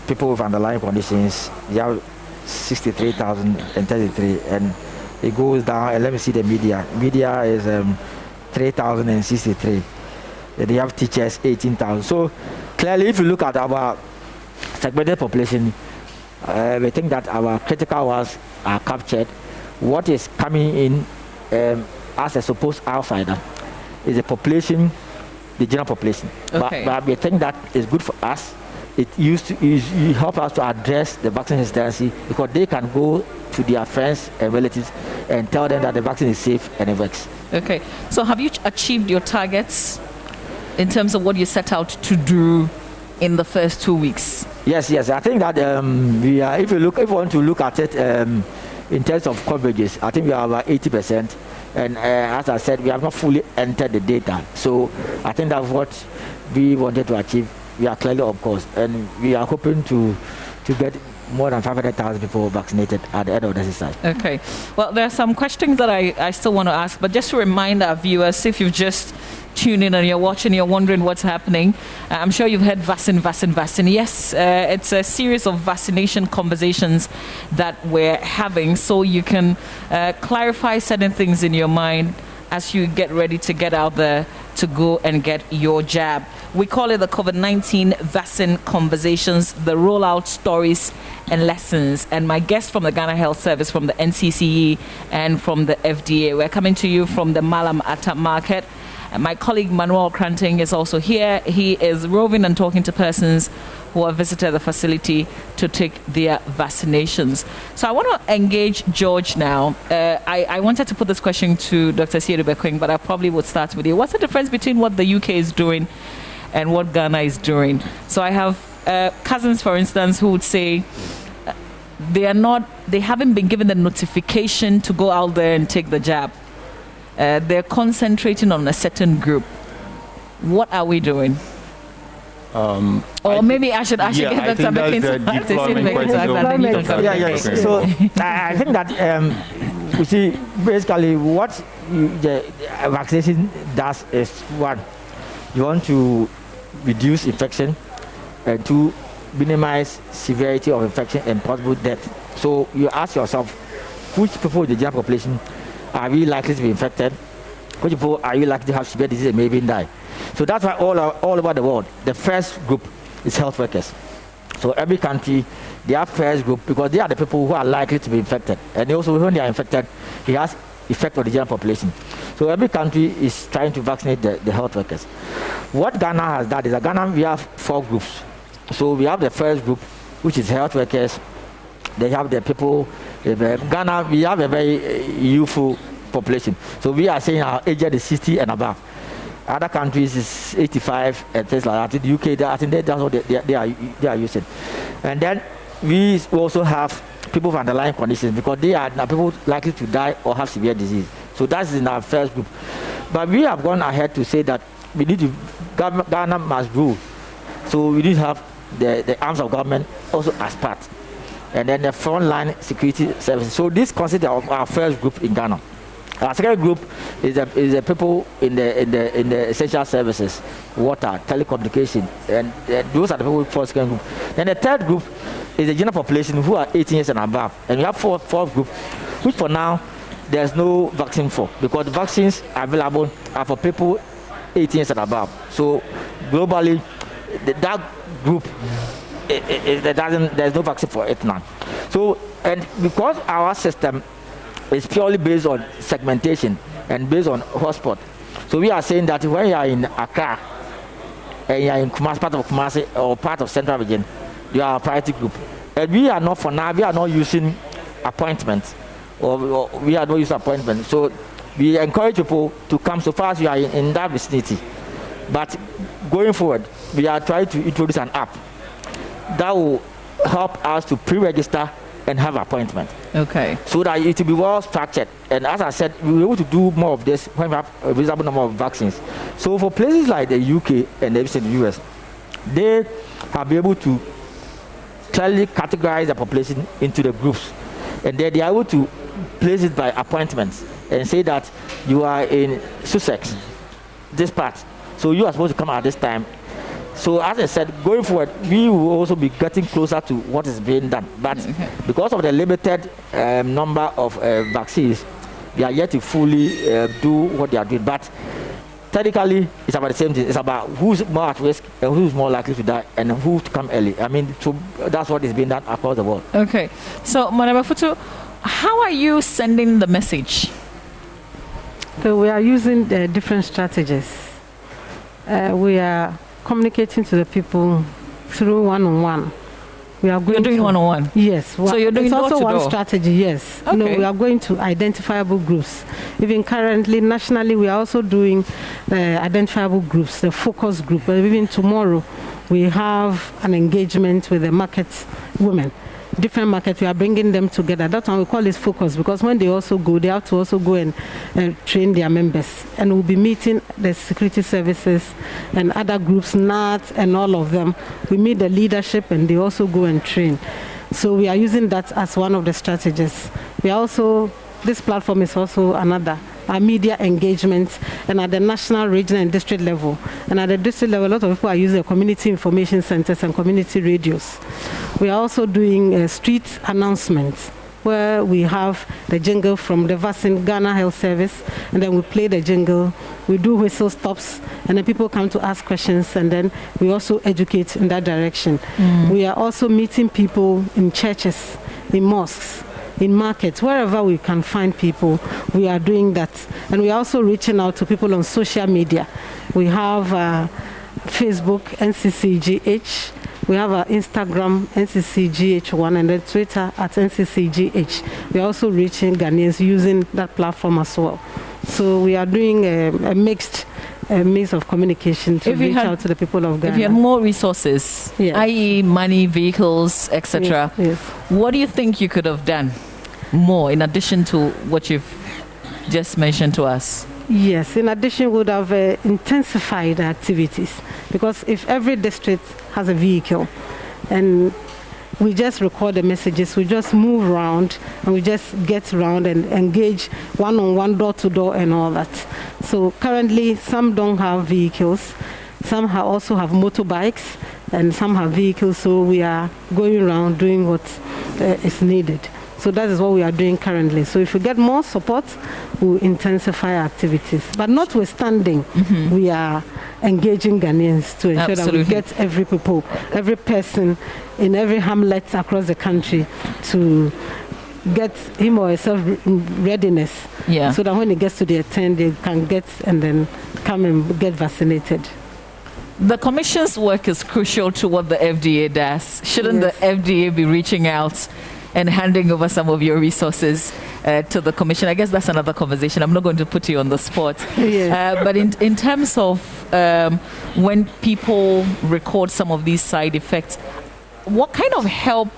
people with underlying conditions. You have 63,033, and it goes down. And let me see the media. Media is 3,063. Then you have teachers 18,000. So clearly, if you look at our segmented population, we think that our critical ones are captured. What is coming in as a supposed outsider is the population, the general population. Okay. But we think that is good for us. It help us to address the vaccine hesitancy, because they can go to their friends and relatives and tell them that the vaccine is safe and it works. Okay. So have you achieved your targets in terms of what you set out to do in the first 2 weeks? Yes. I think that we are. If you want to look at it in terms of coverages, I think we are about 80%. And as I said, we have not fully entered the data. So I think that's what we wanted to achieve. We are clearly on course, and we are hoping to get more than 500,000 people vaccinated at the end of the exercise. Okay. Well, there are some questions that I still want to ask, but just to remind our viewers, if you've just tuned in and you're watching, you're wondering what's happening, I'm sure you've heard vaccine. Yes, it's a series of vaccination conversations that we're having, so you can clarify certain things in your mind as you get ready to get out there to go and get your jab. We call it the COVID-19 vaccine conversations, the rollout stories and lessons. And my guest from the Ghana Health Service, from the NCCE and from the FDA, we're coming to you from the Malam Atta Market. And my colleague Manuel Kranting is also here. He is roving and talking to persons who have visited the facility to take their vaccinations. So I want to engage George now. I wanted to put this question to Dr. Siedu Bekwing, but I probably would start with you. What's the difference between what the UK is doing and what Ghana is doing? So I have cousins, for instance, who would say they haven't been given the notification to go out there and take the jab. They're concentrating on a certain group. What are we doing? Or maybe I should get Dr. Bekwing to Yeah. So I think that you see, basically what the vaccination does is, one, you want to reduce infection, and two, minimize severity of infection and possible death. So you ask yourself, which people in the general population are we likely to be infected? Which people are you likely to have severe disease and maybe die? So that's why all over the world, the first group is health workers. So every country, they have first group because they are the people who are likely to be infected. And also when they are infected, it has effect on the general population. So every country is trying to vaccinate the health workers. What Ghana has done is that Ghana, we have 4 groups. So we have the first group, which is health workers. They have the people. Ghana, we have a very youthful population. So we are saying our age is 60 and above. Other countries is 85 and things like that. In the UK, I think that's what they are using. And then we also have people with underlying conditions, because they are people likely to die or have severe disease. So that's in our first group. But we have gone ahead to say that we need to, Ghana must rule. So we need to have the arms of government also as part. And then the frontline security services. So this consists of our first group in Ghana. Our second group is the people in the essential services, water, telecommunication, and those are the people for the second group. Then the third group is the general population who are 18 years and above. And we have fourth group, which for now there's no vaccine for, because the vaccines available are for people 18 years and above. So globally, that group, there's no vaccine for it now. So, and because our system is purely based on segmentation and based on hotspot, so we are saying that when you are in Accra and you are in Kumasi, part of Kumasi or part of Central Region, you are a priority group. And we are not, for now, we are not using appointments, or we are not using appointments. So we encourage people to come so far as you are in that vicinity. But going forward, we are trying to introduce an app that will help us to pre-register and have appointment. Okay. So that it will be well structured. And as I said, we'll be able to do more of this when we have a reasonable number of vaccines. So for places like the UK and the US, they have been able to clearly categorize the population into the groups. And then they are able to place it by appointments and say that you are in Sussex, this part. So you are supposed to come at this time. So as I said, going forward, we will also be getting closer to what is being done. But because of the limited number of vaccines, they are yet to fully do what they are doing. But technically, it's about the same thing. It's about who's more at risk and who's more likely to die and who to come early. I mean, so that's what is being done across the world. Okay. So, Madam Afutu, how are you sending the message? So we are using different strategies. We are communicating to the people through one-on-one. We are going You're doing one-on-one? Yes. So you're doing it's also door-to-door? one strategy, yes. Okay. No, we are going to identifiable groups. Even currently, nationally, we are also doing identifiable groups, the focus group. Even tomorrow, we have an engagement with the market women. Different markets, we are bringing them together. That's why we call it focus, because when they also go, they have to also go and train their members. And we'll be meeting the security services and other groups, NAT and all of them. We meet the leadership and they also go and train. So we are using that as one of the strategies. We are also, this platform is also another. Our media engagement, and at the national, regional, and district level. And at the district level, a lot of people are using community information centers and community radios. We are also doing street announcements, where we have the jingle from the vaccine Ghana Health Service, and then we play the jingle. We do whistle stops, and then people come to ask questions, and then we also educate in that direction. We are also meeting people in churches, in mosques, in markets, wherever we can find people, we are doing that. And we are also reaching out to people on social media. We have Facebook, NCCGH. We have our Instagram, NCCGH1, and then Twitter at NCCGH. We are also reaching Ghanaians using that platform as well. So we are doing a mixed means of communication to reach out to the people of Ghana. If you had more resources, i.e. money, vehicles, etc., what do you think you could have done more in addition to what you've just mentioned to us? Yes, in addition, we would have intensified activities, because if every district has a vehicle and we just record the messages, we just move around and we just get around and engage one-on-one, door-to-door and all that. So currently, some don't have vehicles, some also have motorbikes, and some have vehicles, so we are going around doing what is needed. So that is what we are doing currently. So if we get more support, we'll intensify our activities. But notwithstanding, we are engaging Ghanaians to ensure that we get every person in every hamlet across the country to get him or herself readiness. So that when it gets to their turn, they can get and then come and get vaccinated. The Commission's work is crucial to what the FDA does. Shouldn't the FDA be reaching out and handing over some of your resources to the Commission? I guess that's another conversation. I'm not going to put you on the spot. But in terms of when people record some of these side effects, what kind of help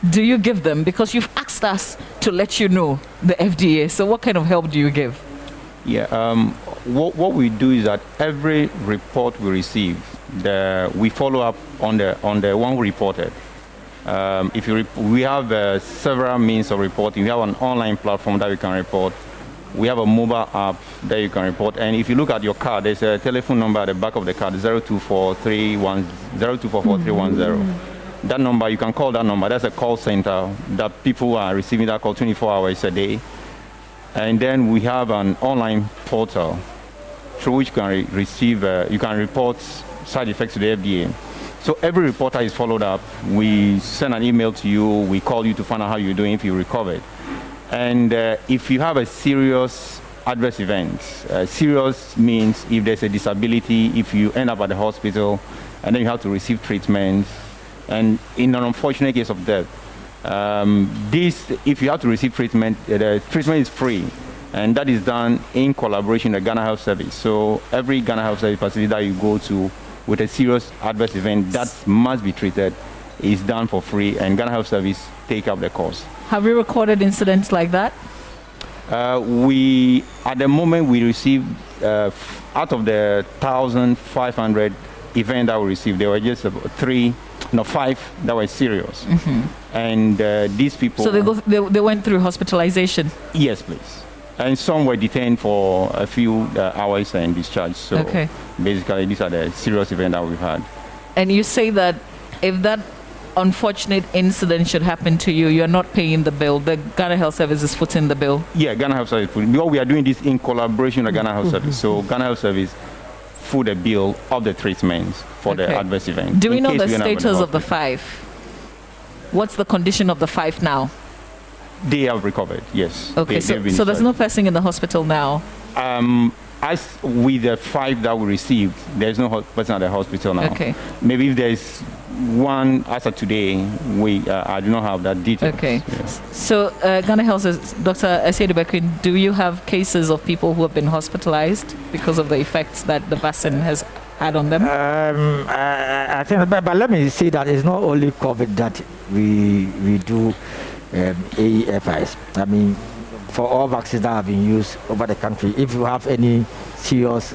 do you give them? Because you've asked us to let you know, the FDA. So what kind of help do you give? What we do is that every report we receive, we follow up on the one who reported. We have several means of reporting. We have an online platform that we can report. We have a mobile app that you can report. And if you look at your card, there's a telephone number at the back of the card, 0244-310. That number, you can call that number. That's a call center that people are receiving that call 24 hours a day. And then we have an online portal through which you can you can report side effects to the FDA. So every reporter is followed up. We send an email to you. We call you to find out how you're doing, if you recovered. And if you have a serious adverse event, serious means if there's a disability, if you end up at the hospital, and then you have to receive treatment, and in an unfortunate case of death, if you have to receive treatment, the treatment is free. And that is done in collaboration with the Ghana Health Service. So every Ghana Health Service facility that you go to with a serious adverse event that must be treated is done for free, and Ghana Health Service take up the cost. Have you recorded incidents like that? At the moment, we receive, out of the 1,500 events that we received, there were just about 3 No, 5 that were serious. And these people... So they went through hospitalization? Yes, please. And some were detained for a few hours and discharged. So basically, these are the serious events that we've had. And you say that if that unfortunate incident should happen to you, you're not paying the bill. The Ghana Health Service is footing the bill. Yeah, Ghana Health Service. Because we are doing this in collaboration with Ghana Health Service. So Ghana Health Service foot the bill of the treatments for the adverse event. Do we know the status of the 5? What's the condition of the 5 now? They have recovered, yes. Okay, so there's no person in the hospital now? As with the 5 that we received, there's no person at the hospital now. Okay. Maybe if there's one as of today, I do not have that detail. Okay. Yes. So Ghana Health says, Dr. Esiedu-Bekwin, do you have cases of people who have been hospitalized because of the effects that the vaccine has had on them? I think, but let me say that it's not only COVID that we do AEFIs. I mean, for all vaccines that have been used over the country, if you have any serious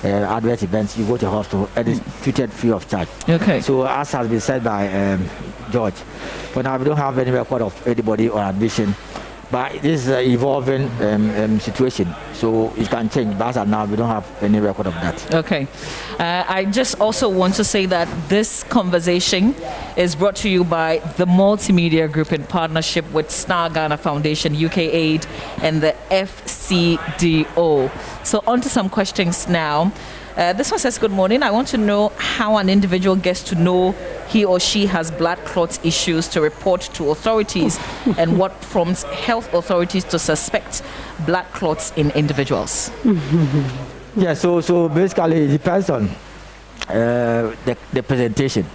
adverse events, you go to hospital and it's treated free of charge. Okay. So as has been said by George, for now we don't have any record of anybody on admission, but this is an evolving situation, so it can change. But as of now, we don't have any record of that. Okay. I just also want to say that this conversation is brought to you by the Multimedia Group in partnership with Star Ghana Foundation, UK Aid, and the FCDO. So on to some questions now. This one says, good morning. I want to know how an individual gets to know he or she has blood clot issues to report to authorities and what prompts health authorities to suspect blood clots in individuals. Yeah, so basically it depends on the presentation.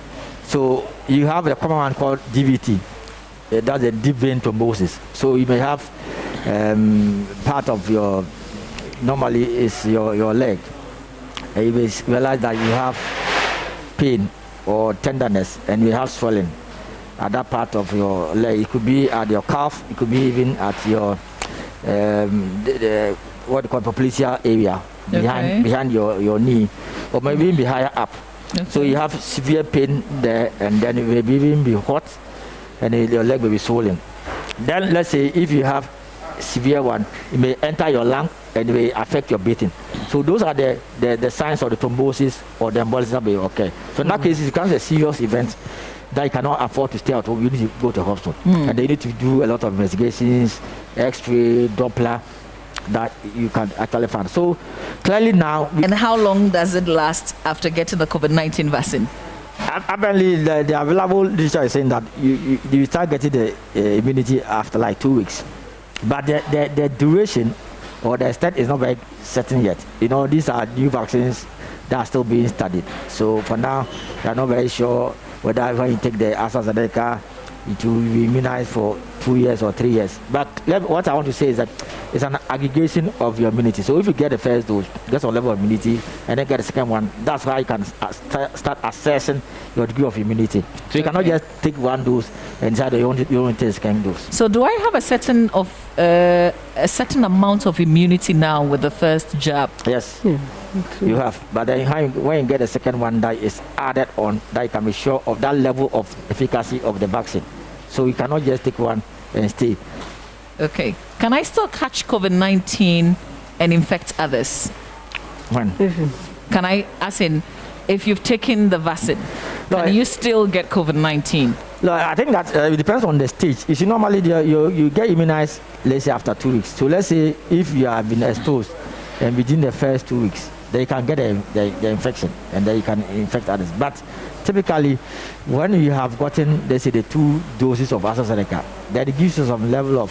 So you have the common one called DVT. That's a deep vein thrombosis. So you may have part of your, normally is your leg. And you may realize that you have pain or tenderness and you have swelling at that part of your leg. It could be at your calf, it could be even at your what you call popliteal area, behind your knee, or maybe even be higher up. So you have severe pain there, and then it may even be hot, and your leg will be swollen. Then let's say if you have severe one, it may enter your lung and it may affect your breathing. So those are the signs of the thrombosis or the embolism may occur. So in that case, it becomes a serious event that you cannot afford to stay at home. You need to go to hospital, and they need to do a lot of investigations, X-ray, Doppler, that you can actually find. So clearly now. And how long does it last after getting the COVID-19 vaccine? Apparently, the available literature is saying that you start getting the immunity after like 2 weeks, but the duration or the extent is not very certain yet. You know, these are new vaccines that are still being studied. So for now, we are not very sure whether when you take the AstraZeneca, it will be immunized for 2 years or 3 years. But what I want to say is that it's an aggregation of your immunity. So if you get the first dose, get some level of immunity, and then get the second one, that's how you can start assessing your degree of immunity. So you cannot just take one dose and decide you only take the second dose. So do I have a certain amount of immunity now with the first jab? Yes. You have, but then when you get the second one, that is added on, that you can be sure of that level of efficacy of the vaccine. So you cannot just take one and stay. Okay. Can I still catch COVID-19 and infect others? When? Can I, as in, if you've taken the vaccine, can you still get COVID-19? No, I think that it depends on the stage. You see, normally you get immunized, let's say after 2 weeks. So let's say if you have been exposed and within the first 2 weeks, they can get the infection and then you can infect others. But typically, when you have gotten, let's say, the 2 doses of AstraZeneca, that it gives you some level of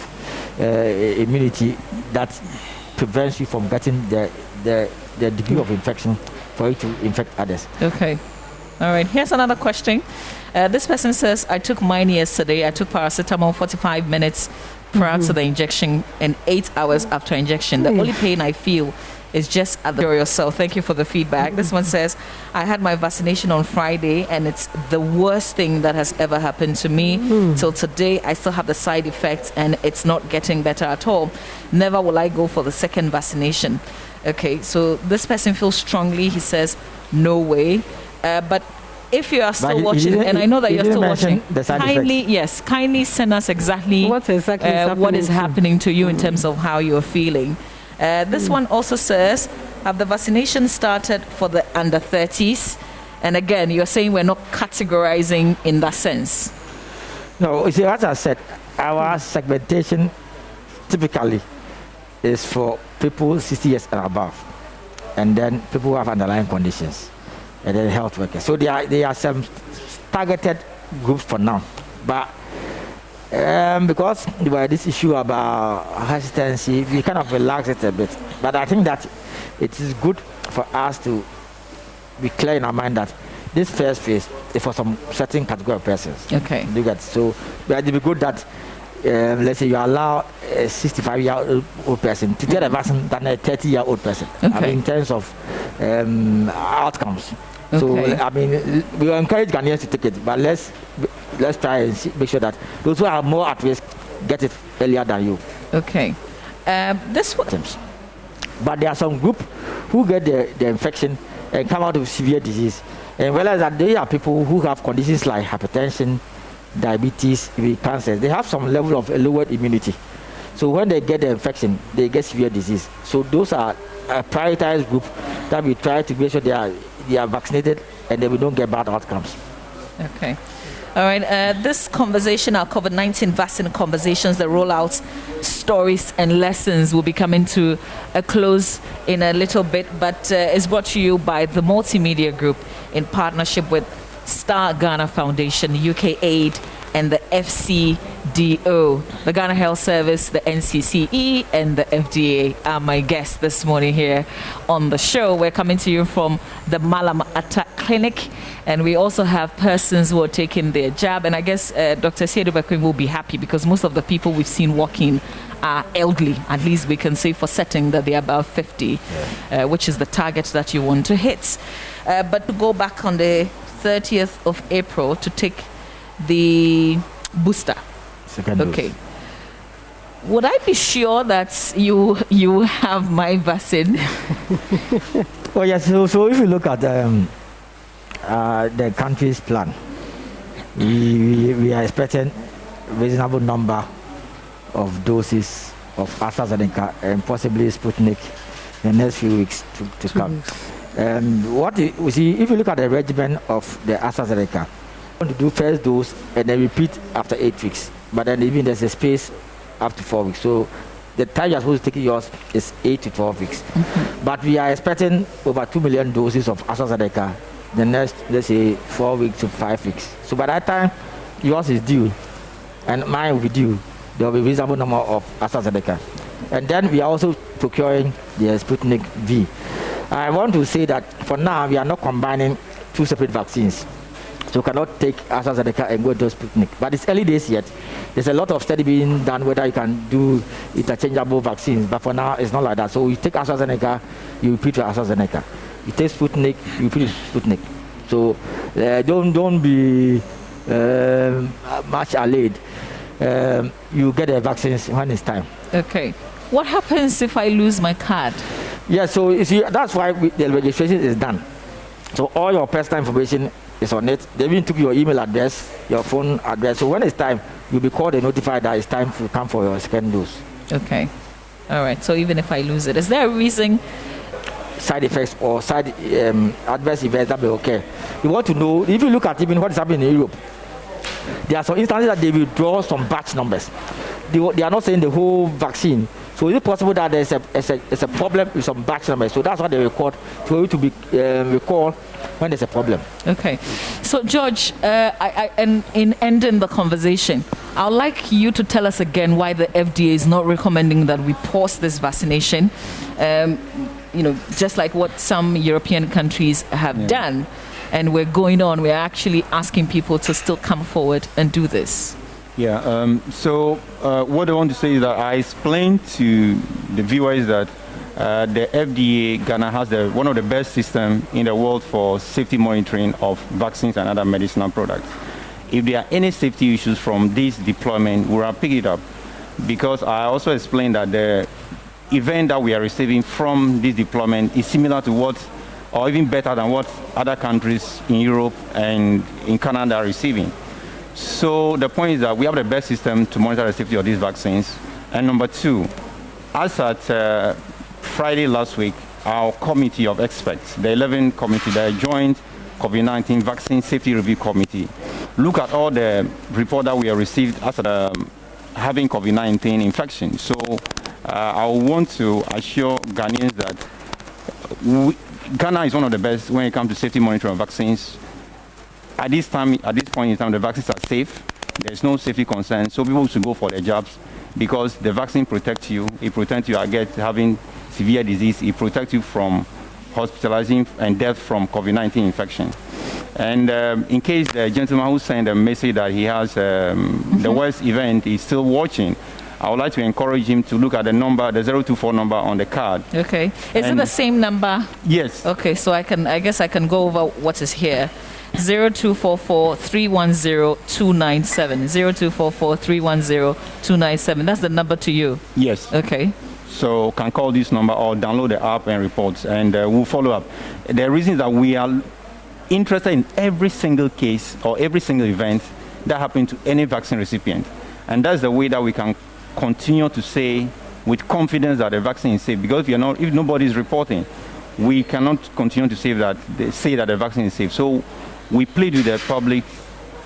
immunity that prevents you from getting the degree of infection for you to infect others. Okay. All right. Here's another question. This person says, I took mine yesterday. I took paracetamol 45 minutes prior to the injection and 8 hours after injection. The only pain I feel is just at the yourself. Thank you for the feedback. This one says, I had my vaccination on Friday and it's the worst thing that has ever happened to me. Till today, I still have the side effects and it's not getting better at all. Never will I go for the second vaccination. Okay, so this person feels strongly. He says, no way. But if you are still watching, and I know that you're still watching, kindly send us exactly what is happening to you in terms of how you're feeling. This one also says, have the vaccination started for the under 30s? And again, you're saying we're not categorizing in that sense. No, you see, as I said, our segmentation typically is for people 60 years and above, and then people who have underlying conditions, and then health workers. So there are some targeted groups for now. But because there was this issue about hesitancy, we kind of relax it a bit. But I think that it is good for us to be clear in our mind that this first phase is for some certain category of persons. Okay. So it would be good that, let's say, you allow a 65-year-old person to get a vaccine than a 30-year-old person. Okay. I mean, in terms of outcomes. Okay. So, I mean, we will encourage Ghanaians to take it, but let's try and make sure that those who are more at risk get it earlier than you. Okay. This one. But there are some group who get the infection and come out with severe disease, and realize that they are people who have conditions like hypertension, diabetes, even cancer. They have some level of lowered immunity. So when they get the infection, they get severe disease. So those are a prioritized group that we try to make sure they are vaccinated and then we don't get bad outcomes. Okay. All right, this conversation, our COVID-19 vaccine conversations, the rollout stories and lessons will be coming to a close in a little bit, but it's brought to you by the Multimedia Group in partnership with Star Ghana Foundation, UK Aid, and the FCDO. The Ghana Health Service, the NCCE, and the FDA are my guests this morning here on the show. We're coming to you from the Malam Attack Clinic, and we also have persons who are taking their jab. And I guess Dr. Siedu Bekwim will be happy because most of the people we've seen walking are elderly. At least we can say for setting that they are about 50, which is the target that you want to hit. But to go back on the 30th of April to take the booster. Second dose. Okay. Would I be sure that you have my vaccine? Oh yes. So if you look at the country's plan, we are expecting a reasonable number of doses of AstraZeneca and possibly Sputnik in the next few weeks to come. What we see, if you look at the regimen of the AstraZeneca, to do first dose and then repeat after 8 weeks, but then even there's a space up to 4 weeks. So the time you're supposed to take yours is 8 to 12 weeks. But we are expecting over 2 million doses of AstraZeneca the next, let's say, 4 weeks to 5 weeks. So by that time yours is due and mine will be due, there will be a reasonable number of AstraZeneca. And then we are also procuring the Sputnik V. I want to say that for now we are not combining two separate vaccines. So you cannot take AstraZeneca and go to Sputnik. But it's early days yet. There's a lot of study being done whether you can do interchangeable vaccines. But for now, it's not like that. So you take AstraZeneca, you repeat with AstraZeneca. You take Sputnik, you repeat with Sputnik. So don't be much allayed. You get the vaccines when it's time. Okay. What happens if I lose my card? Yeah, so you see, that's why the registration is done. So all your personal information is on it. They even took your email address, your phone address. So when it's time, you'll be called and notified that it's time to come for your second dose. Okay. All right. So even if I lose it, is there a reason? Side effects or side adverse events that may occur. You want to know, if you look at even what is happening in Europe, there are some instances that they withdraw some batch numbers. They are not saying the whole vaccine. So is it possible that there's a problem with some batch numbers? So that's what they record for you to be recalled when there's a problem. Okay. So George, and in ending the conversation, I'd like you to tell us again why the FDA is not recommending that we pause this vaccination. Just like what some European countries have done, and we're going on. We're actually asking people to still come forward and do this. Yeah, so what I want to say is that I explained to the viewers that the FDA, Ghana has one of the best systems in the world for safety monitoring of vaccines and other medicinal products. If there are any safety issues from this deployment, we will pick it up. Because I also explained that the event that we are receiving from this deployment is similar to what or even better than what other countries in Europe and in Canada are receiving. So the point is that we have the best system to monitor the safety of these vaccines. And number two, as at Friday last week, our committee of experts, the 11 committee, the joint COVID-19 Vaccine Safety Review Committee, look at all the report that we have received as having COVID-19 infection. So I want to assure Ghanaians that Ghana is one of the best when it comes to safety monitoring of vaccines. At this point in time, the vaccines are safe. There's no safety concern, so people should go for their jobs because the vaccine protects you. It protects you against having severe disease. It protects you from hospitalizing and death from COVID-19 infection. And in case the gentleman who sent a message that he has the worst event is still watching, I would like to encourage him to look at the number, the 024 number on the card. Okay. Is it the same number? Yes. Okay, so I guess I can go over what is here. 0244 310 297. 0244 310 297. That's the number to you. Yes. Okay. So can call this number or download the app and reports, and we'll follow up. The reason is that we are interested in every single case or every single event that happened to any vaccine recipient, and that's the way that we can continue to say with confidence that the vaccine is safe. Because if nobody is reporting, we cannot continue to say that the vaccine is safe. So we plead with the public: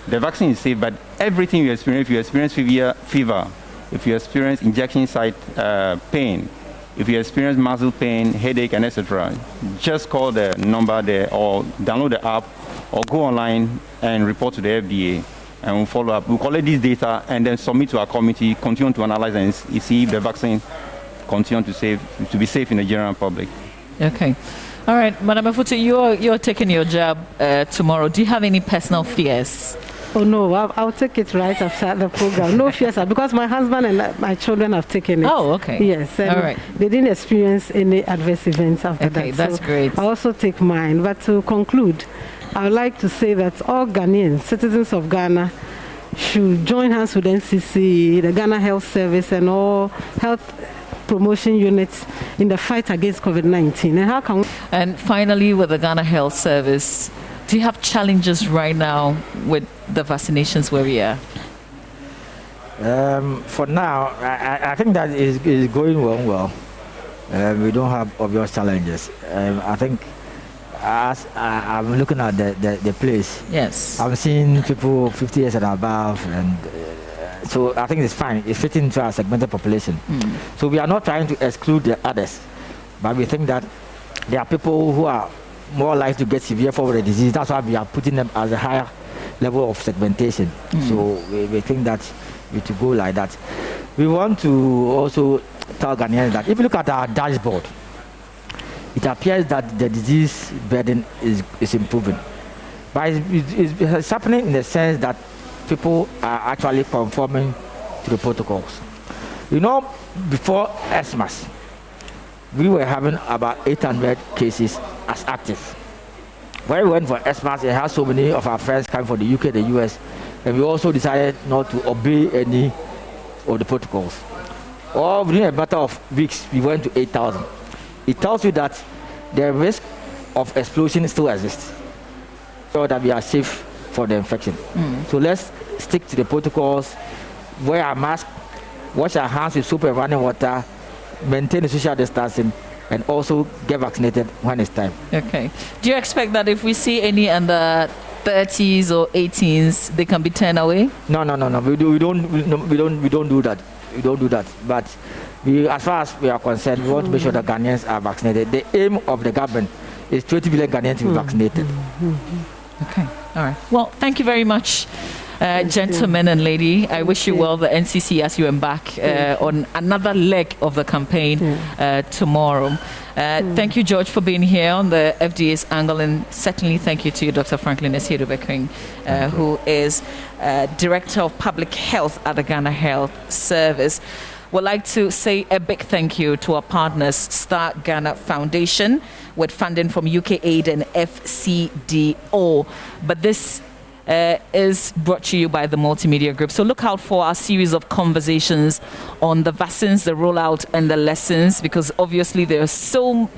the vaccine is safe, but everything you experience, if you experience fever, if you experience injection site pain, if you experience muscle pain, headache, and etc., just call the number there or download the app or go online and report to the FDA, and we'll follow up. We'll collect this data and then submit to our committee, continue to analyze and see if the vaccine continues to be safe in the general public. Okay. All right, Madam Afutu, you're taking your job tomorrow. Do you have any personal fears? Oh no, I'll take it right after the program. No fears, because my husband and my children have taken it. Oh, okay. Yes, all right. They didn't experience any adverse events after that. Okay, that's great. I also take mine. But to conclude, I would like to say that all Ghanaians, citizens of Ghana, should join hands with NCC, the Ghana Health Service, and all health promotion units in the fight against COVID-19. And finally, with the Ghana Health Service, do you have challenges right now with the vaccinations where we are? For now, I think that is going well. We don't have obvious challenges. I think as I'm looking at the place, yes, I'm seeing people 50 years and above, and so I think it's fine. It's fitting into our segmented population. So we are not trying to exclude the others, but we think that there are people who are more likely to get severe form of the disease. That's why we are putting them as a higher level of segmentation. So we think that we to go like that. We want to also tell Ghanaians that if you look at our dashboard, it appears that the disease burden is improving. But it's happening in the sense that people are actually conforming to the protocols. Before Xmas, we were having about 800 cases as active. When we went for Xmas, it had so many of our friends coming from the UK, the US, and we also decided not to obey any of the protocols. Within a matter of weeks, we went to 8,000. It tells you that the risk of explosion still exists, so that we are safe for the infection. So let's stick to the protocols, wear our mask, wash our hands with soap and running water, maintain the social distancing, and also get vaccinated when it's time. Okay. Do you expect that if we see any under 30s or 18s, they can be turned away? No. We don't do that. We don't do that. But as far as we are concerned, we want to make sure that Ghanaians are vaccinated. The aim of the government is 20 billion Ghanaians to be vaccinated. Okay. All right. Well, thank you very much, gentlemen and lady. I wish you well, the NCC, as you embark on another leg of the campaign tomorrow. Thank you, George, for being here on the FDA's angle, and certainly thank you to you, Dr. Franklin Esiedu-Bekwing, who is Director of Public Health at the Ghana Health Service. We'd like to say a big thank you to our partners, Star Ghana Foundation, with funding from UK Aid and FCDO. But this is brought to you by the Multimedia Group. So look out for our series of conversations on the vaccines, the rollout, and the lessons, because obviously there's so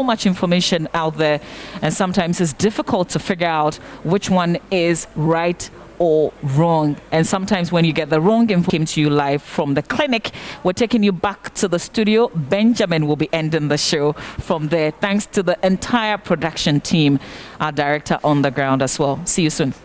much information out there, and sometimes it's difficult to figure out which one is right or wrong. And sometimes when you get the wrong info came to you live from the clinic, we're taking you back to the studio. Benjamin will be ending the show from there. Thanks to the entire production team, our director on the ground as well. See you soon.